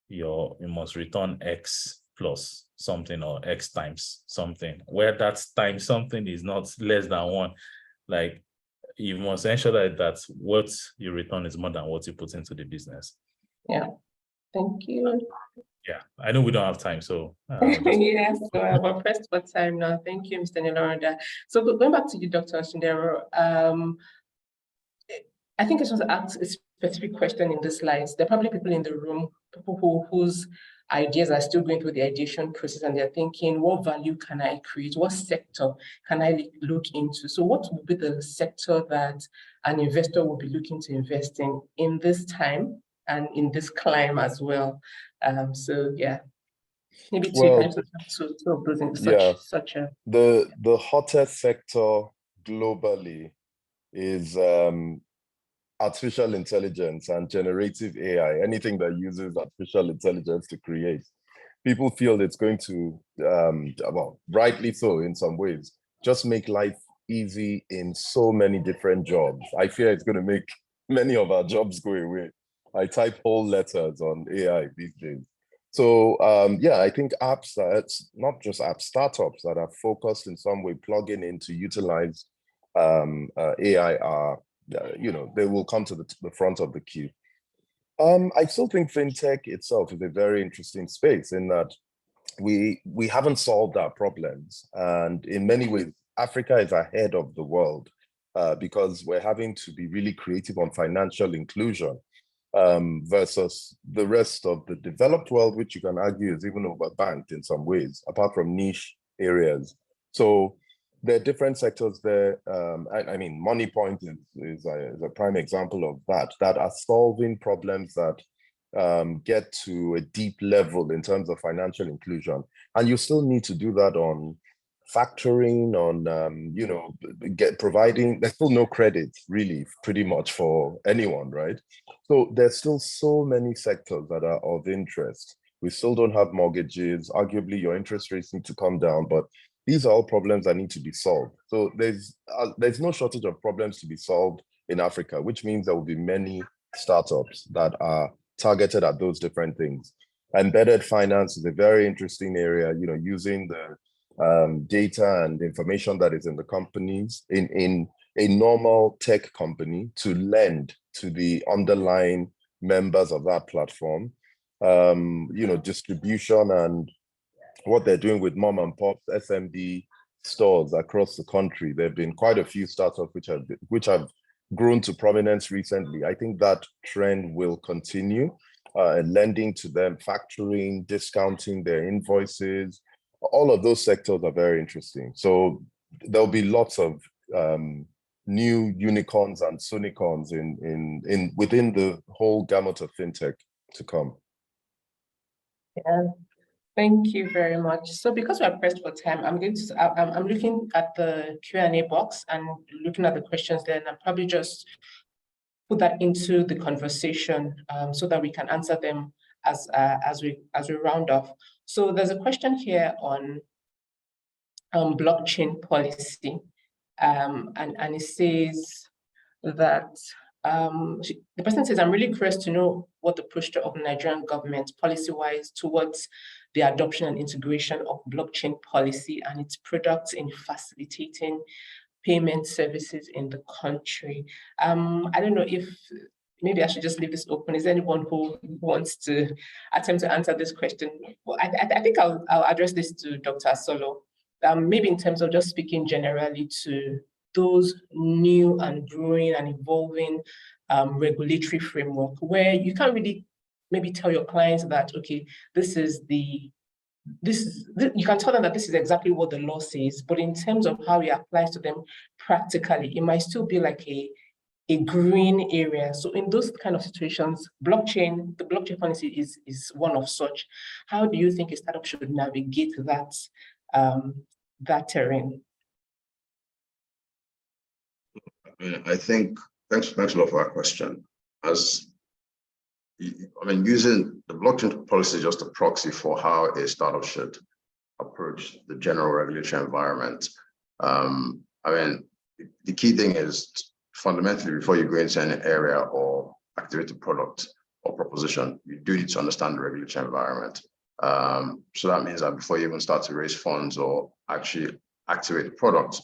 you must return X plus something or X times something, where that times something is not less than one. Like, you must ensure that what you return is more than what you put into the business. Yeah, thank you. Yeah, I know we don't have time, so yes, so we're pressed for time now. Thank you, Mr. Enyolorida. So going back to you, Dr. Shidera, I think I just ask a specific question in the slides. There are probably people in the room, people whose ideas are still going through the ideation process, and they're thinking, what value can I create? What sector can I look into? So what would be the sector that an investor will be looking to invest in this time and in this climb as well. So yeah, maybe two Well, times two of those in such a the hottest sector globally is artificial intelligence and generative AI, anything that uses artificial intelligence to create. People feel it's going to, well, rightly so in some ways, just make life easy in so many different jobs. I fear it's going to make many of our jobs go away. I type whole letters on AI these days. So yeah, I think apps, it's not just apps, startups that are focused in some way, plugging in to utilize AI are, you know, they will come to the front of the queue. I still think fintech itself is a very interesting space in that we haven't solved our problems, and in many ways, Africa is ahead of the world because we're having to be really creative on financial inclusion versus the rest of the developed world, which you can argue is even overbanked in some ways, apart from niche areas. So there are different sectors there. I mean, Money Point is a prime example of that are solving problems that get to a deep level in terms of financial inclusion. And you still need to do that on factoring, on, you know, providing, there's still no credit really pretty much for anyone, right? So there's still so many sectors that are of interest. We still don't have mortgages. Arguably, your interest rates need to come down, but these are all problems that need to be solved. So there's no shortage of problems to be solved in Africa, which means there will be many startups that are targeted at those different things. Embedded finance is a very interesting area, you know, using the data and information that is in the companies in a normal tech company to lend to the underlying members of that platform. You know, distribution and what they're doing with mom and pop SMB stores across the country. There have been quite a few startups which have grown to prominence recently. I think that trend will continue, lending to them, factoring, discounting their invoices. All of those sectors are very interesting. So there'll be lots of new unicorns and sunicorns within the whole gamut of fintech to come. Yeah. Thank you very much. So because we're pressed for time, I'm looking at the Q&A box and looking at the questions there, and I'll probably just put that into the conversation so that we can answer them as we round off. So there's a question here on blockchain policy, and it says that the person says, I'm really curious to know what the posture of the Nigerian government policy-wise towards the adoption and integration of blockchain policy and its products in facilitating payment services in the country. I don't know if, maybe I should just leave this open. Is there anyone who wants to attempt to answer this question? Well, I think I'll address this to Dr. Asolo. Maybe in terms of just speaking generally to those new and growing and evolving regulatory framework where you can't really maybe tell your clients that, okay, you can tell them that this is exactly what the law says, but in terms of how it applies to them practically, it might still be like a green area. So in those kind of situations, the blockchain policy is one of such. How do you think a startup should navigate that terrain? I think, thanks a lot for that question. Using the blockchain policy is just a proxy for how a startup should approach the general regulatory environment. The key thing is fundamentally, before you go into any area or activate a product or proposition, you do need to understand the regulatory environment. So that means that before you even start to raise funds or actually activate the product,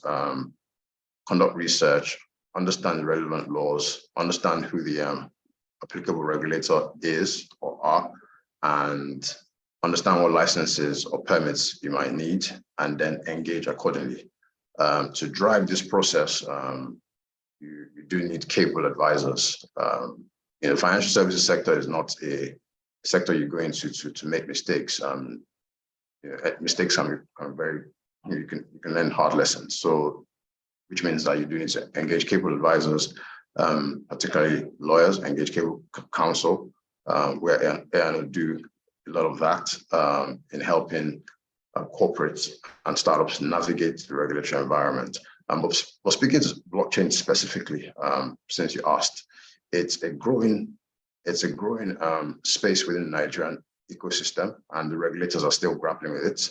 conduct research, understand the relevant laws, understand who the applicable regulator is or are, and understand what licenses or permits you might need, and then engage accordingly. To drive this process, you do need capable advisors. The financial services sector is not a sector you go into to make mistakes. Mistakes can very, you can learn hard lessons. So, which means that you do need to engage capable advisors, particularly lawyers, engage capable counsel, where AI will do a lot of that in helping corporates and startups navigate the regulatory environment. But speaking to blockchain specifically, since you asked, it's a growing space within the Nigerian ecosystem, and the regulators are still grappling with it.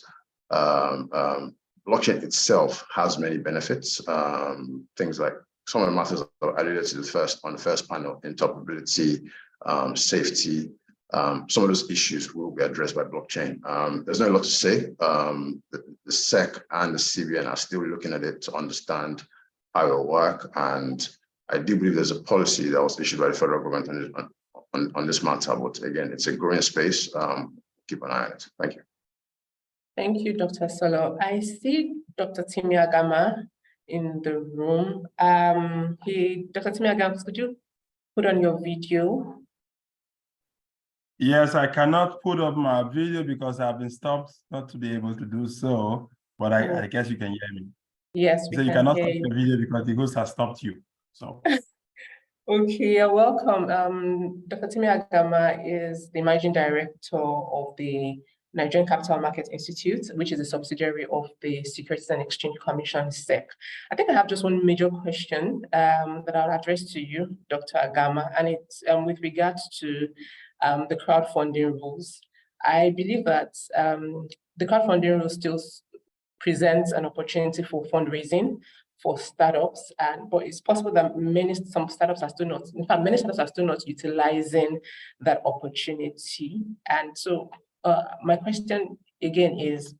Blockchain itself has many benefits. Things like some of the matters that I alluded to on the first panel: interoperability, safety. Some of those issues will be addressed by blockchain. There's not a lot to say. The SEC and the CBN are still looking at it to understand how it will work, and I do believe there's a policy that was issued by the federal government on this matter. But again, it's a growing space. Keep an eye on it. Thank you. Thank you, Dr. Solo. I see Dr. Timi Agama in the room. Dr. Timi Agama, could you put on your video? Yes, I cannot put up my video because I've been stopped not to be able to do so, but I guess you can hear me. Yes, we so can you cannot hear stop the video because the host has stopped you. So okay, you're welcome. Dr. Timi Agama is the managing director of the Nigerian Capital Market Institute, which is a subsidiary of the Securities and Exchange Commission, SEC. I think I have just one major question that I'll address to you, Dr. Agama, and it's with regards to the crowdfunding rules. I believe that the crowdfunding rules still presents an opportunity for fundraising for startups, but it's possible that some startups are still not, in fact, many startups are still not utilizing that opportunity. And so my question again is,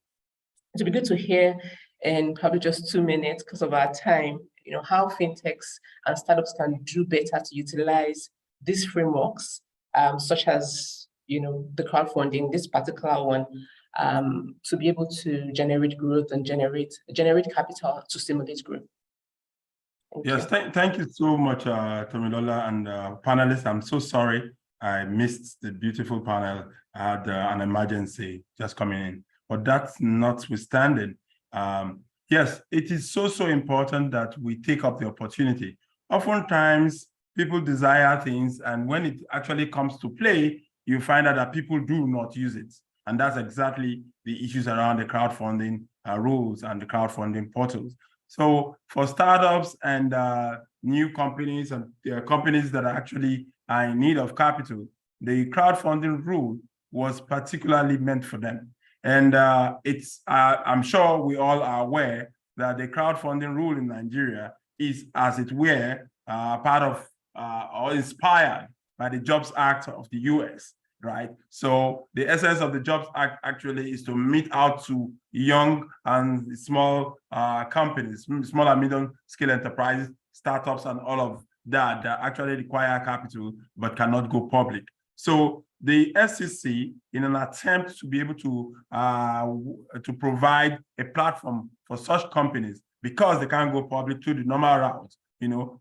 it would be good to hear in probably just 2 minutes because of our time, how fintechs and startups can do better to utilize these frameworks, such as, the crowdfunding, this particular one, to be able to generate growth and generate capital to stimulate growth. Thank you so much, Tomilola and panelists. I'm so sorry I missed the beautiful panel. I had an emergency just coming in, but that's notwithstanding. Yes, it is so important that we take up the opportunity. Oftentimes, people desire things, and when it actually comes to play, you find out that people do not use it. And that's exactly the issues around the crowdfunding rules and the crowdfunding portals. So for startups and new companies and companies that are actually in need of capital, the crowdfunding rule was particularly meant for them. And I'm sure we all are aware that the crowdfunding rule in Nigeria is, as it were, part of or inspired by the Jobs Act of the US, right? So the essence of the Jobs Act actually is to meet out to young and small companies, small and medium scale enterprises, startups, and all of that actually require capital but cannot go public. So the SEC, in an attempt to be able to provide a platform for such companies, because they can't go public through the normal route,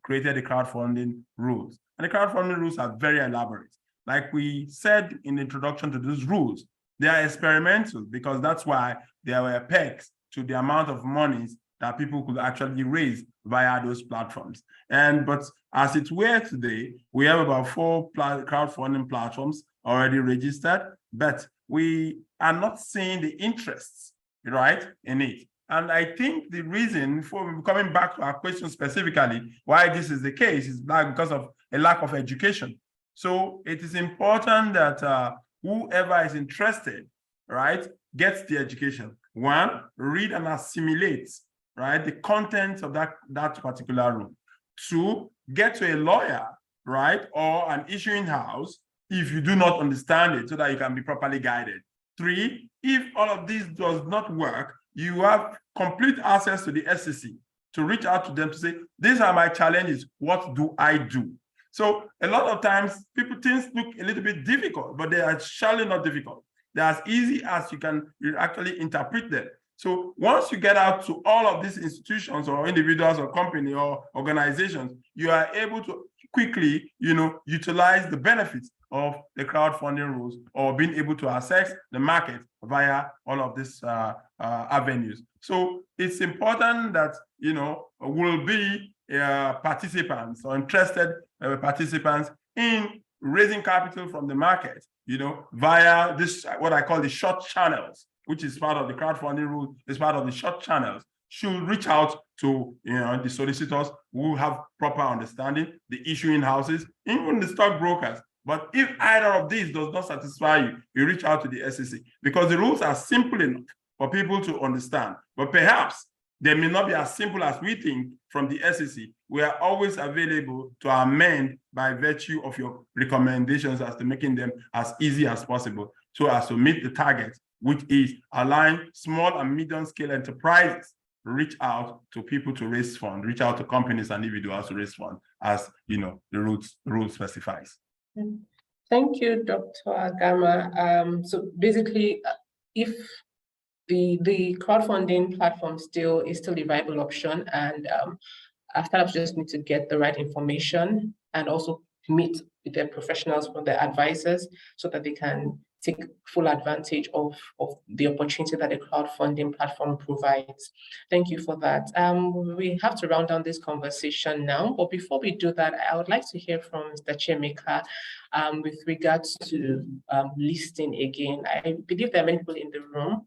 created the crowdfunding rules. And the crowdfunding rules are very elaborate. Like we said in the introduction to those rules, they are experimental because that's why there were pegs to the amount of monies that people could actually raise via those platforms. But as it were today, we have about 4 crowdfunding platforms already registered, but we are not seeing the interests, right, in it. And I think the reason for coming back to our question specifically, why this is the case is because of a lack of education. So it is important that whoever is interested, right, gets the education. 1, read and assimilate, right, the contents of that particular rule. 2, get to a lawyer, right, or an issuing house if you do not understand it so that you can be properly guided. 3, if all of this does not work, you have complete access to the SEC to reach out to them to say, these are my challenges, what do I do? So a lot of times things look a little bit difficult, but they are surely not difficult. They're as easy as you can actually interpret them. So once you get out to all of these institutions or individuals or company or organizations, you are able to quickly, utilize the benefits of the crowdfunding rules or being able to access the market via all of these avenues. So it's important that, we'll be participants or interested participants in raising capital from the market, via this, what I call the short channels, which is part of the crowdfunding rule, is part of the short channels, should reach out to the solicitors who have proper understanding, the issuing houses, even the stockbrokers. But if either of these does not satisfy you, you reach out to the SEC, because the rules are simple enough for people to understand. But perhaps they may not be as simple as we think from the SEC. We are always available to amend by virtue of your recommendations as to making them as easy as possible so as to meet the target, which is allowing small and medium scale enterprises reach out to people to raise funds, reach out to companies and individuals to raise funds, as the rule specifies. Thank you, Dr. Agama. So basically, if the crowdfunding platform is still a viable option, and our startups just need to get the right information and also meet with their professionals, from their advisors, so that they can take full advantage of the opportunity that the crowdfunding platform provides. Thank you for that. We have to round down this conversation now, but before we do that, I would like to hear from Mr. Chiemeka with regards to listing again. I believe there are many people in the room,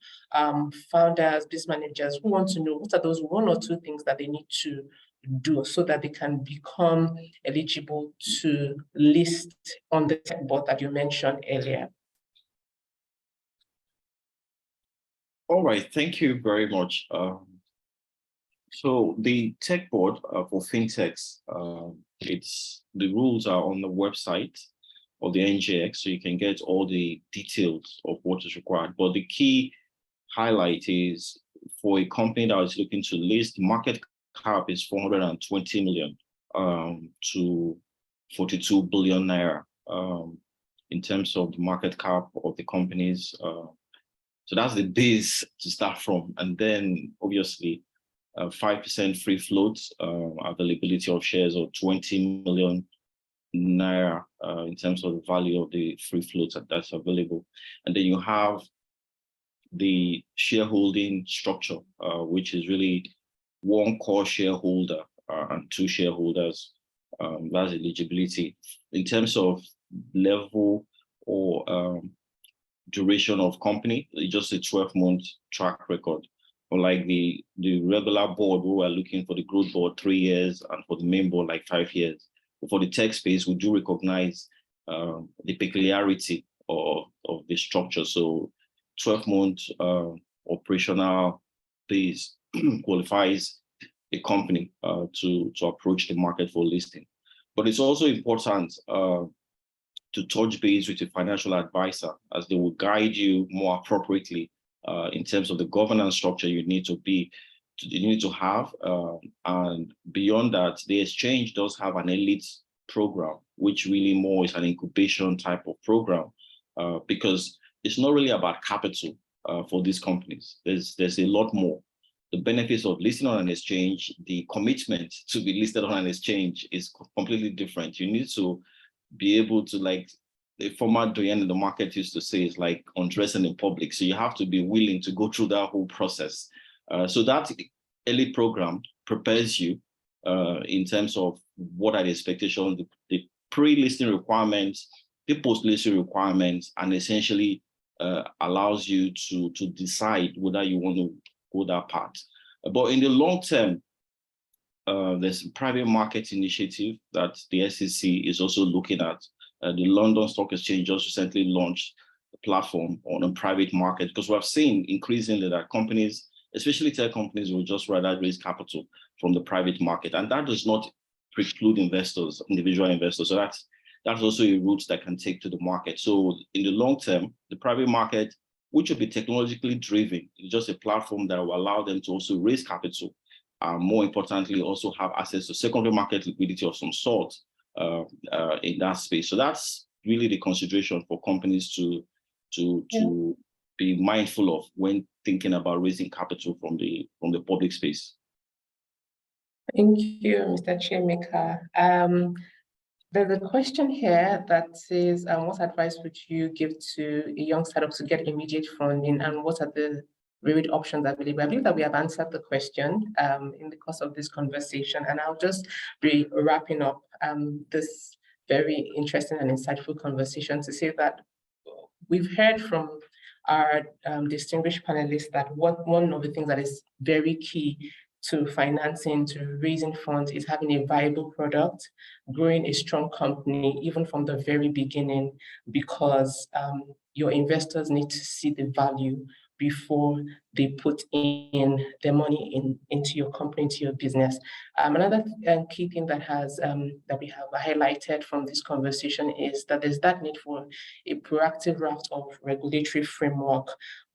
founders, business managers, who want to know what are those one or two things that they need to do so that they can become eligible to list on the tech board that you mentioned earlier. All right, thank you very much. So the tech board for fintechs, the rules are on the website of the NJX, so you can get all the details of what is required. But the key highlight is for a company that is looking to list, market cap is 420 million to 42 billion naira in terms of the market cap of the companies. So that's the base to start from. And then obviously 5% free float, availability of shares of 20 million naira in terms of the value of the free float that's available. And then you have the shareholding structure, which is really one core shareholder and two shareholders. That's eligibility. In terms of level or duration of company, it's just a 12-month track record. Unlike the regular board, who are looking for the growth board 3 years, and for the main board like 5 years. But for the tech space, we do recognize the peculiarity of the structure. So 12-month operational base qualifies a company to approach the market for listing. But it's also important to touch base with a financial advisor, as they will guide you more appropriately in terms of the governance structure you need to have. And beyond that, the exchange does have an elite program, which really more is an incubation type of program, because it's not really about capital for these companies. There's a lot more. The benefits of listing on an exchange, the commitment to be listed on an exchange is completely different. You need to be able to, like the former doyen in the market used to say, is like undressing in public. So you have to be willing to go through that whole process. So that elite program prepares you in terms of what are the expectations, the pre-listing requirements, the post-listing requirements, and essentially allows you to decide whether you want to go that path. But in the long term, there's a private market initiative that the SEC is also looking at. The London Stock Exchange just recently launched a platform on a private market, because we have seen increasingly that companies, especially tech companies, will just rather raise capital from the private market. And that does not preclude investors, individual investors. So that's also a route that can take to the market. So in the long term, the private market, which will be technologically driven, is just a platform that will allow them to also raise capital. More importantly, also have access to secondary market liquidity of some sort in that space. So that's really the consideration for companies to be mindful of when thinking about raising capital from the public space. Thank you, Mr. Chiemeka. There's a question here that says, what advice would you give to a young startup to get immediate funding, and what are the varied options available? I believe that we have answered the question in the course of this conversation, and I'll just be wrapping up this very interesting and insightful conversation, to say that we've heard from our distinguished panelists that one of the things that is very key to financing, to raising funds, is having a viable product, growing a strong company, even from the very beginning, because your investors need to see the value before they put in their money into your company, into your business. Another key thing that we have highlighted from this conversation is that there's that need for a proactive raft of regulatory framework.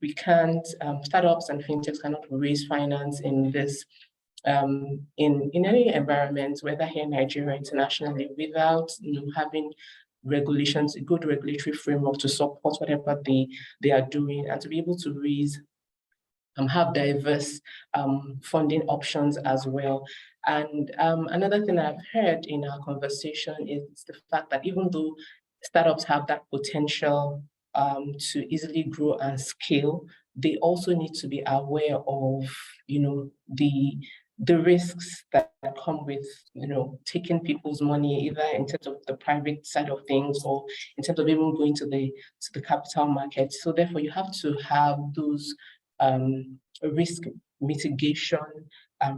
We can't, startups and fintechs cannot raise finance in this in any environment, whether here in Nigeria or internationally, without having regulations, a good regulatory framework to support whatever they are doing, and to be able to raise have diverse funding options as well. And another thing I've heard in our conversation is the fact that even though startups have that potential to easily grow and scale, they also need to be aware of, the risks that come with, taking people's money, either in terms of the private side of things or in terms of even going to the capital market. So therefore, you have to have those risk mitigation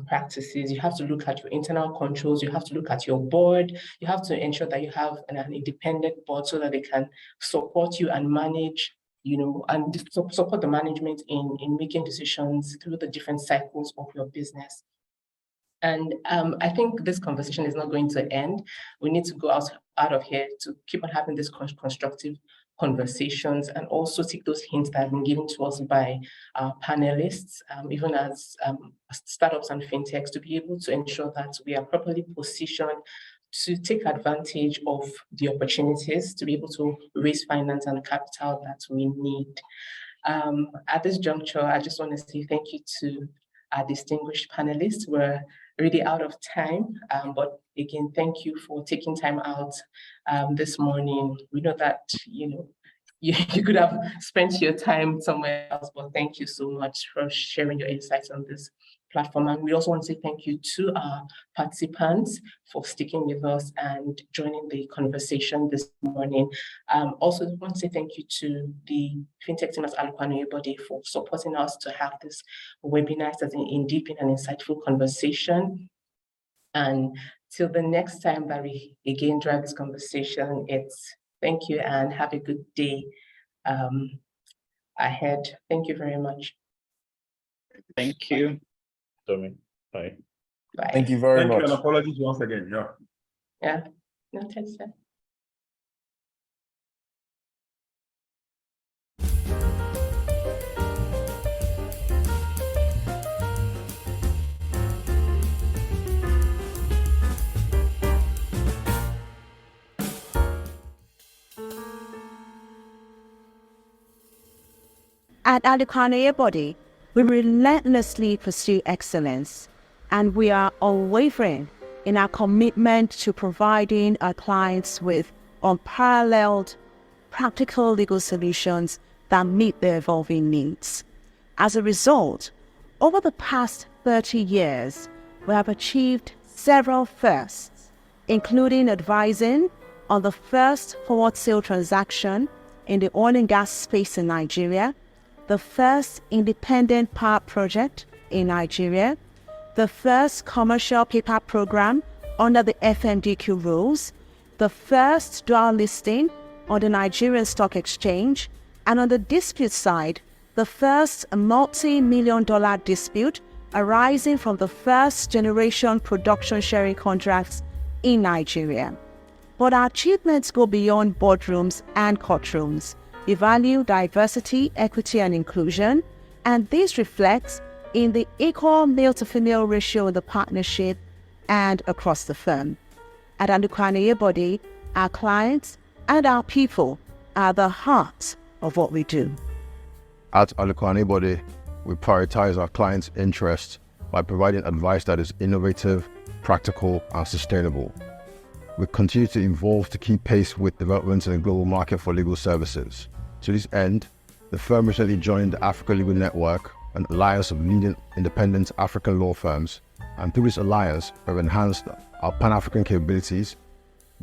practices. You have to look at your internal controls. You have to look at your board. You have to ensure that you have an independent board so that they can support you and manage, and support the management in making decisions through the different cycles of your business. And I think this conversation is not going to end. We need to go out of here to keep on having these constructive conversations, and also take those hints that have been given to us by our panelists, even as startups and fintechs, to be able to ensure that we are properly positioned to take advantage of the opportunities, to be able to raise finance and capital that we need. At this juncture, I just want to say thank you to our distinguished panelists. We're really out of time, but again, thank you for taking time out this morning. We know that you could have spent your time somewhere else, but thank you so much for sharing your insights on this platform. And we also want to say thank you to our participants for sticking with us and joining the conversation this morning. Also want to say thank you to the FinTech team at Alukwano Body for supporting us to have this webinar as in deep and insightful conversation. And till the next time that we again drive this conversation, it's thank you and have a good day ahead. Thank you very much. Thank you. Tommy. Bye. Bye. Thank you very much. Thank you, and apologies once again. Yeah. No, that's it. At Alukwano Body, we relentlessly pursue excellence, and we are unwavering in our commitment to providing our clients with unparalleled, practical legal solutions that meet their evolving needs. As a result, over the past 30 years, we have achieved several firsts, including advising on the first forward sale transaction in the oil and gas space in Nigeria, the first independent power project in Nigeria, the first commercial paper program under the FMDQ rules, the first dual listing on the Nigerian Stock Exchange, and on the dispute side, the first multi-million-dollar dispute arising from the first generation production sharing contracts in Nigeria. But our achievements go beyond boardrooms and courtrooms. We value diversity, equity, and inclusion, and this reflects in the equal male-to-female ratio in the partnership and across the firm. At Alukwano Body, our clients and our people are the heart of what we do. At Alukwano Body, we prioritize our clients' interests by providing advice that is innovative, practical, and sustainable. We continue to evolve to keep pace with developments in the global market for legal services. To this end, the firm recently joined the Africa Legal Network, an alliance of leading independent African law firms, and through this alliance, we have enhanced our Pan-African capabilities,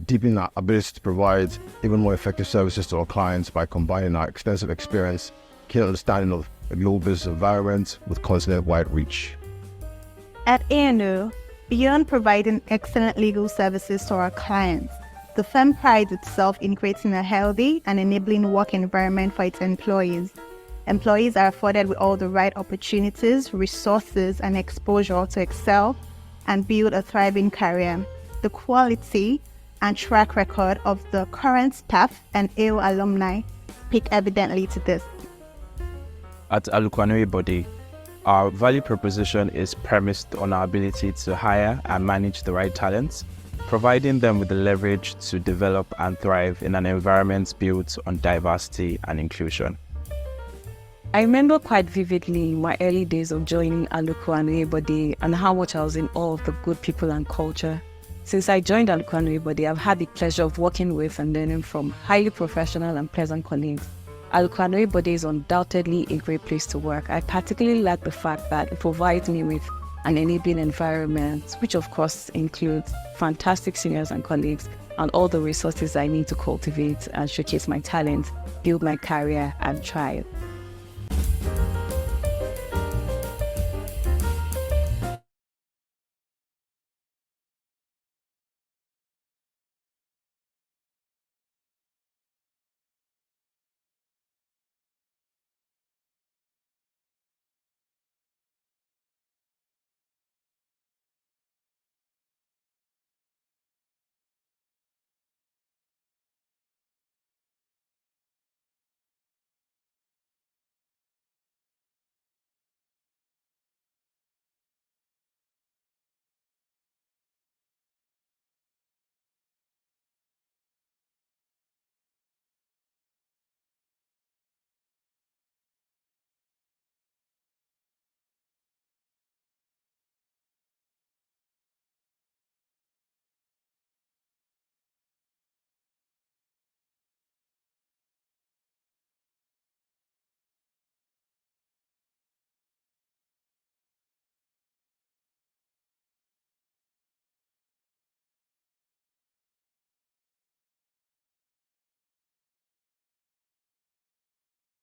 deepening our ability to provide even more effective services to our clients by combining our extensive experience, keen understanding of a global business environment with continent-wide reach. At A&O, beyond providing excellent legal services to our clients, the firm prides itself in creating a healthy and enabling work environment for its employees. Employees are afforded with all the right opportunities, resources, and exposure to excel and build a thriving career. The quality and track record of the current staff and AO alumni speak evidently to this. At Alukwanuri Body, our value proposition is premised on our ability to hire and manage the right talents, providing them with the leverage to develop and thrive in an environment built on diversity and inclusion. I remember quite vividly my early days of joining Alukwanuri Body and how much I was in awe of the good people and culture. Since I joined Alukwanuri Body, I've had the pleasure of working with and learning from highly professional and pleasant colleagues. Alukwanuri Body is undoubtedly a great place to work. I particularly like the fact that it provides me with an enabling environment, which of course includes fantastic seniors and colleagues and all the resources I need to cultivate and showcase my talent, build my career, and thrive.